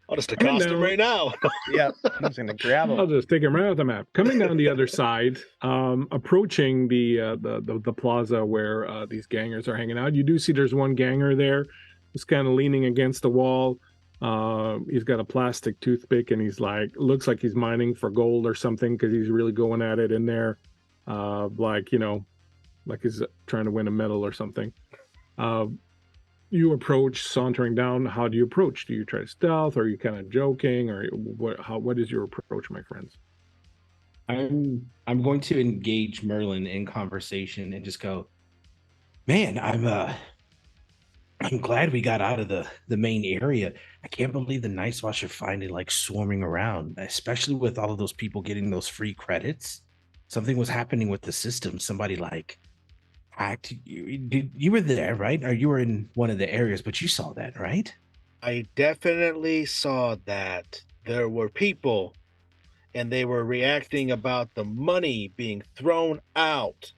C: I'll just accost him right now.
B: Yep. I'm just going to grab him.
A: I'll just take him right off the map. Coming down the other side, approaching the plaza where these gangers are hanging out, you do see there's one ganger there. He's kind of leaning against the wall. He's got a plastic toothpick, and he's like, looks like he's mining for gold or something, because he's really going at it in there, like he's trying to win a medal or something. You approach, sauntering down. How do you approach? Do you try to stealth, or are you kind of joking, or what is your approach, my friends?
D: I'm going to engage Merlin in conversation and just go, man, I'm glad we got out of the main area. I can't believe the Night Watch are finally like swarming around, especially with all of those people getting those free credits. Something was happening with the system. Somebody like hacked. You were there, right? Or you were in one of the areas, but you saw that, right?
C: I definitely saw that. There were people, and they were reacting about the money being thrown out.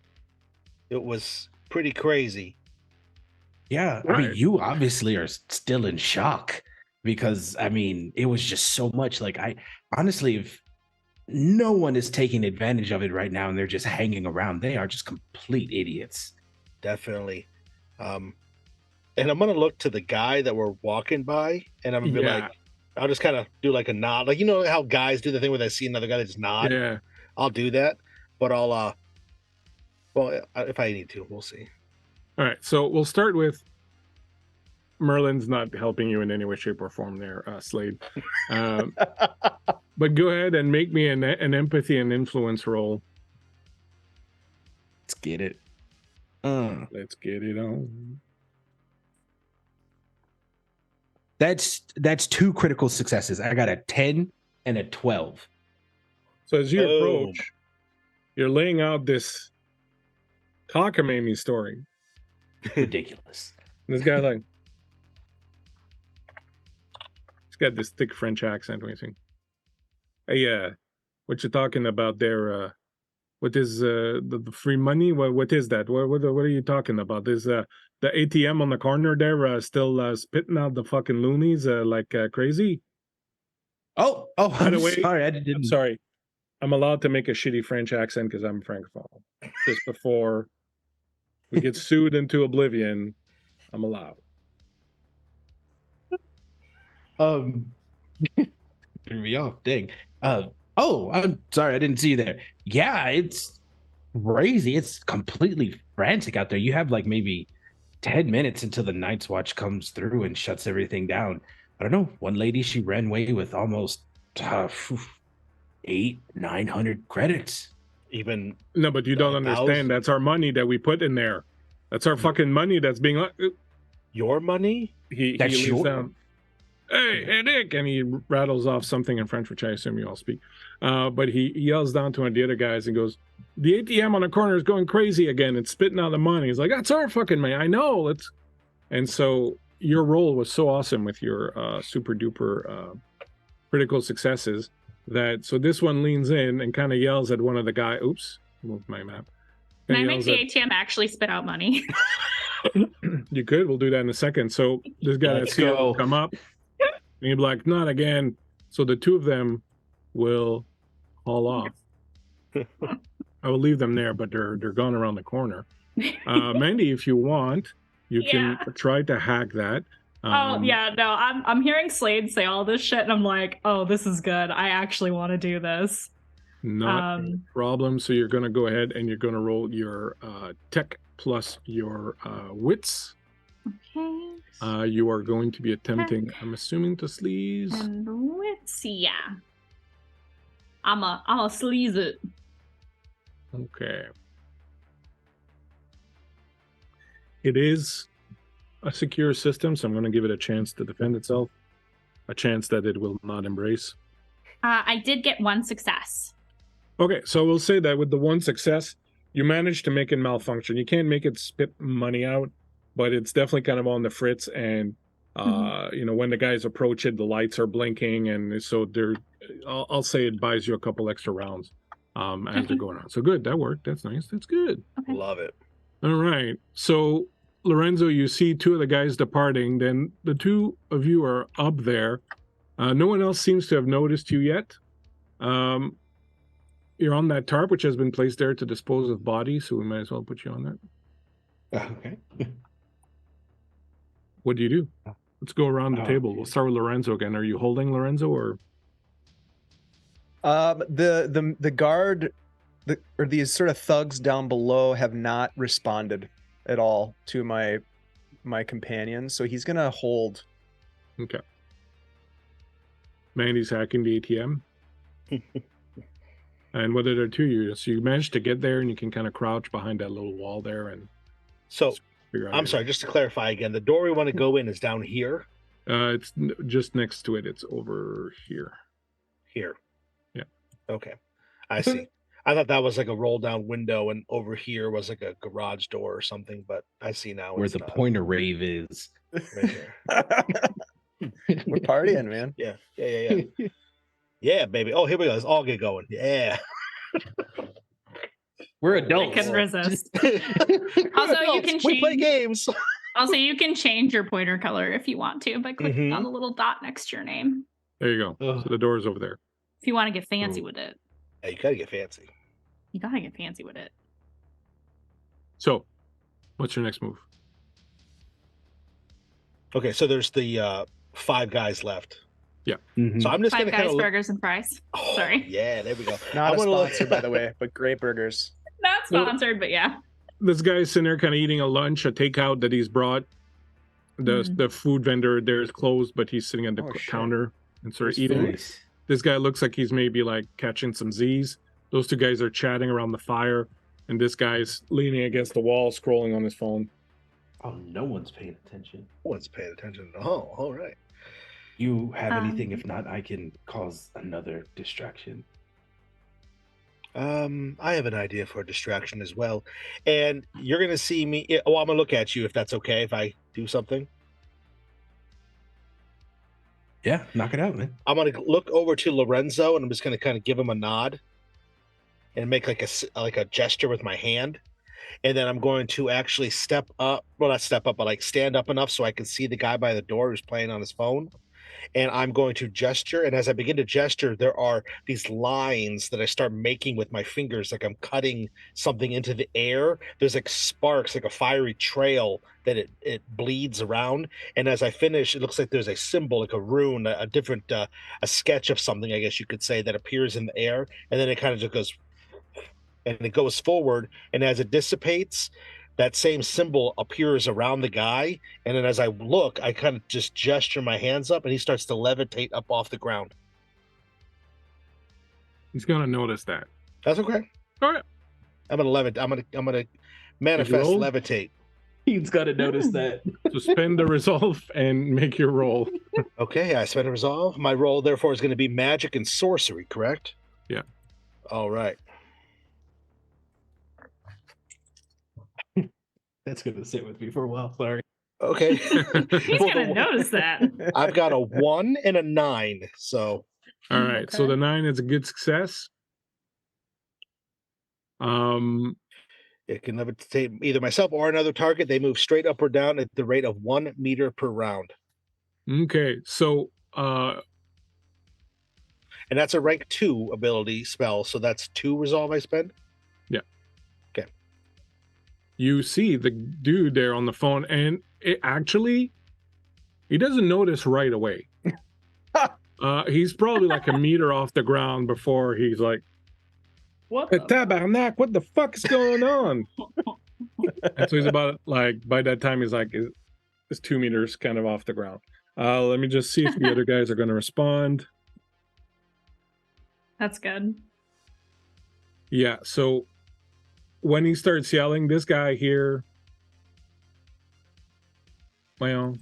C: It was pretty crazy.
D: Yeah,
A: Right.
D: I mean, you obviously are still in shock, because I mean, it was just so much. Like, I honestly, if no one is taking advantage of it right now and they're just hanging around, they are just complete idiots.
C: Definitely. And I'm gonna look to the guy that we're walking by, and I'm gonna be like, I'll just kind of do like a nod, like, you know how guys do the thing where they see another guy, they just nod.
A: Yeah.
C: I'll do that, but I'll well, if I need to, we'll see.
A: All right, so we'll start with Merlin's not helping you in any way, shape, or form there, Slade. But go ahead and make me an empathy and influence roll.
D: Let's get it.
A: Let's get it on.
D: That's 2 critical successes. I got a 10 and a 12.
A: So as you approach, you're laying out this cockamamie story.
D: Ridiculous.
A: And this guy like, he's got this thick French accent when you sing. Hey, what you talking about there? What is the free money? What is that? What are you talking about? Is the ATM on the corner there still spitting out the fucking loonies like crazy?
D: Oh,
A: By the way,
D: sorry,
A: I'm sorry. I'm allowed to make a shitty French accent because I'm Francophone. Just before we get sued into oblivion, I'm allowed.
D: Threw me off. Dang. I'm sorry, I didn't see you there. Yeah, it's crazy. It's completely frantic out there. You have like maybe 10 minutes until the Night's Watch comes through and shuts everything down. I don't know. One lady, she ran away with almost 800-900 credits.
C: Even
A: no, but you don't understand. That's our money that we put in there. That's our fucking money that's being like
C: your money.
A: He leaves down. Hey, Nick, and he rattles off something in French, which I assume you all speak. But he yells down to one of the other guys and goes, "The ATM on the corner is going crazy again. It's spitting out the money." He's like, "That's our fucking money. I know." And so your role was so awesome with your super duper critical successes that so this one leans in and kind of yells at one of the guy. Oops, moved my map.
E: Can I make the ATM actually spit out money?
A: You could. We'll do that in a second. So this guy that's here will come up. And you'd be like, "Not again." So the two of them will haul off. I will leave them there, but they're gone around the corner. Mandy, if you want, you can try to hack that.
E: I'm hearing Slade say all this shit, and I'm like, oh, this is good. I actually want to do this.
A: Not a problem. So you're going to go ahead and you're going to roll your tech plus your wits.
E: Okay.
A: You are going to be attempting, I'm assuming, to sleaze.
E: And wits, yeah. I'ma sleaze it.
A: Okay. It is a secure system, so I'm going to give it a chance to defend itself. A chance that it will not embrace.
E: I did get one success.
A: Okay, so we'll say that with the one success, you managed to make it malfunction. You can't make it spit money out, but it's definitely kind of on the fritz. And you know, when the guys approach it, the lights are blinking, and so they're. I'll say it buys you a couple extra rounds as they're going on. So good, that worked. That's nice. That's good.
E: Okay.
C: Love it.
A: All right. So Lorenzo, you see two of the guys departing. Then the two of you are up there. No one else seems to have noticed you yet. You're on that tarp, which has been placed there to dispose of bodies, so we might as well put you on that.
D: Okay.
A: What do you do? Let's go around the table. We'll start with Lorenzo again. Are you holding Lorenzo or?
B: The guard, or these sort of thugs down below have not responded at all to my companion, so he's gonna hold.
A: Okay. Mandy's hacking the ATM. And what did it do you? So you managed to get there, and you can kind of crouch behind that little wall there, and
C: So
A: figure out
C: I'm sorry, just to clarify again, the door we want to go in is down here.
A: It's just next to it. It's over here.
C: Here.
A: Yeah.
C: Okay. I see. I thought that was like a roll down window, and over here was like a garage door or something, but I see now
D: Where
C: it's
D: the
C: not.
D: pointer rave is.
C: Right here.
B: We're partying, man.
C: Yeah. Yeah, baby. Oh, here we go. Let's all get going. Yeah.
D: We're
E: I
D: adults.
E: couldn't resist. Also, you can
C: We play
E: change.
C: games.
E: Also, you can change your pointer color if you want to by clicking
C: Mhm.
E: on the little dot next to your name.
A: There you go.
D: Ugh.
A: So the door is over there.
E: If you want to get fancy
D: Ooh.
E: with it,
C: Yeah, you gotta get fancy.
E: you gotta get fancy with it.
A: So, what's your next move?
C: Okay, so there's the 5 guys left.
D: Mhm.
C: So I'm just
E: 5
C: gonna kind
E: guys,
C: of look.
E: burgers, and fries.
C: Oh,
E: Sorry.
C: Yeah, there we go.
B: Not
C: I'm
B: a
C: gonna look-
B: sponsor, by the way, but great burgers.
E: Not sponsored, but yeah.
A: This guy's sitting there kind of eating a lunch, a takeout that he's brought. The food vendor there is closed, but he's sitting at the
B: Oh, shit.
A: counter and sort of
B: There's
A: eating.
B: food.
D: Nice.
A: This guy looks like he's maybe like catching some Z's. Those two guys are chatting around the fire, and this guy's leaning against the wall, scrolling on his phone.
D: Oh, no one's paying attention.
C: No one's paying attention. Oh, all right.
D: You have anything? If not, I can cause another distraction.
C: I have an idea for a distraction as well, and you're gonna see me. Well, I'm gonna look at you if that's okay if I do something.
D: Yeah, knock it out, man.
C: I'm gonna look over to Lorenzo, and I'm just gonna kind of give him a nod, and make like a gesture with my hand, and then I'm going to actually step up. Well, not step up, but like stand up enough so I can see the guy by the door who's playing on his phone. And I'm going to gesture, and as I begin to gesture, there are these lines that I start making with my fingers, like I'm cutting something into the air. There's like sparks, like a fiery trail that it bleeds around. And as I finish, it looks like there's a symbol, like a rune, a different a sketch of something, I guess you could say, that appears in the air, and then it kind of just goes, and it goes forward, and as it dissipates, that same symbol appears around the guy, and then as I look, I kind of just gesture my hands up, and he starts to levitate up off the ground.
A: He's gonna notice that.
C: That's okay.
A: All right.
C: I'm gonna levitate. I'm gonna manifest
A: roll?
C: levitate.
D: He's got to notice that.
A: So spend the resolve and make your roll.
C: Okay, I spent a resolve. My roll, therefore, is going to be magic and sorcery, correct?
A: Yeah.
C: All right.
D: That's going to sit with me for a while. Sorry.
C: Okay.
E: He's gonna notice that.
C: I've got a 1 and a 9, so
A: All right. So
E: Okay.
A: the 9 is a good success.
C: it can levitate either myself or another target. They move straight up or down at the rate of 1 meter per round.
A: Okay. So
C: And that's a rank 2 ability spell, so that's 2 resolve I spend.
A: you see the dude there on the phone, and he doesn't notice right away. He's probably like a meter off the ground before he's like,
E: What
A: Hey,
E: the
A: tabarnak, what the fuck is going on? And so he's about, like, by that time, he's like, is 2 meters kind of off the ground. Let me just see if the other guys are going to respond.
E: That's good.
A: Yeah, so when he starts yelling, this guy here, well,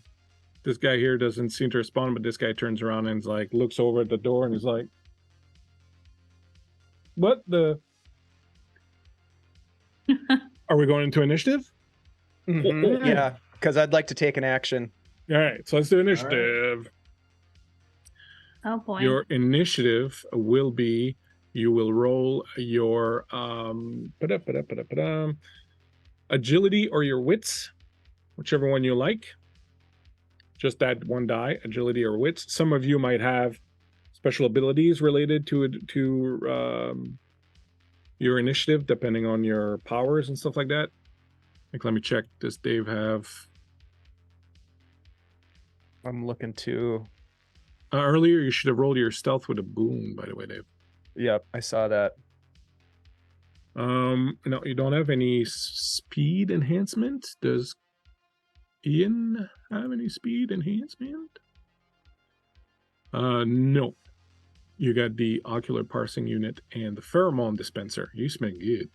A: this guy here doesn't seem to respond, but this guy turns around and is like, looks over at the door and is like, what the? Are we going into initiative?
B: Mhm, yeah, because I'd like to take an action.
A: All right, so let's do initiative.
E: Oh boy.
A: Your initiative will be, you will roll your agility or your wits, whichever one you like. Just that one die, agility or wits. Some of you might have special abilities related to your initiative, depending on your powers and stuff like that. Like, let me check. Does Dave have?
B: I'm looking to.
A: Earlier, you should have rolled your stealth with a boon, by the way, Dave.
B: Yep, I saw that.
A: No, you don't have any speed enhancement. Does Ian have any speed enhancement? No. You got the ocular parsing unit and the pheromone dispenser. You smell good.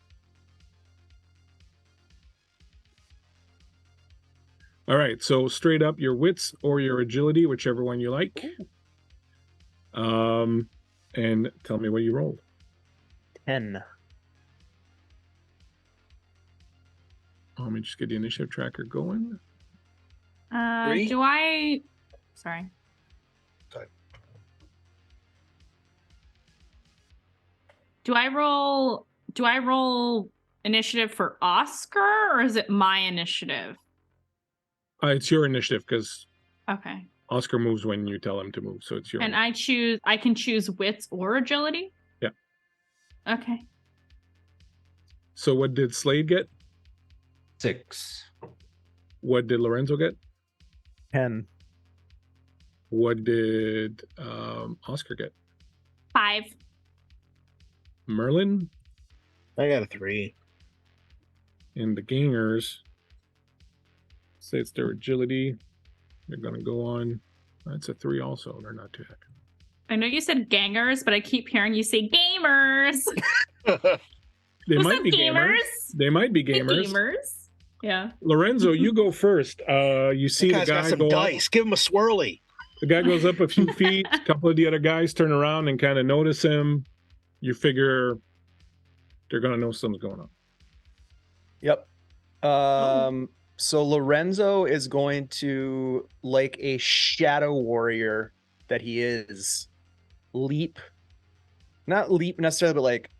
A: All right, so straight up your wits or your agility, whichever one you like. And tell me what you rolled.
B: 10.
A: Let me just get the initiative tracker going.
C: Three?
E: Do I? Sorry.
C: Sorry.
E: Do I roll initiative for Oscar, or is it my initiative?
A: It's your initiative because
E: Okay.
A: Oscar moves when you tell him to move, so it's your.
E: And I can choose wits or agility?
A: Yeah.
E: Okay.
A: So what did Slade get?
D: 6.
A: What did Lorenzo get?
B: 10.
A: What did Oscar get?
E: 5.
A: Merlin
C: I got a 3.
A: and the gangers. Say it's their agility. They're gonna go on. That's a 3 also. They're not too happy.
E: I know you said gangers, but I keep hearing you say gamers.
A: They
E: What's
A: might
E: up,
A: be gamers. They might be
E: Hey,
A: gamers.
E: gamers. Yeah.
A: Lorenzo, you go first. You see
C: That
A: the
C: guy's got
A: guy
C: some
A: go
C: dice.
A: up.
C: Give him a swirly.
A: The guy goes up a few feet. A couple of the other guys turn around and kind of notice him. You figure they're gonna know something's going on.
B: Yep. So Lorenzo is going to, like a shadow warrior that he is, not leap necessarily, but like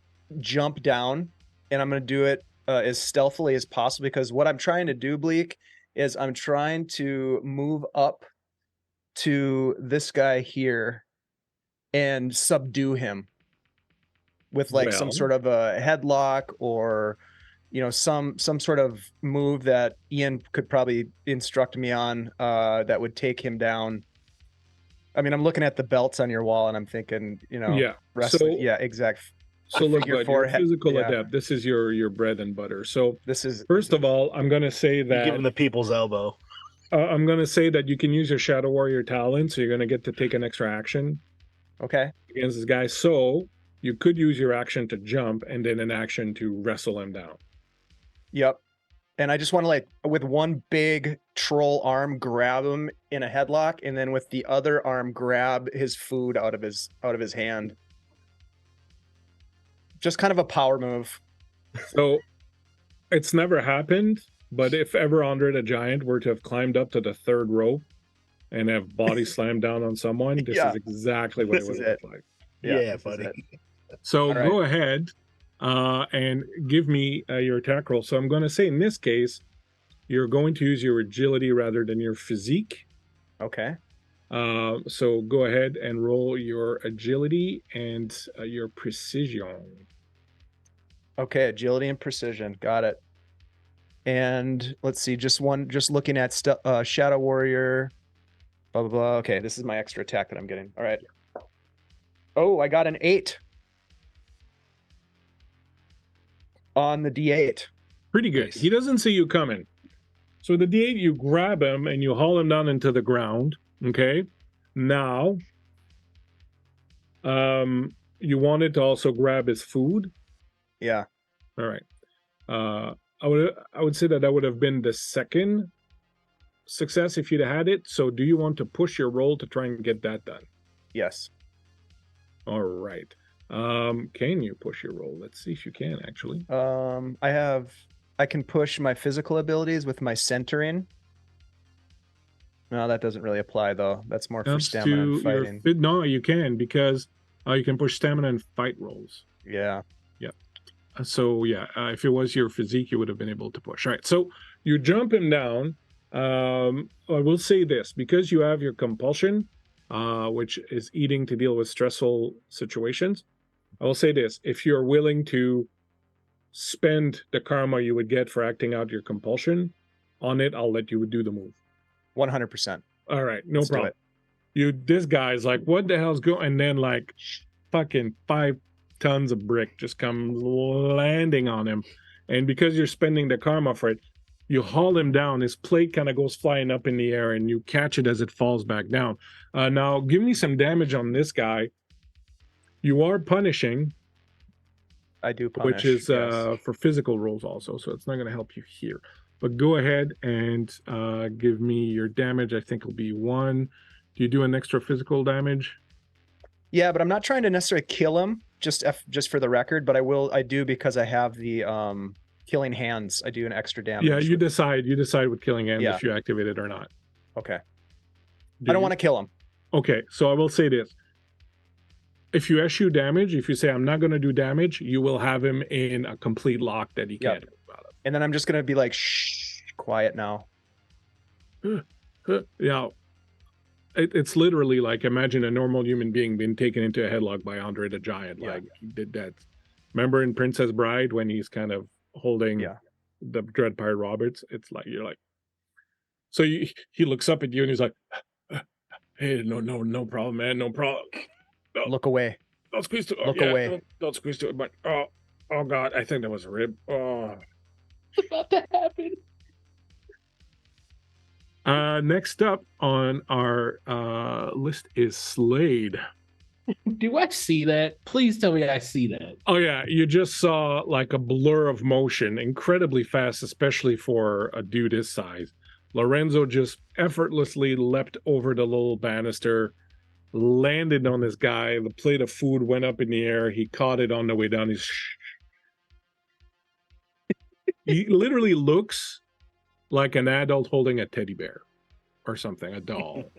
B: jump down. And I'm going to do it as stealthily as possible, because what I'm trying to do, Bleak, is I'm trying to move up to this guy here and subdue him with like some sort of a headlock, or some sort of move that Ian could probably instruct me on that would take him down. I mean, I'm looking at the belts on your wall and I'm thinking,
A: Yeah.
B: wrestling.
A: So,
B: Yeah, exact.
A: So look,
B: Figure
A: bud,
B: four
A: you're physical
B: yeah.
A: adept. This is your bread and butter. So
B: This is
A: first of all, I'm gonna say
C: You give him
A: that
C: the people's elbow.
A: I'm gonna say that you can use your Shadow Warrior talent, so you're gonna get to take an extra action
B: okay.
A: against this guy. So you could use your action to jump and then an action to wrestle him down.
B: Yep. And I just want to, like, with one big troll arm, grab him in a headlock, and then with the other arm, grab his food out of his hand. Just kind of a power move.
A: So it's never happened, but if ever Andre the Giant were to have climbed up to the 3rd rope and have body slammed down on someone, this is exactly what
B: This
A: it would
B: is
A: look
B: it.
A: like.
C: Yeah, buddy.
A: So
B: All right.
A: go ahead and give me your attack roll. So I'm going to say in this case, you're going to use your agility rather than your physique.
B: Okay.
A: So go ahead and roll your agility and your precision.
B: Okay, agility and precision. Got it. And let's see, just looking at Shadow Warrior, blah, blah, blah. Okay, this is my extra attack that I'm getting. All right. Oh, I got an 8. On the D8.
A: Pretty good.
C: Nice.
A: He doesn't see you coming. So the D8, you grab him and you haul him down into the ground. Okay. Now, you wanted to also grab his food.
B: Yeah.
A: All right. I would say that would have been the second success if you'd had it. So do you want to push your roll to try and get that done?
B: Yes.
A: All right. Can you push your roll? Let's see if you can actually.
B: I can push my physical abilities with my centering. No, that doesn't really apply though. That's more for
A: Comes
B: stamina and
A: to
B: fighting.
A: no, you can because you can push stamina and fight rolls.
B: Yeah.
A: So yeah, if it was your physique, you would have been able to push. All right. So you jump him down. I will say this, because you have your compulsion, which is eating to deal with stressful situations. I will say this: if you're willing to spend the karma you would get for acting out your compulsion on it, I'll let you do the move.
B: 100%.
A: All right, no
B: Let's do
A: problem.
B: it.
A: This guy's like, what the hell's going? And then like, fucking 5 tons of brick just come landing on him, and because you're spending the karma for it, you haul him down. His plate kind of goes flying up in the air, and you catch it as it falls back down. Now, give me some damage on this guy. You are punishing.
B: I do punish.
A: Which is
B: yes.
A: for physical rolls also, so it's not going to help you here. But go ahead and give me your damage. I think it'll be 1. Do you do an extra physical damage?
B: Yeah, but I'm not trying to necessarily kill him, just for the record, but I do because I have the killing hands. I do an extra damage.
A: Yeah, you decide with killing hands
B: Yeah.
A: if you activate it or not.
B: Okay. I don't want to kill him.
A: Okay, so I will say this. If you issue damage, if you say I'm not going to do damage, you will have him in a complete lock that he can't move out of.
B: And then I'm just going to be like, shh, quiet now.
A: Yeah. It's literally like, imagine a normal human being being taken into a headlock by Andre the Giant.
B: Yeah.
A: Like, he did that. Remember in Princess Bride when he's kind of holding the Dread Pirate Roberts? It's like, you're like, so he looks up at you and he's like, hey, no problem, man, no problem. No,
B: look away.
A: Don't squeeze to it.
B: Look away.
A: Don't squeeze to it. But oh God, I think that was a rib. Oh,
D: It's about to happen.
A: Next up on our list is Slade.
D: Do I see that? Please tell me I see that.
A: Oh yeah, you just saw like a blur of motion, incredibly fast, especially for a dude his size. Lorenzo just effortlessly leapt over the little banister, landed on this guy. The plate of food went up in the air. He caught it on the way down. He literally looks like an adult holding a teddy bear or something, a doll.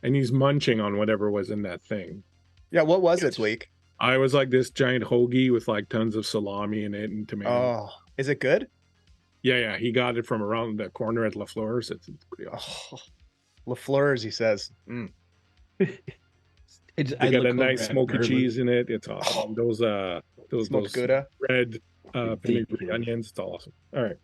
A: And he's munching on whatever was in that thing.
B: Yeah, what was it, Bleak?
A: I was like this giant hoagie with like tons of salami in it and tomato.
B: Oh, is it good?
A: Yeah, he got it from around the corner at LaFleur's. It's pretty awesome.
B: LaFleur's, he says.
A: They got a nice smoky cheese in it. It's awesome. Those
B: Gouda?
A: red vinegary onions. It's awesome. All right.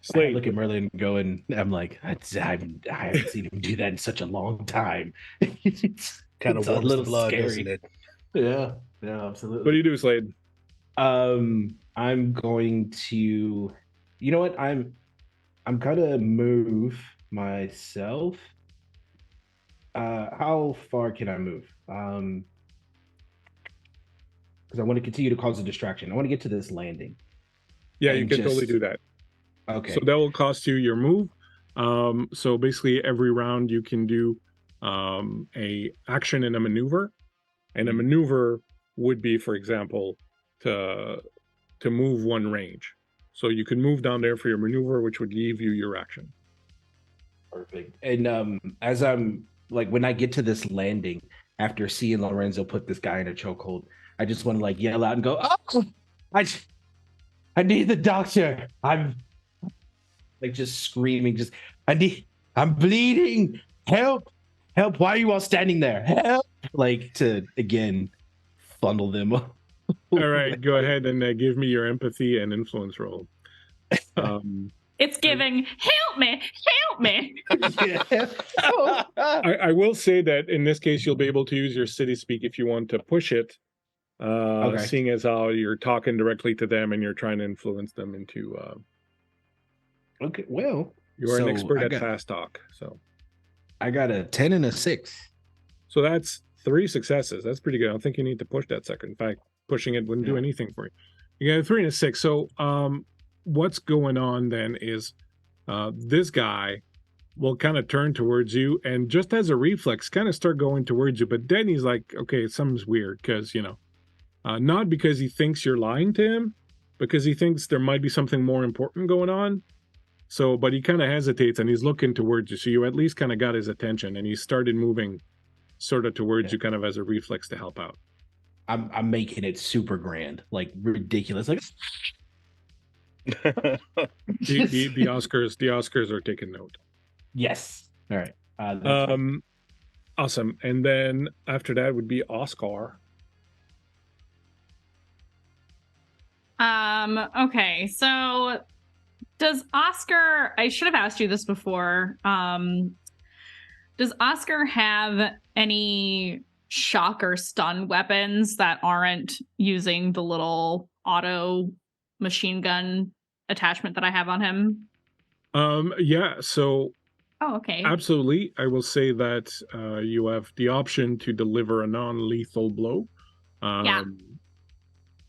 D: Slade. I look at Merlin going, I'm like, I haven't seen him do that in such a long time.
C: It's kind of warms the blood,
D: scary.
C: isn't it?
D: Yeah, absolutely.
A: What do you do, Slade?
D: I'm going to, you know what? I'm gonna move myself. How far can I move? Because I want to continue to cause a distraction. I want to get to this landing.
A: Yeah, you can totally do that.
D: Okay.
A: So that will cost you your move. So basically every round you can do a action and a maneuver. And a maneuver would be, for example, to move one range. So you can move down there for your maneuver, which would give you your action.
D: Perfect. And as I'm like, when I get to this landing, after seeing Lorenzo put this guy in a chokehold, I just want to like yell out and go, oh, I need the doctor. I'm like just screaming, I'm bleeding. Help. Why are you all standing there? Help. Like to, again, funnel them.
A: All right, go ahead and give me your empathy and influence roll.
E: It's giving, help me.
A: I will say that in this case, you'll be able to use your city speak if you want to push it Seeing as how you're talking directly to them and you're trying to influence them into.
D: Okay, well,
A: you're an expert at fast talk, so
D: I got a 10 and a 6.
A: So that's 3 successes. That's pretty good. I don't think you need to push that second. In fact, pushing it wouldn't do anything for you. You got a 3 and a 6. So what's going on then is this guy will kind of turn towards you and just as a reflex kind of start going towards you. But then he's like, okay, something's weird because, not because he thinks you're lying to him, because he thinks there might be something more important going on. So, but he kind of hesitates and he's looking towards you. So you at least kind of got his attention and he started moving sort of towards you kind of as a reflex to help out.
D: I'm making it super grand, like ridiculous. Like
A: the Oscars are taking note.
D: Yes. All right.
A: Awesome. And then after that would be Oscar.
E: Okay, so does Oscar, I should have asked you this before. Does Oscar have any shock or stun weapons that aren't using the little auto machine gun attachment that I have on him?
A: Yeah, so
E: okay.
A: Absolutely. I will say that you have the option to deliver a non-lethal blow.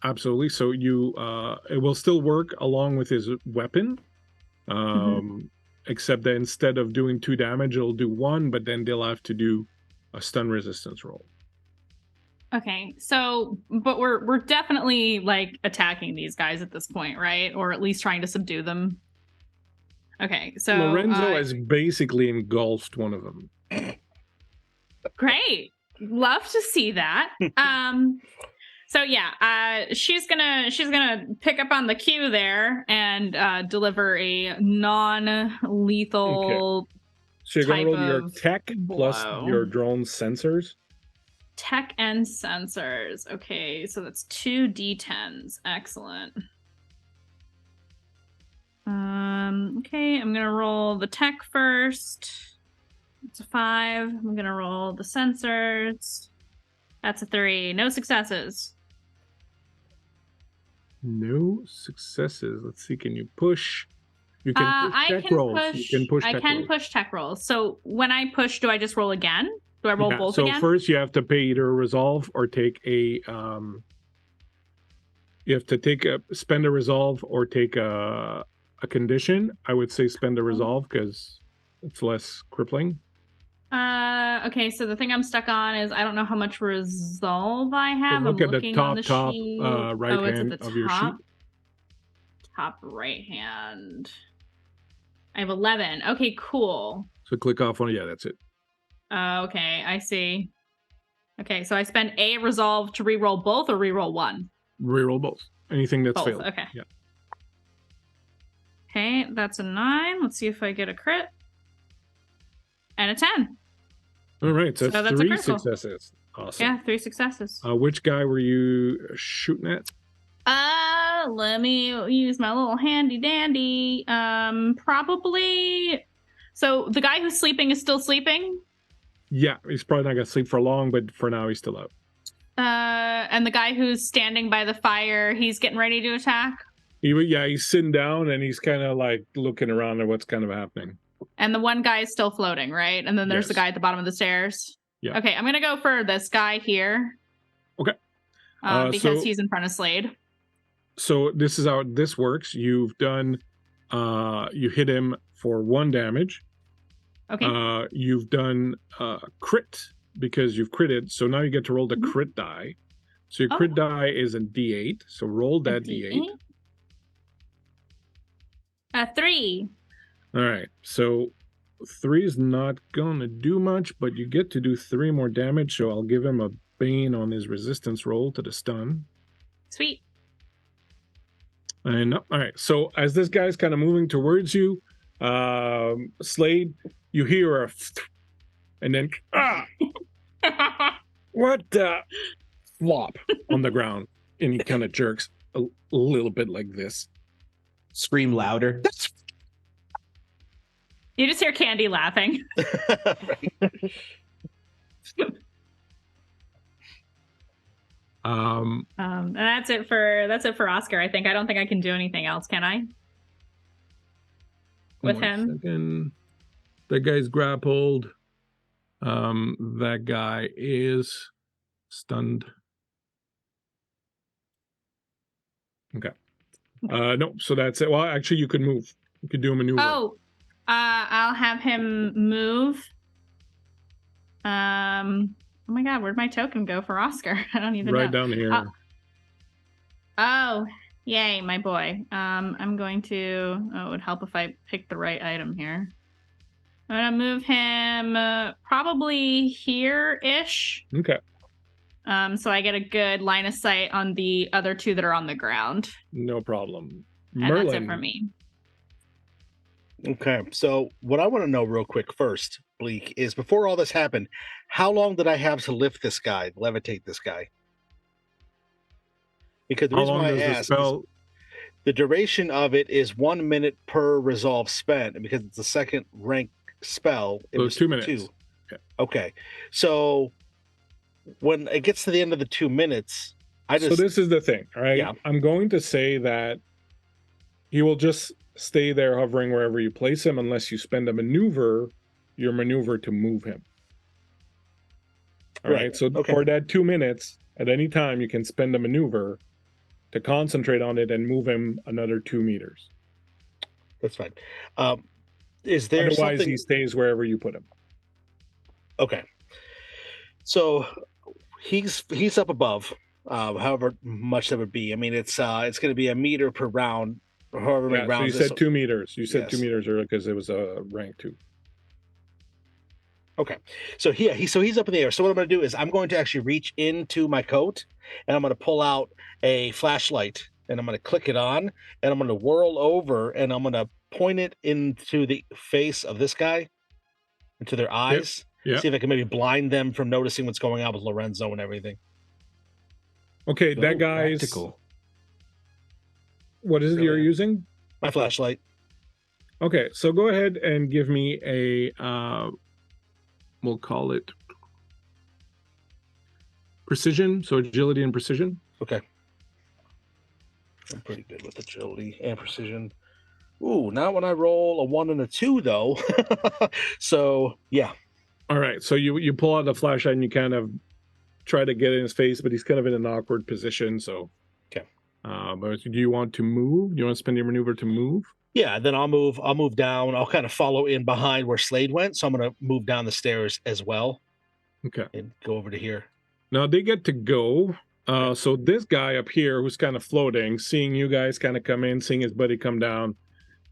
A: Absolutely. So you it will still work along with his weapon. Except that instead of doing 2 damage, it'll do 1, but then they'll have to do a stun resistance roll.
E: Okay, so but we're definitely like attacking these guys at this point, right? Or at least trying to subdue them. Okay, so
A: Lorenzo has basically engulfed one of them.
E: Great, love to see that. So yeah, she's gonna pick up on the cue there and deliver a non-lethal.
A: Okay. So you're gonna roll your tech plus
E: blow.
A: your drone sensors.
E: Tech and sensors. Okay, so that's 2 D10s. Excellent. Okay, I'm gonna roll the tech first. It's a 5. I'm gonna roll the sensors. That's a 3. No successes.
A: No successes. Let's see. Can you push? You can push tech rolls. You can push.
E: I can push tech rolls. So when I push, do I just roll again? Do I roll both again?
A: So first, you have to pay either a resolve or take a. You have to spend a resolve or take a condition. I would say spend a resolve because it's less crippling.
E: Okay, so the thing I'm stuck on is I don't know how much resolve I have.
A: So look
E: I'm
A: at the top right hand of your sheet.
E: Top right hand. I have 11. Okay, cool.
A: So click off on that's it.
E: Okay, I see. Okay, so I spend a resolve to reroll both or reroll 1?
A: Reroll both. Anything that's failed.
E: Okay.
A: Yeah.
E: Okay, that's a 9. Let's see if I get a crit. And a 10.
A: All right, so that's 3 successes. Awesome.
E: Yeah, 3 successes.
A: Which guy were you shooting at?
E: Let me use my little handy dandy. Probably. So the guy who's sleeping is still sleeping?
A: Yeah, he's probably not gonna sleep for long, but for now he's still up.
E: And the guy who's standing by the fire, he's getting ready to attack?
A: He's sitting down and he's kind of like looking around at what's kind of happening.
E: And the one guy is still floating, right? And then there's the guy at the bottom of the stairs.
A: Yeah.
E: Okay, I'm gonna go for this guy here.
A: Okay.
E: Because he's in front of Slade.
A: So this is how this works. You've done, you hit him for 1 damage.
E: Okay.
A: You've done crit because you've critted. So now you get to roll the crit die. So your crit die is a D8. So roll that D8.
E: 3.
A: All right. So 3 is not going to do much, but you get to do 3 more damage. So I'll give him a bane on his resistance roll to the stun.
E: Sweet.
A: And all right. So as this guy's kind of moving towards you, Slade, you hear a and then what the flop on the ground, and he kind of jerks a little bit like this.
D: Scream louder.
E: You just hear Candy laughing. And that's it for Oscar. I think I don't think I can do anything else, can I? With him.
A: Second. That guy's grappled. That guy is stunned. Okay. No, so that's it. Well, actually, you could move. You could do a maneuver.
E: Oh, I'll have him move. Oh my God, where'd my token go for Oscar? I don't even know.
A: Right down here.
E: Oh, yay, my boy. I'm going to. Oh, it would help if I picked the right item here. I'm gonna move him probably here-ish.
A: Okay.
E: So I get a good line of sight on the other two that are on the ground.
A: No problem.
E: And
A: Merlin.
E: that's it for me.
C: Okay, so what I want to know real quick first, Bleak, is before all this happened, how long did I have to lift this guy, levitate this guy? Because the reason why I ask is the duration of it is 1 minute per resolve spent, and because it's a second rank spell, it was
A: 2 minutes.
C: 2. Okay, so when it gets to the end of the 2 minutes,
A: So this is the thing, right?
C: Yeah.
A: I'm going to say that he will just stay there hovering wherever you place him unless you spend your maneuver to move him. All right. So for that 2 minutes, at any time, you can spend a maneuver to concentrate on it and move him another 2 meters.
C: That's fine. Is there
A: Otherwise,
C: something...
A: he stays wherever you put him.
C: Okay. So he's up above, however much that would be. I mean, it's going to be a meter per round, or however many rounds.
A: So you said 2 meters. You said 2 meters earlier because it was a rank 2.
C: Okay. So he's up in the air. So what I'm going to do is I'm going to actually reach into my coat and I'm going to pull out a flashlight and I'm going to click it on and I'm going to whirl over and I'm going to point it into the face of this guy, into their eyes.
A: Yep.
C: See if I can maybe blind them from noticing what's going on with Lorenzo and everything.
A: Okay, that guy's
D: practical.
A: What is it you're using?
C: My flashlight.
A: Okay, so go ahead and give me a we'll call it precision, so agility and precision.
C: Okay. I'm pretty good with agility and precision. Ooh, not when I roll a 1 and a 2 though. So yeah.
A: All right, so you pull out the flashlight and you kind of try to get in his face, but he's kind of in an awkward position. So
C: okay.
A: But do you want to move? Do you want to spend your maneuver to move?
C: Yeah, then I'll move down. I'll kind of follow in behind where Slade went. So I'm going to move down the stairs as well.
A: Okay.
C: And go over to here.
A: Now they get to go. So this guy up here who's kind of floating, seeing you guys kind of come in, seeing his buddy come down,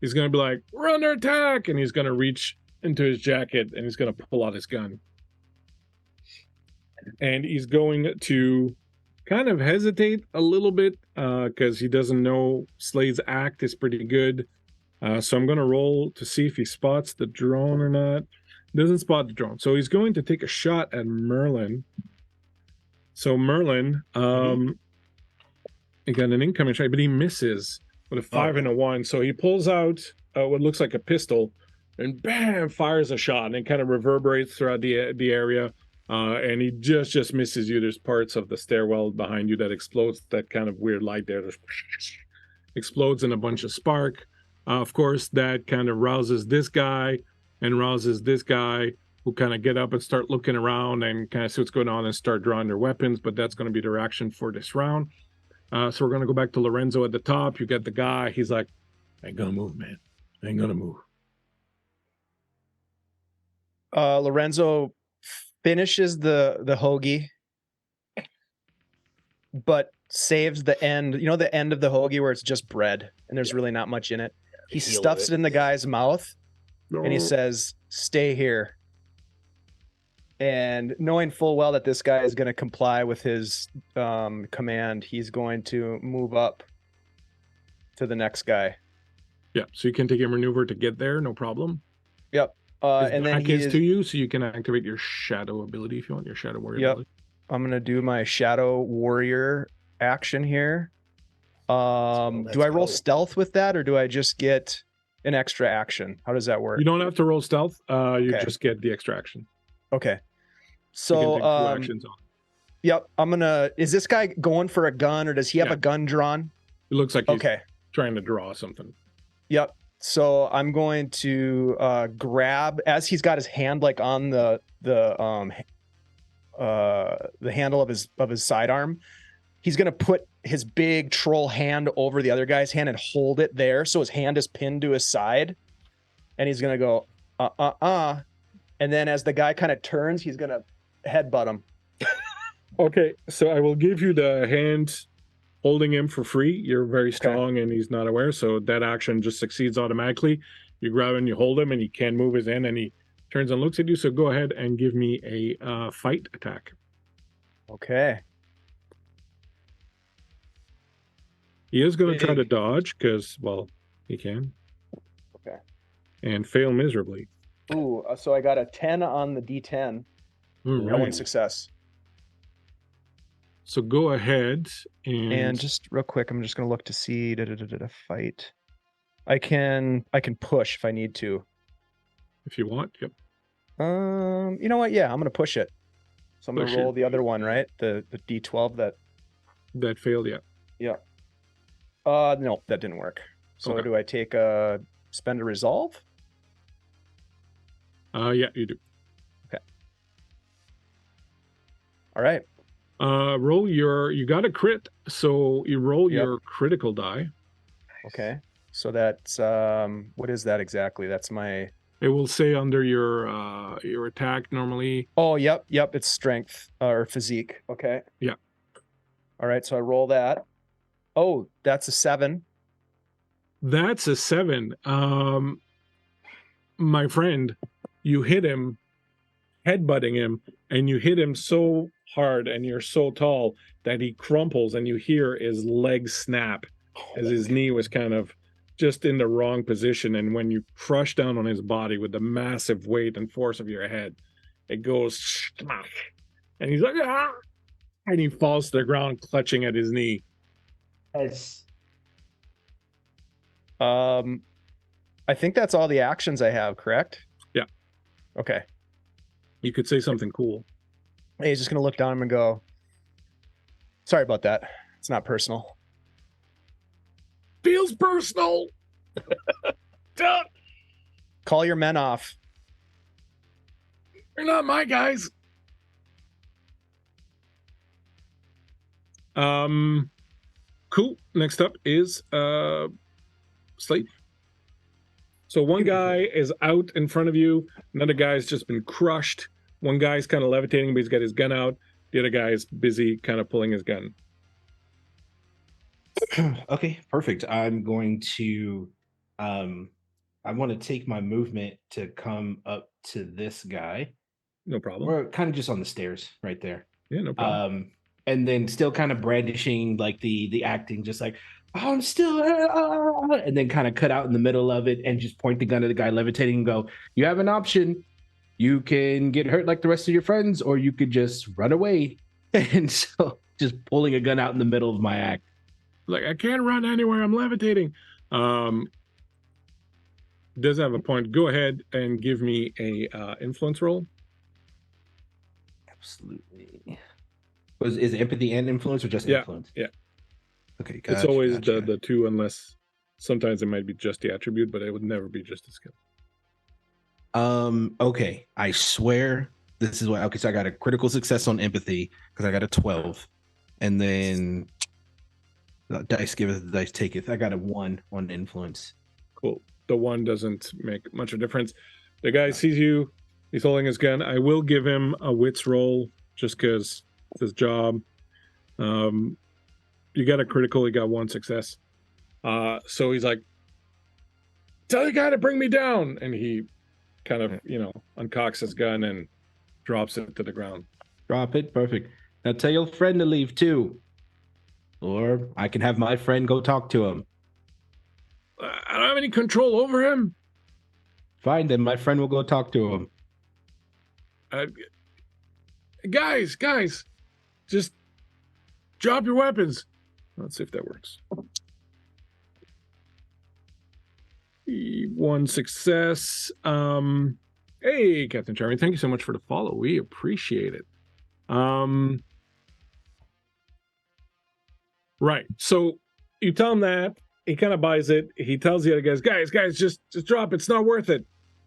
A: he's going to be like, we're under attack. And he's going to reach into his jacket and he's going to pull out his gun. And he's going to kind of hesitate a little bit because he doesn't know Slade's act is pretty good. So I'm going to roll to see if he spots the drone or not. Doesn't spot the drone. So he's going to take a shot at Merlin. So Merlin, he got an incoming shot, but he misses with a 5 and a 1. So he pulls out what looks like a pistol and bam, fires a shot and it kind of reverberates throughout the area. And he just misses you. There's parts of the stairwell behind you that explodes. That kind of weird light there explodes in a bunch of spark. Of course, that kind of rouses this guy and rouses this guy, who kind of get up and start looking around and kind of see what's going on and start drawing their weapons. But that's going to be their action for this round. So we're going to go back to Lorenzo at the top. You get the guy. He's like, I ain't going to move, man. I ain't going to move.
B: Lorenzo finishes the hoagie, but saves the end. You know, the end of the hoagie where it's just bread and there's really not much in it. He stuffs it in the guy's mouth and he says, stay here. And knowing full well that this guy is going to comply with his command, he's going to move up to the next guy.
A: Yeah, so you can take a maneuver to get there, no problem.
B: Yep. And then
A: he is to you, so you can activate your shadow ability if you want your shadow warrior ability.
B: I'm going to do my shadow warrior action here. Do I roll stealth with that, or do I just get an extra action? How does that work?
A: You don't have to roll stealth. You just get the extra action.
B: Okay. So
A: you can take 2 actions on.
B: Yep. Is this guy going for a gun, or does he have
A: Yeah.
B: a gun drawn?
A: It looks like he's
B: Okay.
A: trying to draw something.
B: Yep. So I'm going to grab, as he's got his hand like on the handle of his sidearm. He's gonna put his big troll hand over the other guy's hand and hold it there, so his hand is pinned to his side, and he's gonna go and then as the guy kind of turns, he's gonna headbutt him.
A: Okay, so I will give you the hand holding him for free. You're very strong and he's not aware, so that action just succeeds automatically. You grab him, you hold him, and he can't move his hand, and he turns and looks at you. So go ahead and give me a fight attack.
B: Okay.
A: He is going to try to dodge because, well, he can.
B: Okay.
A: And fail miserably.
B: Ooh, so I got a 10 on the D10.
A: Right.
B: One success.
A: So go ahead
B: and just real quick, I'm just going to look to see fight. I can push if I need to.
A: If you want, yep.
B: You know what? Yeah, I'm going to push it. So I'm going to roll the other one, right? The D12
A: that failed, yeah.
B: Yeah. No, that didn't work. So do I take spend a resolve?
A: Yeah, you do.
B: Okay. All right.
A: Roll you got a crit, so you roll your critical die.
B: Okay. So that's what is that exactly? That's my.
A: It will say under your attack normally.
B: Oh, yep, it's strength or physique. Okay.
A: Yeah.
B: All right, so I roll that. Oh, that's a 7.
A: That's a 7. My friend, you hit him, headbutting him, and you hit him so hard, and you're so tall that he crumples, and you hear his leg snap as his knee was kind of just in the wrong position. And when you crush down on his body with the massive weight and force of your head, it goes smack, and he's like, ah! And he falls to the ground, clutching at his knee.
B: I think that's all the actions I have, correct?
A: Yeah.
B: Okay.
A: You could say something cool.
B: Hey, he's just gonna look down and go, sorry about that. It's not personal.
A: Feels personal.
B: Call your men off.
A: They're not my guys. Cool. Next up is Slate. So one guy is out in front of you, another guy's just been crushed. One guy's kind of levitating, but he's got his gun out. The other guy is busy kind of pulling his gun.
D: Okay, perfect. I'm going to I want to take my movement to come up to this guy.
A: No problem.
D: We're kind of just on the stairs right there.
A: Yeah, no problem.
D: And then still kind of brandishing like the acting, just like, oh, I'm still and then kind of cut out in the middle of it and just point the gun at the guy levitating and go, you have an option. You can get hurt like the rest of your friends, or you could just run away. And so just pulling a gun out in the middle of my act.
A: Like, I can't run anywhere. I'm levitating. Doesn't have a point. Go ahead and give me a influence roll.
D: Absolutely. Is empathy and influence or just influence?
A: Yeah.
D: Okay,
A: gotcha, it's always the two, unless sometimes it might be just the attribute, but it would never be just a skill.
D: Okay. I swear this is what. Okay, so I got a critical success on empathy because I got a 12, and then the dice giveth, the dice taketh. I got a 1 on influence.
A: Cool. The 1 doesn't make much of a difference. The guy sees you. He's holding his gun. I will give him a wits roll just because it's his job. You got a critical. He got 1 success. So he's like, tell the guy to bring me down. And he kind of, uncocks his gun and drops it to the ground.
D: Drop it. Perfect. Now tell your friend to leave too. Or I can have my friend go talk to him.
A: I don't have any control over him.
D: Fine, then my friend will go talk to him.
A: Guys, just drop your weapons. Let's see if that works. 1 success. Hey, Captain Charming, thank you so much for the follow. We appreciate it. Right. So you tell him that. He kind of buys it. He tells the other guys, just drop it. It's not worth it.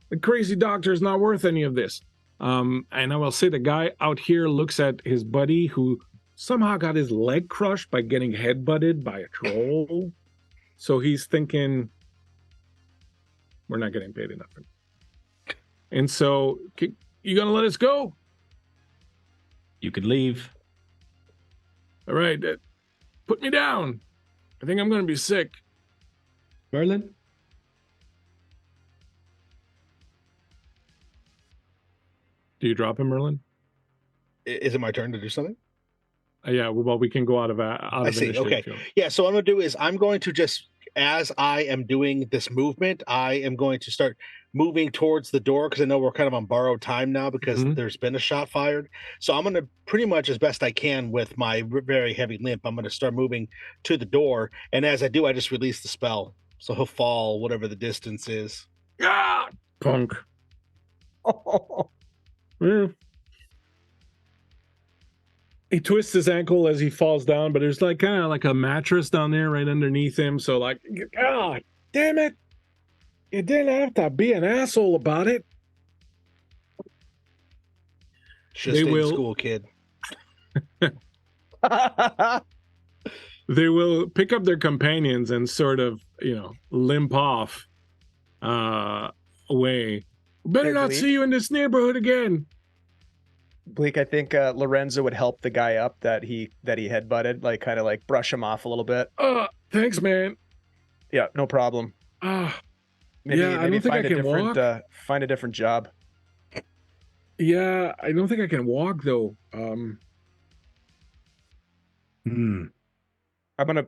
A: The crazy doctor is not worth any of this. And I will say the guy out here looks at his buddy who somehow got his leg crushed by getting headbutted by a troll. So he's thinking, we're not getting paid enough. And so, you gonna let us go?
D: You could leave.
A: All right, put me down. I think I'm gonna be sick.
D: Merlin?
A: Do you drop him, Merlin?
C: Is it my turn to do something?
A: Yeah, well, we can go out of
C: I see.
A: initiative.
C: Okay. Yeah, so what I'm going to do is I'm going to just, as I am doing this movement, I am going to start moving towards the door because I know we're kind of on borrowed time now because there's been a shot fired. So I'm going to pretty much as best I can with my very heavy limp, I'm going to start moving to the door. And as I do, I just release the spell. So he'll fall whatever the distance is.
A: Ah, punk. Yeah. He twists his ankle as he falls down, but there's like kind of like a mattress down there right underneath him. So like, God damn it. You didn't have to be an asshole about it.
C: Should stay in school, kid.
A: They will pick up their companions and sort of, limp off away. Better not see you in this neighborhood again.
B: Bleak, I think Lorenzo would help the guy up that he headbutted, like kind of like brush him off a little bit.
A: Thanks, man.
B: Yeah, no problem. Maybe
A: I don't think I can walk.
B: Find a different job.
A: Yeah, I don't think I can walk though.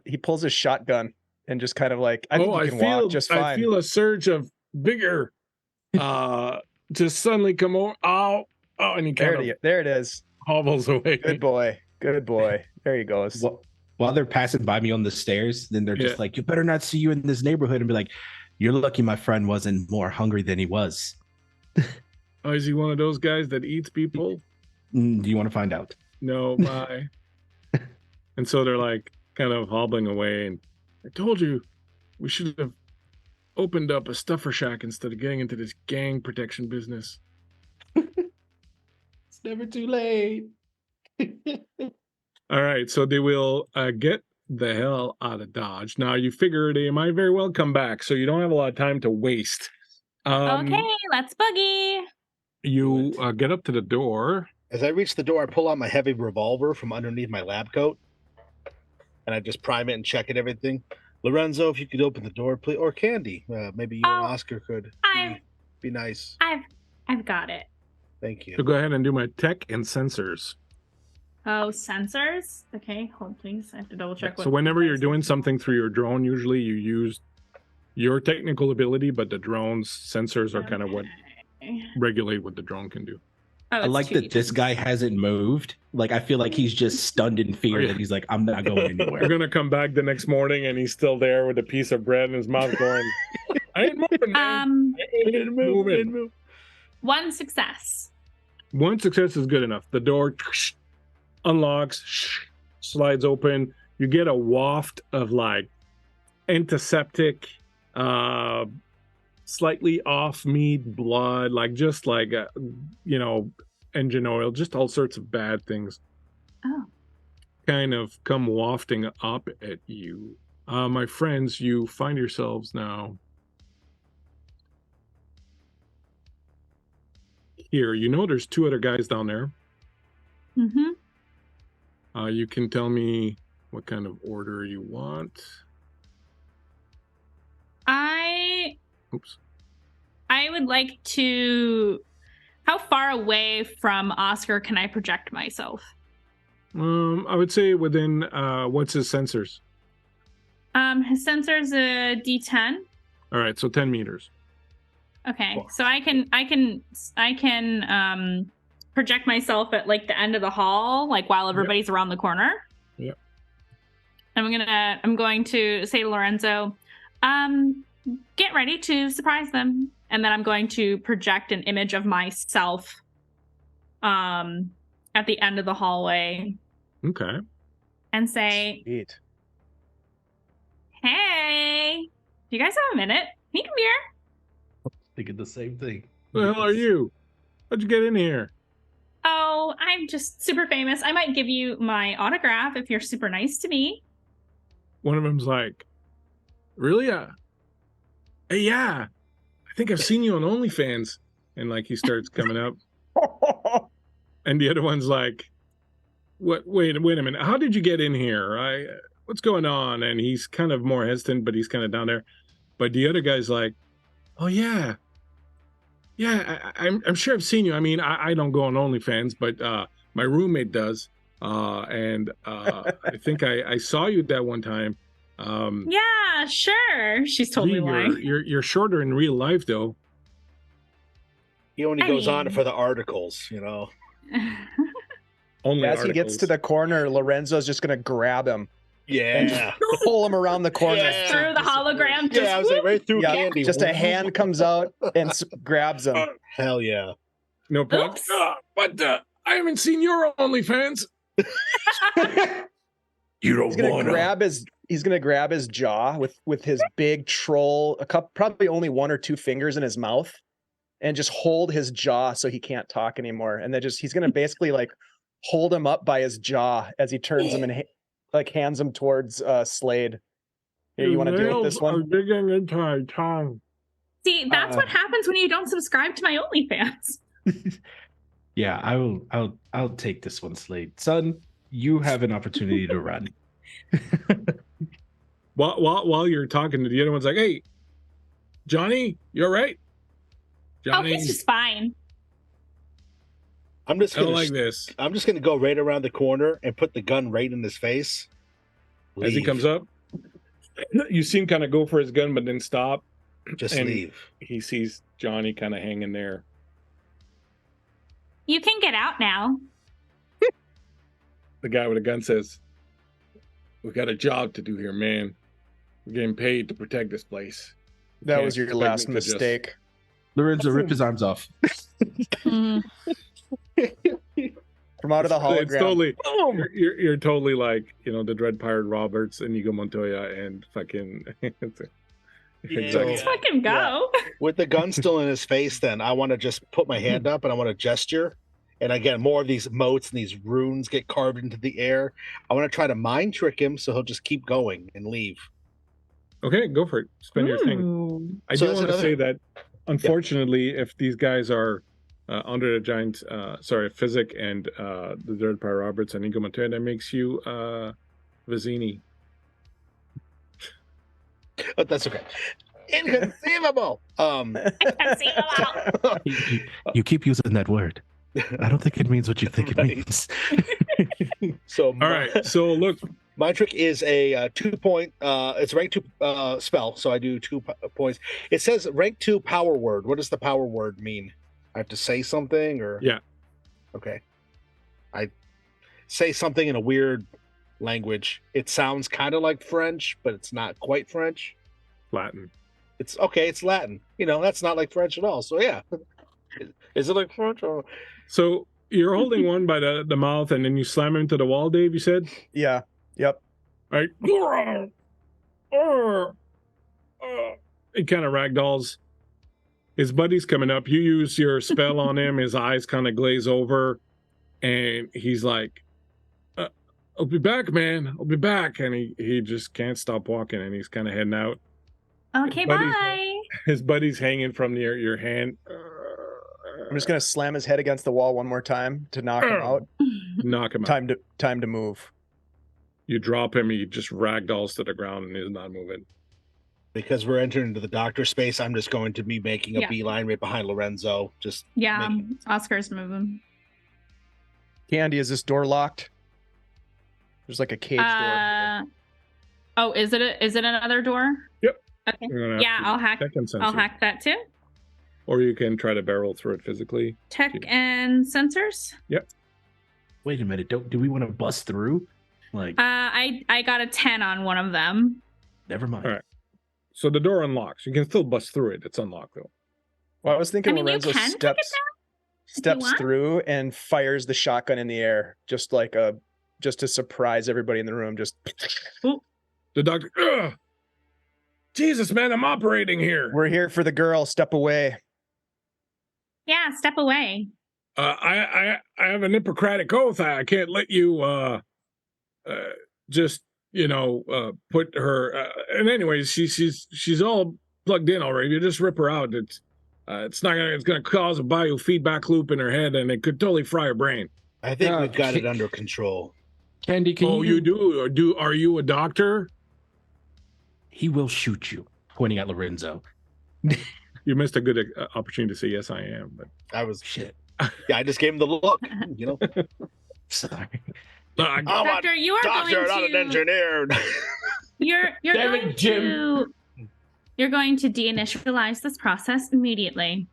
B: He pulls his shotgun and just kind of like, I think you can walk just fine.
A: I feel a surge of vigor just suddenly come over. Oh, and he
B: there it is.
A: Hobbles away.
B: Good boy. There he goes.
D: While they're passing by me on the stairs, then they're just like, you better not see you in this neighborhood, and be like, you're lucky my friend wasn't more hungry than he was.
A: Oh, is he one of those guys that eats people?
D: Do you want to find out?
A: No, bye. And so they're like kind of hobbling away, and I told you we should have opened up a stuffer shack instead of getting into this gang protection business.
D: It's never too late.
A: All right, so they will get the hell out of Dodge. Now, you figure they might very well come back, so you don't have a lot of time to waste.
E: Okay, let's boogie.
A: You get up to the door.
C: As I reach the door, I pull out my heavy revolver from underneath my lab coat, and I just prime it and check it, everything. Lorenzo, if you could open the door, please, or Candy, maybe you and Oscar could be nice.
E: I've got it.
C: Thank you.
A: So go ahead and do my tech and sensors.
E: Oh, sensors? Okay, hold please. I have to double check.
A: So whenever you're doing something through your drone, usually you use your technical ability, but the drone's sensors are kind of what regulate what the drone can do.
E: Oh,
D: I like that this guy hasn't moved. Like, I feel like he's just stunned in fear that he's like, I'm not going anywhere.
A: We're going to come back the next morning and he's still there with a piece of bread in his mouth going, I ain't moving, man. I ain't moving.
E: One success.
A: One success is good enough. The door unlocks, slides open. You get a waft of like antiseptic, slightly off meat, blood, like just like engine oil, just all sorts of bad things. Kind of come wafting up at you. My friends, you find yourselves now here. There's two other guys down there. You can tell me what kind of order you want. I would like to... How far away from Oscar can I project myself? I would say within, what's his sensors?
E: His sensor's a D10.
A: All right, so 10 meters.
E: Okay, so I can project myself at like the end of the hall, like while everybody's around the corner.
A: Yep.
E: I'm going to say to Lorenzo, get ready to surprise them. And then I'm going to project an image of myself at the end of the hallway.
A: Okay.
E: And say,
B: Sweet.
E: Hey, do you guys have a minute? Can you come here?
D: Thinking the same thing.
A: Who the hell are you? How'd you get in here?
E: Oh, I'm just super famous. I might give you my autograph if you're super nice to me.
A: One of them's like, really? Hey, yeah. I think I've seen you on OnlyFans. And like he starts coming up. And the other one's like, what? Wait a minute. How did you get in here? What's going on? And he's kind of more hesitant, but he's kind of down there. But the other guy's like, oh, yeah. Yeah, I'm sure I've seen you. I mean, I don't go on OnlyFans, but my roommate does. And I think I saw you that one time.
E: Yeah, sure. She's totally lying.
A: You're shorter in real life, though.
C: He only goes on for the articles, you know.
A: Only
B: as he gets to the corner, Lorenzo's just gonna grab him.
C: Yeah.
B: Pull him around the corner.
C: Yeah.
E: Through the hologram.
C: Yeah, I was like right through Candy.
B: Just a hand comes out and grabs him.
C: Hell yeah.
A: No problem. But I haven't seen your OnlyFans. You don't
B: He's gonna grab his jaw with his big troll, probably only 1 or 2 fingers in his mouth, and just hold his jaw so he can't talk anymore. And then he's gonna basically like hold him up by his jaw as he turns him and like hands him towards Slade. Here, you want to deal with this one?
A: Are digging into my tongue.
E: See, that's what happens when you don't subscribe to my OnlyFans.
D: Yeah, I'll take this one, Slade. Son, you have an opportunity to run.
A: While you're talking to the other one's like, hey, Johnny, you all right? Johnny,
E: Oh, he's just fine.
C: I'm just
A: I don't
C: gonna
A: like this.
C: I'm just gonna go right around the corner and put the gun right in his face.
A: As he comes up, you see him kind of go for his gun, but then stop.
C: Just
A: and
C: leave.
A: He sees Johnny kind of hanging there.
E: You can get out now.
A: The guy with a gun says, we got a job to do here, man. We're getting paid to protect this place.
B: That was your last mistake.
D: Lorenzo, rip his arms off.
E: Mm.
B: From out of the hologram.
A: It's totally, you're totally like, you know, the Dread Pirate Roberts, Inigo Montoya, and fucking... Exactly.
E: Let's fucking go.
C: Yeah. With the gun still in his face, then I want to just put my hand up and I want to gesture. And again, more of these motes and these runes get carved into the air. I want to try to mind trick him so he'll just keep going and leave.
A: Okay, go for it. Spend your thing. I do want to say that, unfortunately, if these guys are under the giant, Physic and the Dread Pirate Roberts and Inigo Montoya, that makes you Vizzini.
C: But that's okay. Inconceivable.
E: Inconceivable.
D: You keep using that word. I don't think it means what you think it means.
C: So
A: all right. So look,
C: my trick is a 2-point. It's rank 2 spell, so I do 2 points. It says rank 2 power word. What does the power word mean? I have to say something, or
A: yeah.
C: Okay. I say something in a weird language. It sounds kind of like French, but it's not quite French.
A: Latin.
C: It's okay. It's Latin. You know, that's not like French at all. So yeah, is it like French? Or...
A: So you're holding one by the mouth, and then you slam him into the wall, Dave. You said,
B: yeah, yep.
A: All right. He kind of ragdolls. His buddy's coming up. You use your spell on him. His eyes kind of glaze over, and he's like, I'll be back, man. I'll be back. And he just can't stop walking, and he's kind of heading out.
E: Okay, bye.
A: His buddy's hanging from your hand.
B: I'm just gonna slam his head against the wall one more time to knock him out.
A: Knock him out.
B: Time to move.
A: You drop him, he just ragdolls to the ground and is not moving.
C: Because we're entering into the doctor space, I'm just going to be making a beeline right behind Lorenzo. Just
E: Oscar's moving.
B: Candy, is this door locked? There's like a cage door.
E: Oh, is it another door?
A: Yep.
E: Okay. Yeah, I'll hack that too.
A: Or you can try to barrel through it physically.
E: Tech and sensors?
A: Yep.
D: Wait a minute. Do we want to bust through? Like
E: I got a 10 on one of them.
D: Never mind.
A: All right. So the door unlocks. You can still bust through it. It's unlocked though.
B: Well, I was thinking Lorenzo steps through and fires the shotgun in the air, just to surprise everybody in the room. Just
A: the doctor. Jesus, man, I'm operating here.
B: We're here for the girl. Step away.
E: Yeah, step away.
A: I have an Hippocratic oath. I can't let you just put her. And anyways, she's all plugged in already. You just rip her out. It's gonna cause a biofeedback loop in her head, and it could totally fry her brain.
C: I think we've got it under control.
D: Candy,
A: you do? Are you a doctor?
D: He will shoot you, pointing at Lorenzo.
A: You missed a good opportunity to say yes, I am. But
C: I was
D: shit.
C: Yeah, I just gave him the look.
D: Sorry.
E: Doctor, you are
C: doctor,
E: going
C: not
E: to...
C: an engineer.
E: You're going to deinitialize this process immediately.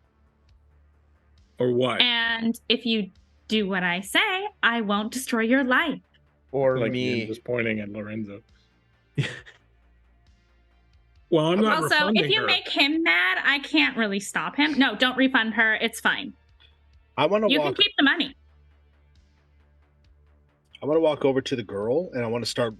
A: Or what?
E: And if you do what I say, I won't destroy your life.
B: Or
A: like
B: me.
A: Just pointing at Lorenzo. Well, I'm not
E: also,
A: refunding
E: if you
A: her.
E: make him mad, I can't really stop him. No, don't refund her. It's fine.
C: I want to
E: You can keep the money.
C: I want to walk over to the girl, and I want to start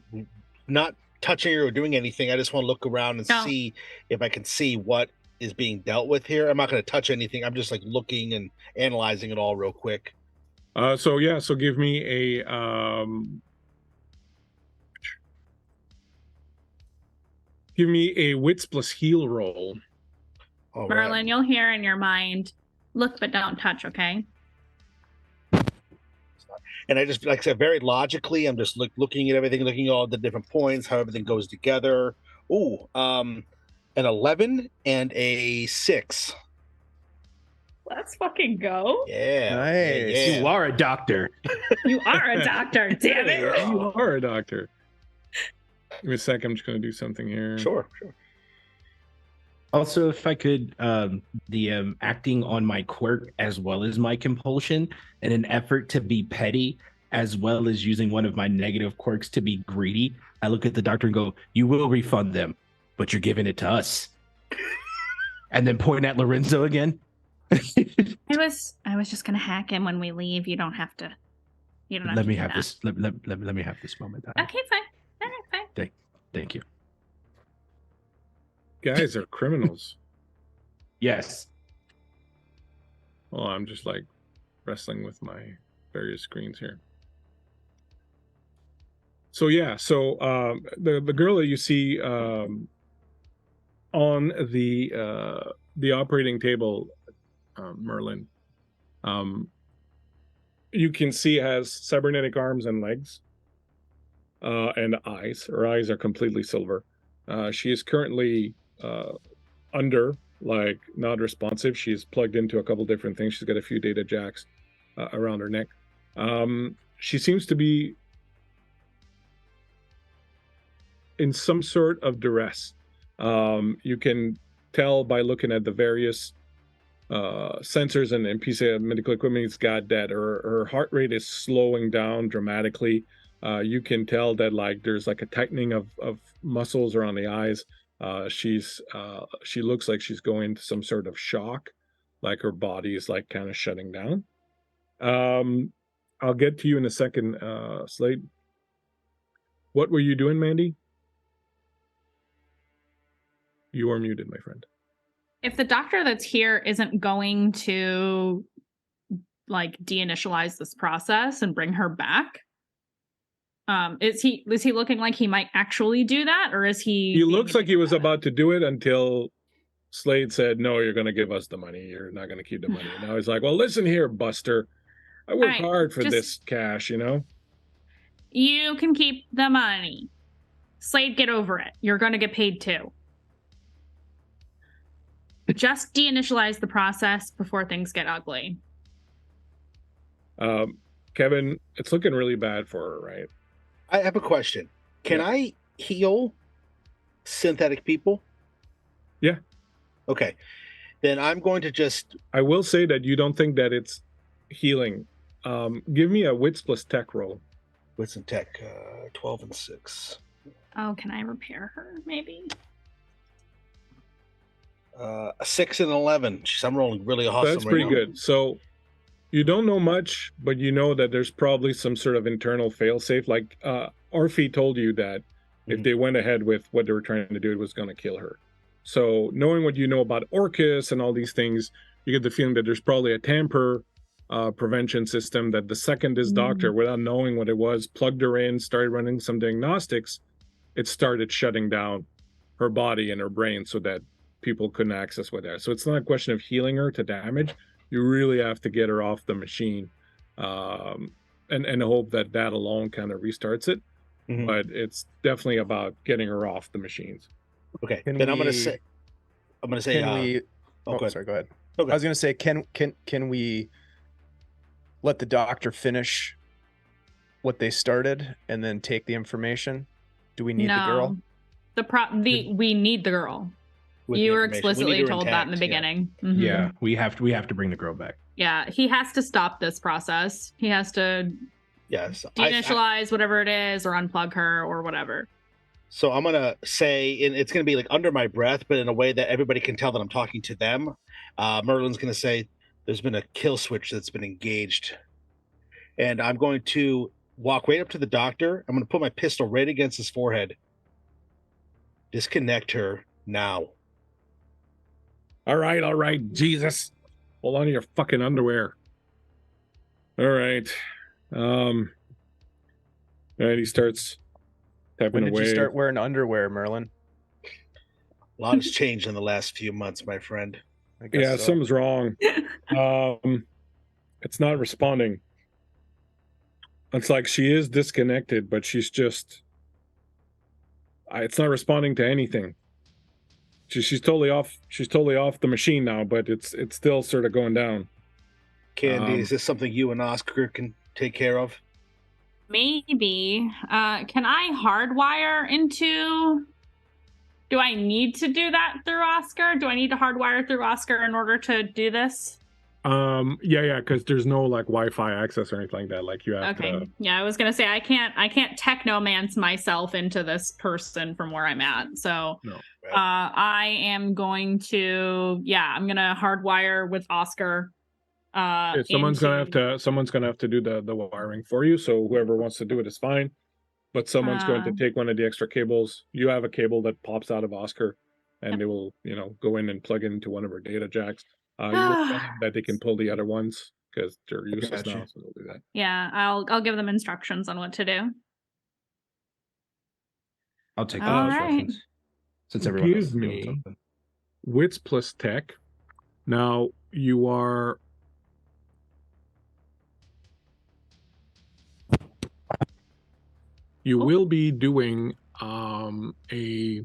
C: not touching her or doing anything. I just want to look around and see if I can see what is being dealt with here. I'm not going to touch anything. I'm just like looking and analyzing it all real quick.
A: So give me a wits plus heal roll.
C: All
E: Merlin,
C: right.
E: you'll hear in your mind, look but don't touch, okay?
C: And I just, like I said, very logically, I'm just looking at everything, looking at all the different points, how everything goes together. Ooh, an 11 and a 6.
E: Let's fucking go.
C: Yeah.
B: Nice.
C: Yeah.
D: You are a doctor.
E: You are a doctor, damn it.
A: Yeah, you are a doctor. Give me a sec. I'm just going to do something here.
C: Sure.
D: Also, if I could, the acting on my quirk as well as my compulsion in an effort to be petty, as well as using one of my negative quirks to be greedy, I look at the doctor and go, "You will refund them, but you're giving it to us." And then point at Lorenzo again.
E: I was just gonna hack him when we leave. You don't have to. You don't have
D: Let
E: to
D: me
E: do
D: have
E: that.
D: this. Let me have this moment.
E: Okay, fine. All right, fine.
D: Thank you.
A: Guys are criminals.
D: Yes.
A: Well, I'm just like wrestling with my various screens here. So the girl that you see on the operating table, Merlin, you can see has cybernetic arms and legs, and eyes. Her eyes are completely silver. She is currently not responsive. She's plugged into a couple different things. She's got a few data jacks around her neck. She seems to be in some sort of duress. You can tell by looking at the various sensors and piece of medical equipment it's got that her heart rate is slowing down dramatically. You can tell that there's a tightening of muscles around the eyes. She looks like she's going into some sort of shock, like her body is kind of shutting down. I'll get to you in a second, Slade. What were you doing, Mandy? You are muted, my friend.
E: If the doctor that's here isn't going to deinitialize this process and bring her back, is he looking like he might actually do that, or is he?
A: He looks like he was about to do it until Slade said, "No, you're going to give us the money. You're not going to keep the money." And now he's like, "Well, listen here, Buster. I work hard for this cash,
E: You can keep the money. Slade, get over it. You're going to get paid too. Just deinitialize the process before things get ugly."
A: Kevin, it's looking really bad for her, right?
C: I have a question. Can I heal synthetic people?
A: Yeah.
C: Okay. Then I'm going to just...
A: I will say that you don't think that it's healing. Give me a wits plus tech roll.
C: Wits and tech, 12 and 6.
E: Oh, can I repair her, maybe?
C: A 6 and 11. Jeez, I'm rolling really awesome.
A: That's pretty good. So you don't know much, but you know that there's probably some sort of internal failsafe. Orphe told you that if they went ahead with what they were trying to do, it was going to kill her. So knowing what you know about Orcus and all these things, you get the feeling that there's probably a tamper prevention system that the second this doctor, without knowing what it was, plugged her in, started running some diagnostics, it started shutting down her body and her brain so that people couldn't access what that. So it's not a question of healing her to damage. You really have to get her off the machine, and hope that alone kind of restarts it.
C: Mhm.
A: But it's definitely about getting her off the machines.
C: Okay.
B: Can
C: Then I'm
B: we-
C: gonna say.
B: Can we?
C: Oh, go ahead.
B: Sorry. Go ahead.
C: Okay.
B: I was gonna say, can we let the doctor finish what they started and then take the information? Do we need the girl?
E: We need the girl.
C: With
E: You
C: the
E: were
C: information. We
E: explicitly
C: need her
E: told that in the
C: intact, yeah.
E: beginning. Mhm.
D: Yeah, we have to bring the girl back.
E: Yeah, he has to stop this process. He has to
C: Yes.
E: deinitialize whatever it is or unplug her or whatever.
C: So I'm gonna say, and it's gonna be like under my breath, but in a way that everybody can tell that I'm talking to them. Merlin's gonna say, "There's been a kill switch that's been engaged," and I'm going to walk right up to the doctor. I'm gonna put my pistol right against his forehead. Disconnect her now.
A: All right, Jesus. Hold on to your fucking underwear. All right. And he starts tapping
B: When did
A: away.
B: you start wearing underwear, Merlin?
C: A lot has changed in the last few months, my friend.
B: I guess
A: Yeah,
B: so.
A: something's wrong. It's not responding. It's like she is disconnected, but she's just it's not responding to anything. She's totally off. She's totally off the machine now, but it's still sort of going down.
C: Candy, is this something you and Oscar can take care of?
E: Maybe. Can I hardwire into... Do I need to do that through Oscar? Do I need to hardwire through Oscar in order to do this?
A: Yeah, because there's no like Wi-Fi access or anything like that. Like you have to.
E: Yeah, I was gonna say I can't technomance myself into this person from where I'm at. So
A: No.
E: I am going to I'm gonna hardwire with Oscar.
A: Someone's gonna have to do the wiring for you. So whoever wants to do it is fine. But someone's going to take one of the extra cables. You have a cable that pops out of Oscar, and they will, go in and plug it into one of her data jacks. You will tell them that they can pull the other ones because they're useless
D: Gotcha.
A: now, so they'll do that.
E: Yeah, I'll give them instructions on what to do.
D: I'll take
E: All
D: the
E: right.
D: instructions. Since everyone else is
A: Give
D: doing
A: me
D: something.
A: wits plus tech. Now you are. You will be doing the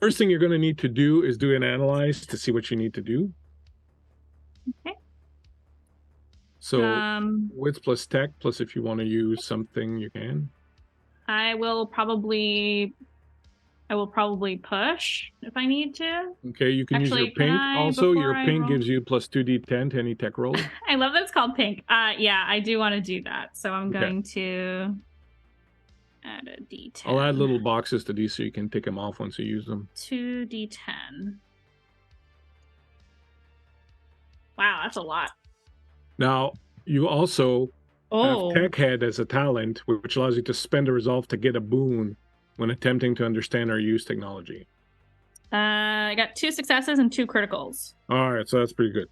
A: first thing you're going to need to do is do an analyze to see what you need to do.
E: Okay.
A: So wits plus tech, plus if you want to use something, you can.
E: I will probably push if I need to.
A: Okay, you can
E: Actually,
A: use your pink.
E: can I,
A: Also,
E: before
A: your
E: I
A: pink
E: roll?
A: gives you plus 2d10 to any tech roll.
E: I love that it's called pink. Yeah, I do want to do that. So I'm
A: Okay.
E: going to add a D10.
A: I'll add little boxes to these so you can take them off once you use them.
E: 2D10. Wow, that's a lot.
A: Now, you also
E: Oh,
A: have Tech Head as a talent, which allows you to spend a resolve to get a boon when attempting to understand or use technology.
E: I got 2 successes and 2 criticals.
A: All right, so that's pretty good.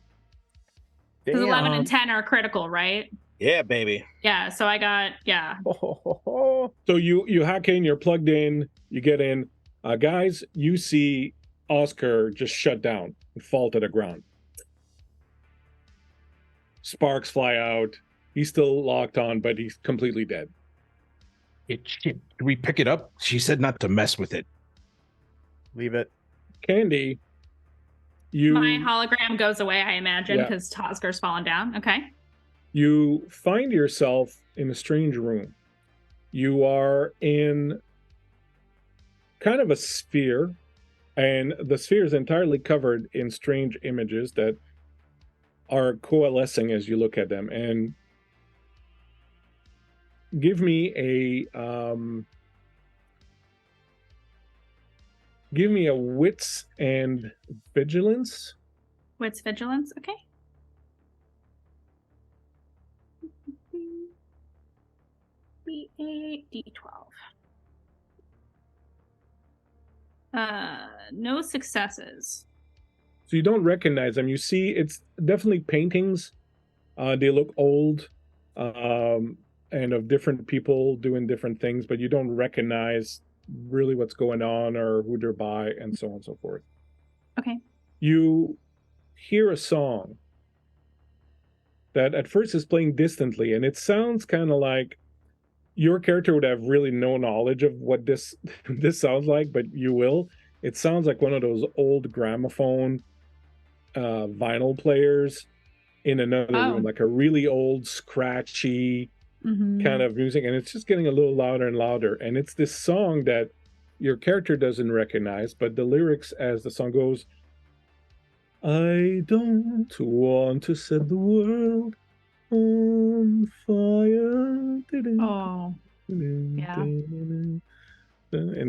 E: Because 11 and 10 are critical, right?
C: Yeah, baby.
E: Yeah, so I got,
A: So you hack in, you're plugged in, you get in. Guys, you see Oscar just shut down and fall to the ground. Sparks fly out. He's still locked on, but he's completely dead.
D: Shit. Do we pick it up? She said not to mess with it.
B: Leave it.
A: Candy, you
E: my hologram goes away, I imagine,
A: Yeah.
E: because Oscar's fallen down. Okay.
A: you find yourself in a strange room. You are in kind of a sphere, and the sphere is entirely covered in strange images that are coalescing as you look at them. And give me a wits and vigilance.
E: Wits vigilance. Okay. D8, D12. No successes.
A: So you don't recognize them. You see, it's definitely paintings. They look old, and of different people doing different things, but you don't recognize really what's going on or who they're by, and so on and so forth.
E: Okay.
A: You hear a song that at first is playing distantly, and it sounds kind of like your character would have really no knowledge of what this this sounds like, but you will. It sounds like one of those old gramophone vinyl players in another room, like a really old, scratchy kind of music, and it's just getting a little louder and louder. And it's this song that your character doesn't recognize, but the lyrics as the song goes, I don't want to set the world on fire.
E: Oh, yeah.
A: And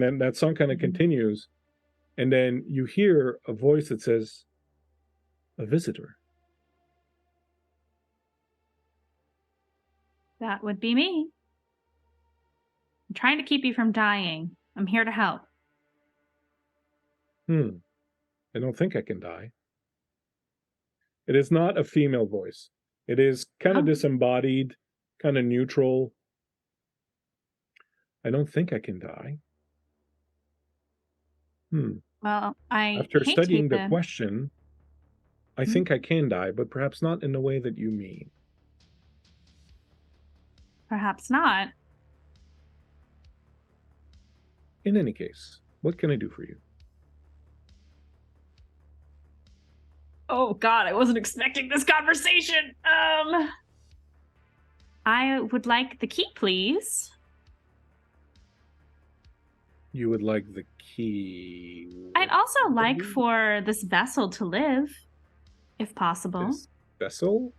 A: then that song kind of continues, and then you hear a voice that says, a visitor.
E: That would be me. I'm trying to keep you from dying. I'm here to help.
A: I don't think I can die. It is not a female voice. It is kind of disembodied, kind of neutral. I don't think I can die.
E: Well,
A: after studying the question, I think I can die, but perhaps not in the way that you mean.
E: Perhaps not.
A: In any case, what can I do for you?
E: Oh God, I wasn't expecting this conversation. I would like the key, please.
A: You would like the key?
E: I'd also like for this vessel to live, if possible.
A: This vessel?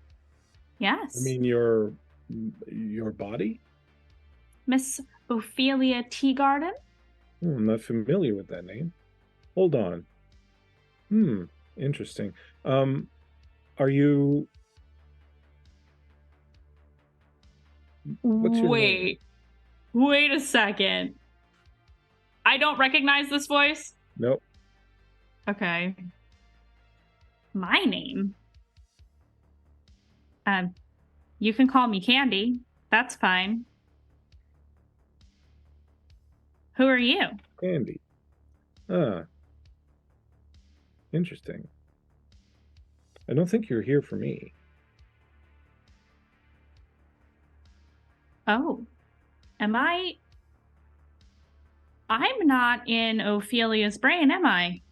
E: Yes.
A: I mean, your body?
E: Miss Ophelia Teagarden?
A: I'm not familiar with that name. Hold on. Interesting. Are you... What's your name?
E: Wait a second. I don't recognize this voice?
A: Nope.
E: Okay. My name? You can call me Candy. That's fine. Who are you?
A: Candy. Interesting. I don't think you're here for me.
E: Oh. Am I? I'm not in Ophelia's brain, am I?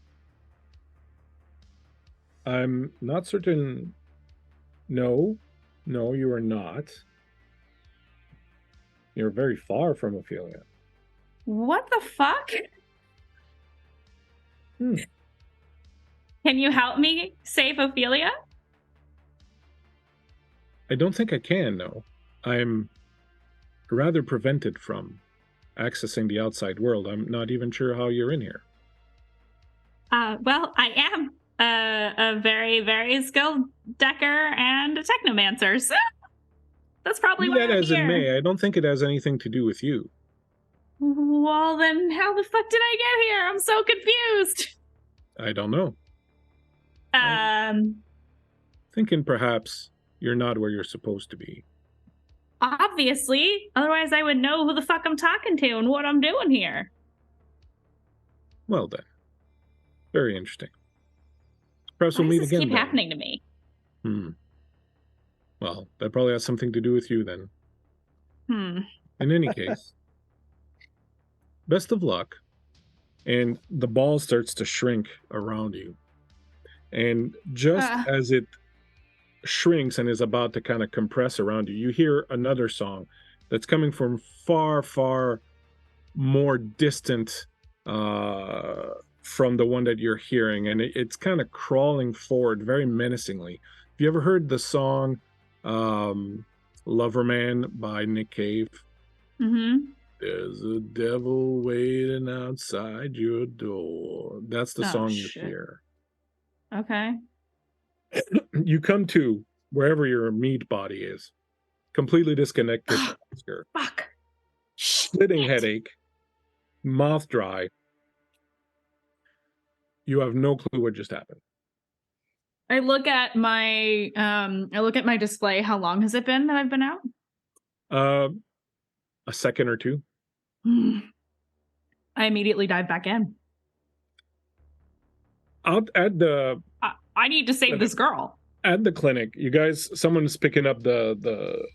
A: I'm not certain. No, you are not. You're very far from Ophelia.
E: What the fuck? Can you help me save Ophelia?
A: I don't think I can, no. I'm rather prevented from accessing the outside world. I'm not even sure how you're in here.
E: Well, I am a very, very skilled decker and a technomancer, so that's probably why I'm here.
A: As it may, I don't think it has anything to do with you.
E: Well, then how the fuck did I get here? I'm so confused.
A: I don't know.
E: Thinking
A: perhaps you're not where you're supposed to be.
E: Obviously. Otherwise, I would know who the fuck I'm talking to and what I'm doing here.
A: Well then. Very interesting. Perhaps we'll meet again.
E: Why does this keep happening to me?
A: Well, that probably has something to do with you then. In any case, best of luck. And the ball starts to shrink around you. And just as it shrinks and is about to kind of compress around you, you hear another song that's coming from far, far more distant from the one that you're hearing. And it's kind of crawling forward very menacingly. Have you ever heard the song Lover Man by Nick Cave? There's a devil waiting outside your door. That's the song you hear.
E: Okay.
A: You come to wherever your meat body is, completely disconnected.
E: Fuck.
A: Splitting headache, mouth dry. You have no clue what just happened.
E: I look at my display. How long has it been that I've been out?
A: A second or two.
E: I immediately dive back in.
A: Out at the
E: I need to save this girl.
A: At the clinic, you guys, someone's picking up the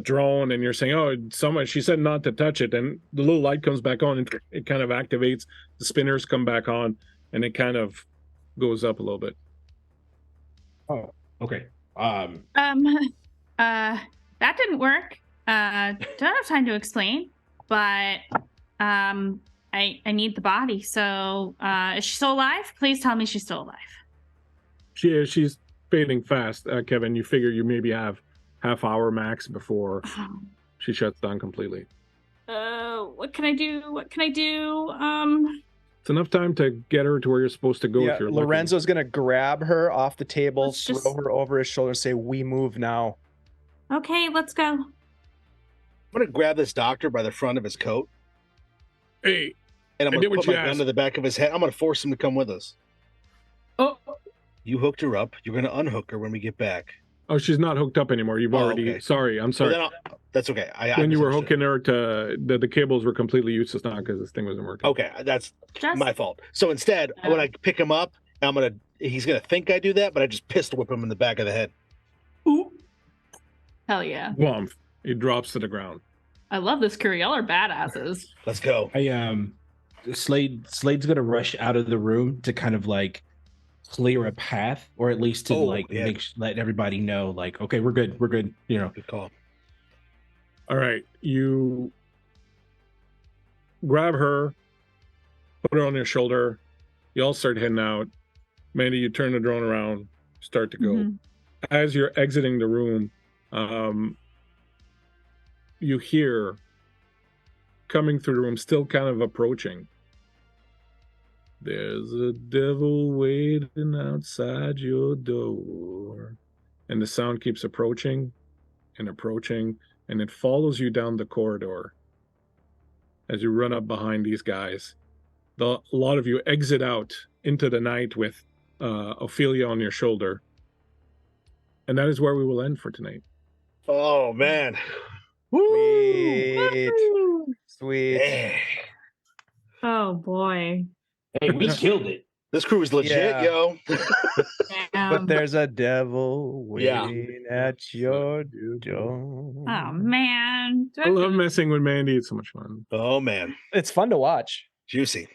A: drone, and you're saying, "Oh, someone." She said not to touch it, and the little light comes back on, and it kind of activates. The spinners come back on, and it kind of goes up a little bit.
D: Oh, okay.
E: That didn't work. Don't have time to explain, but I need the body. So, is she still alive? Please tell me she's still alive.
A: She's fading fast, Kevin. You figure you maybe have half hour max before she shuts down completely.
E: What can I do?
A: It's enough time to get her to where you're supposed to go.
B: Yeah,
A: if you're
B: Lorenzo's gonna grab her off the table,
E: Let's
B: throw her over his shoulder, and say, "We move now."
E: Okay, let's go.
C: I'm gonna grab this doctor by the front of his coat,
A: Hey,
C: and I'm
A: I
C: gonna
A: did what
C: put
A: you
C: my gun
A: asked.
C: to the back of his head. I'm gonna force him to come with us.
E: Oh,
C: You hooked her up. You're gonna unhook her when we get back.
A: oh, she's not hooked up anymore. You've
C: Oh,
A: already.
C: okay.
A: Sorry, I'm
C: So
A: sorry.
C: then that's okay. I
A: When you were
C: misunderstood.
A: hooking her to the cables were completely useless now because this thing wasn't working.
C: Okay, that's
E: just
C: my fault. So instead, when I pick him up, he's gonna think I do that, but I just pistol whip him in the back of the head.
E: Ooh. Hell yeah!
A: Womp. He drops to the ground.
E: I love this crew. Y'all are badasses.
C: Let's go.
D: Slade's gonna rush out of the room to kind of like clear a path, or at least to let everybody know, like, okay, we're good, you know.
C: Good call.
A: All right, you grab her, put her on your shoulder. You all start heading out. Mandy, you turn the drone around, start to go.
E: Mhm.
A: As you're exiting the room, you hear coming through the room, still kind of approaching. There's a devil waiting outside your door. And the sound keeps approaching and approaching, and it follows you down the corridor as you run up behind these guys. A lot of you exit out into the night with Ophelia on your shoulder. And that is where we will end for tonight.
C: Oh man.
B: Sweet. Sweet.
C: Yeah.
E: Oh boy.
D: Hey, we killed it.
C: This crew is legit,
B: Yeah.
C: yo.
B: But there's a devil waiting at your door.
E: Oh man.
A: I love messing with Mandy. It's so much fun.
C: Oh man.
B: It's fun to watch.
C: Juicy.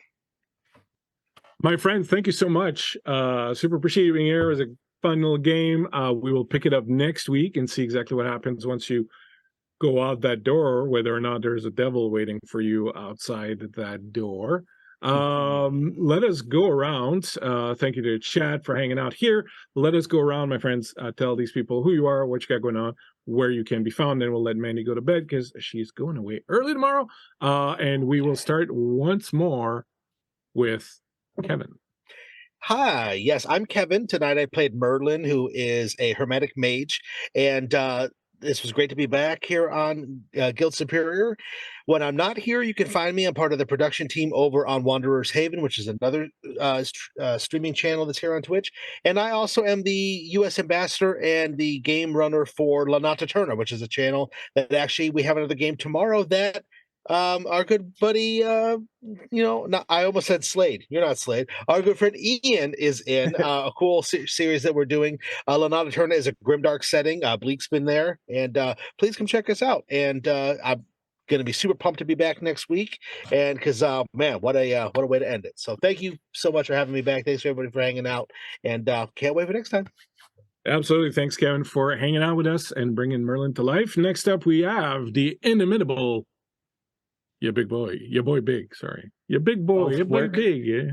A: My friends, thank you so much. Super appreciate you being here. It was a fun little game. We will pick it up next week and see exactly what happens once you go out that door, whether or not there's a devil waiting for you outside that door. Let us go around. Thank you to chat for hanging out here. Let us go around, my friends. Tell these people who you are, what you got going on, where you can be found. Then we'll let Mandy go to bed because she's going away early tomorrow. And we will start once more with Kevin.
C: Hi, yes, I'm Kevin. Tonight I played Merlin, who is a hermetic mage, and this was great to be back here on Guild Superior. When I'm not here, you can find me. I'm part of the production team over on Wanderer's Haven, which is another streaming channel that's here on Twitch. And I also am the U.S. ambassador and the game runner for La Nocturna, which is a channel that actually we have another game tomorrow that our good buddy, I almost said Slade. You're not Slade. Our good friend Ian is in a cool series that we're doing. La Nocturna is a grimdark setting. Bleak's been there, and please come check us out. And I'm gonna be super pumped to be back next week. And because man, what a way to end it. So thank you so much for having me back. Thanks for everybody for hanging out, and can't wait for next time.
A: Absolutely. Thanks, Kevin, for hanging out with us and bringing Merlin to life. Next up, we have the inimitable. Your big boy, your boy big, sorry. Your big boy, your boy big, yeah.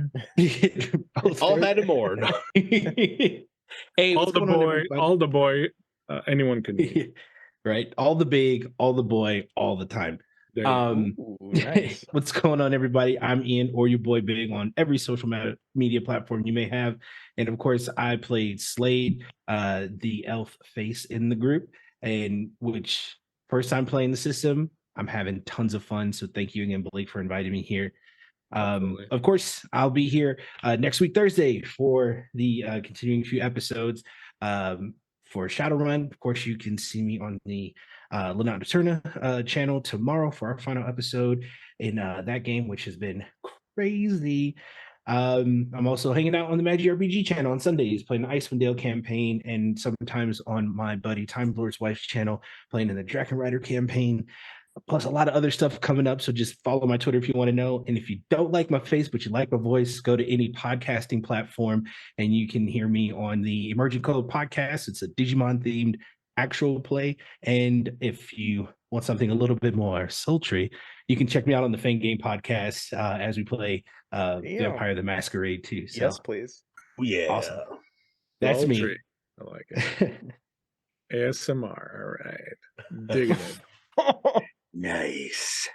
C: All that and more.
D: Hey,
A: all the boy, anyone can be.
D: Right? All the big, all the boy, all the time.
B: Ooh, nice.
D: What's going on, everybody? I'm Ian, or your boy Big, on every social media platform you may have. And of course, I played Slade, the elf face in the group, and which first time playing the system, I'm having tons of fun. So thank you again, Blake, for inviting me here. Of course, I'll be here next week, Thursday, for the continuing few episodes for Shadowrun. Of course, you can see me on the Lenat Eterna channel tomorrow for our final episode in that game, which has been crazy. I'm also hanging out on the Magic RPG channel on Sundays, playing the Icewind Dale campaign, and sometimes on my buddy Time Lord's wife's channel, playing in the Draken Rider campaign. Plus a lot of other stuff coming up. So just follow my Twitter if you want to know. And if you don't like my face, but you like my voice, go to any podcasting platform and you can hear me on the Emerging Code podcast. It's a Digimon themed actual play. And if you want something a little bit more sultry, you can check me out on the Fang Game podcast as we play Vampire the Masquerade too. So,
B: yes, please.
C: Yeah.
D: Awesome. That's
A: Sultry.
D: me.
A: I like it. ASMR. All right. Digging it.
C: Nice.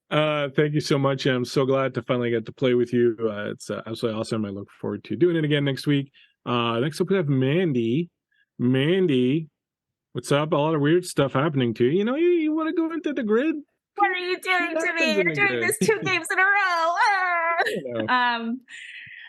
A: Thank you so much. I'm so glad to finally get to play with you. It's absolutely awesome. I look forward to doing it again next week. Next up we have Mandy. Mandy, what's up? A lot of weird stuff happening to you. You know, you want to go into the grid?
E: What are you doing to me? You're doing this 2 games in a row.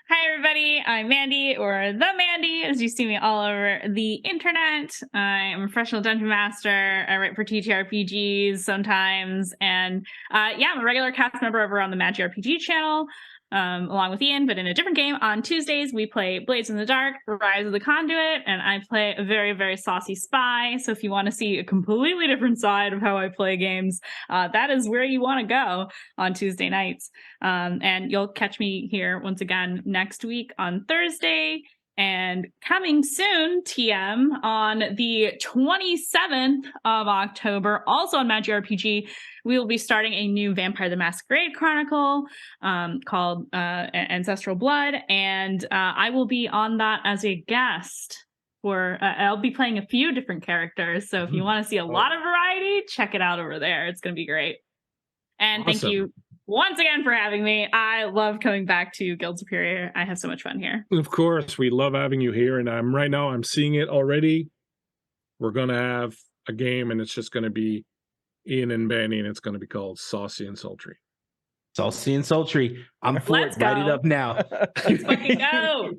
E: Hi, everybody. I'm Mandy, or the Mandy, as you see me all over the internet. I'm a professional dungeon master. I write for TTRPGs sometimes. And I'm a regular cast member over on the Magic RPG channel, along with Ian, but in a different game. On Tuesdays, we play Blades in the Dark, Rise of the Conduit, and I play a very, very saucy spy. So if you want to see a completely different side of how I play games, that is where you want to go on Tuesday nights. And you'll catch me here once again next week on Thursday. And coming soon, TM, on the 27th of October, also on Magic RPG, we will be starting a new Vampire the Masquerade Chronicle called Ancestral Blood. And I will be on that as a guest. I'll be playing a few different characters. So if you want to see a lot of variety, check it out over there. It's going to be great. And
A: Awesome.
E: Thank you once again for having me. I love coming back to Guild Superior. I have so much fun here.
A: Of course, we love having you here. And I'm seeing it already. We're going to have a game, and it's just going to be Ian and Benny, and it's going to be called Saucy and Sultry.
D: Saucy and sultry. I'm for
E: Let's
D: it. Write it
E: go.
D: up now.
E: Let's fucking go.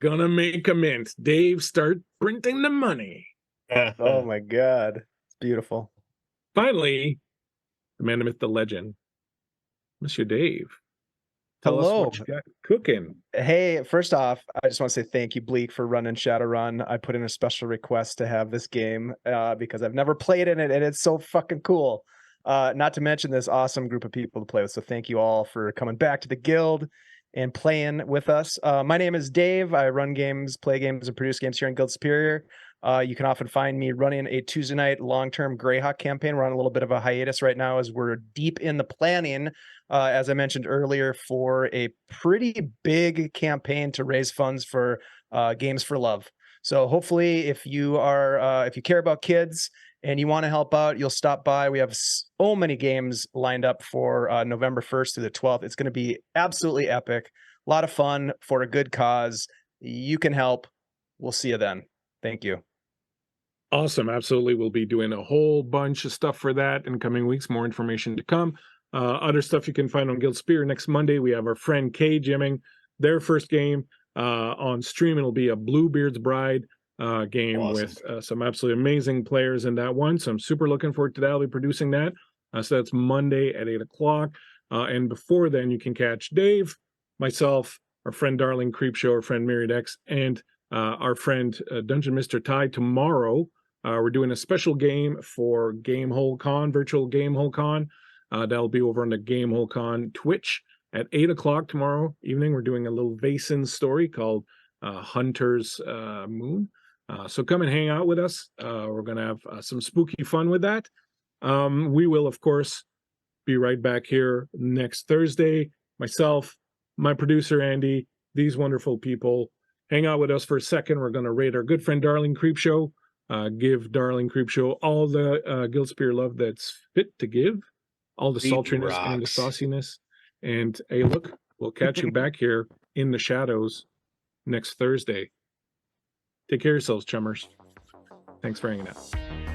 A: Gonna make a mint. Dave, start printing the money.
B: Oh my god, it's beautiful.
A: Finally, the man, the myth, the legend, Monsieur Dave. Tell
B: Hello.
A: us what you got cooking.
B: Hey, first off, I just want to say thank you, Bleak, for running Shadowrun. I put in a special request to have this game because I've never played in it, and it's so fucking cool. Not to mention this awesome group of people to play with. So thank you all for coming back to the guild and playing with us. My name is Dave. I run games, play games, and produce games here in Guild Superior. You can often find me running a Tuesday night long-term Greyhawk campaign. We're on a little bit of a hiatus right now as we're deep in the planning, as I mentioned earlier, for a pretty big campaign to raise funds for Games for Love. So hopefully if you care about kids and you want to help out, you'll stop by. We have so many games lined up for November 1st through the 12th. It's going to be absolutely epic. A lot of fun for a good cause. You can help. We'll see you then. Thank you.
A: Awesome. Absolutely. We'll be doing a whole bunch of stuff for that in coming weeks. More information to come. Other stuff you can find on Guild Spear. Next Monday, we have our friend Kay jamming their first game on stream. It'll be a Bluebeard's Bride game with some absolutely amazing players in that one. So I'm super looking forward to that. I'll be producing that. So that's Monday at 8 o'clock. And before then, you can catch Dave, myself, our friend Darling Creepshow, our friend Myriad X, and our friend Dungeon Mr. Ty tomorrow. We're doing a special game for Gamehole Con, virtual Gamehole Con. That'll be over on the Gamehole Con Twitch at 8 o'clock tomorrow evening. We're doing a little Vaesen story called Hunter's Moon. So come and hang out with us. We're going to have some spooky fun with that. We will, of course, be right back here next Thursday. Myself, my producer, Andy, these wonderful people. Hang out with us for a second. We're going to rate our good friend Darling Creepshow. Give Darling Creepshow all the Guild Spear love that's fit to give. All the sultriness and the sauciness. And hey, look, we'll catch you back here in the shadows next Thursday. Take care of yourselves, chummers. Thanks for hanging out.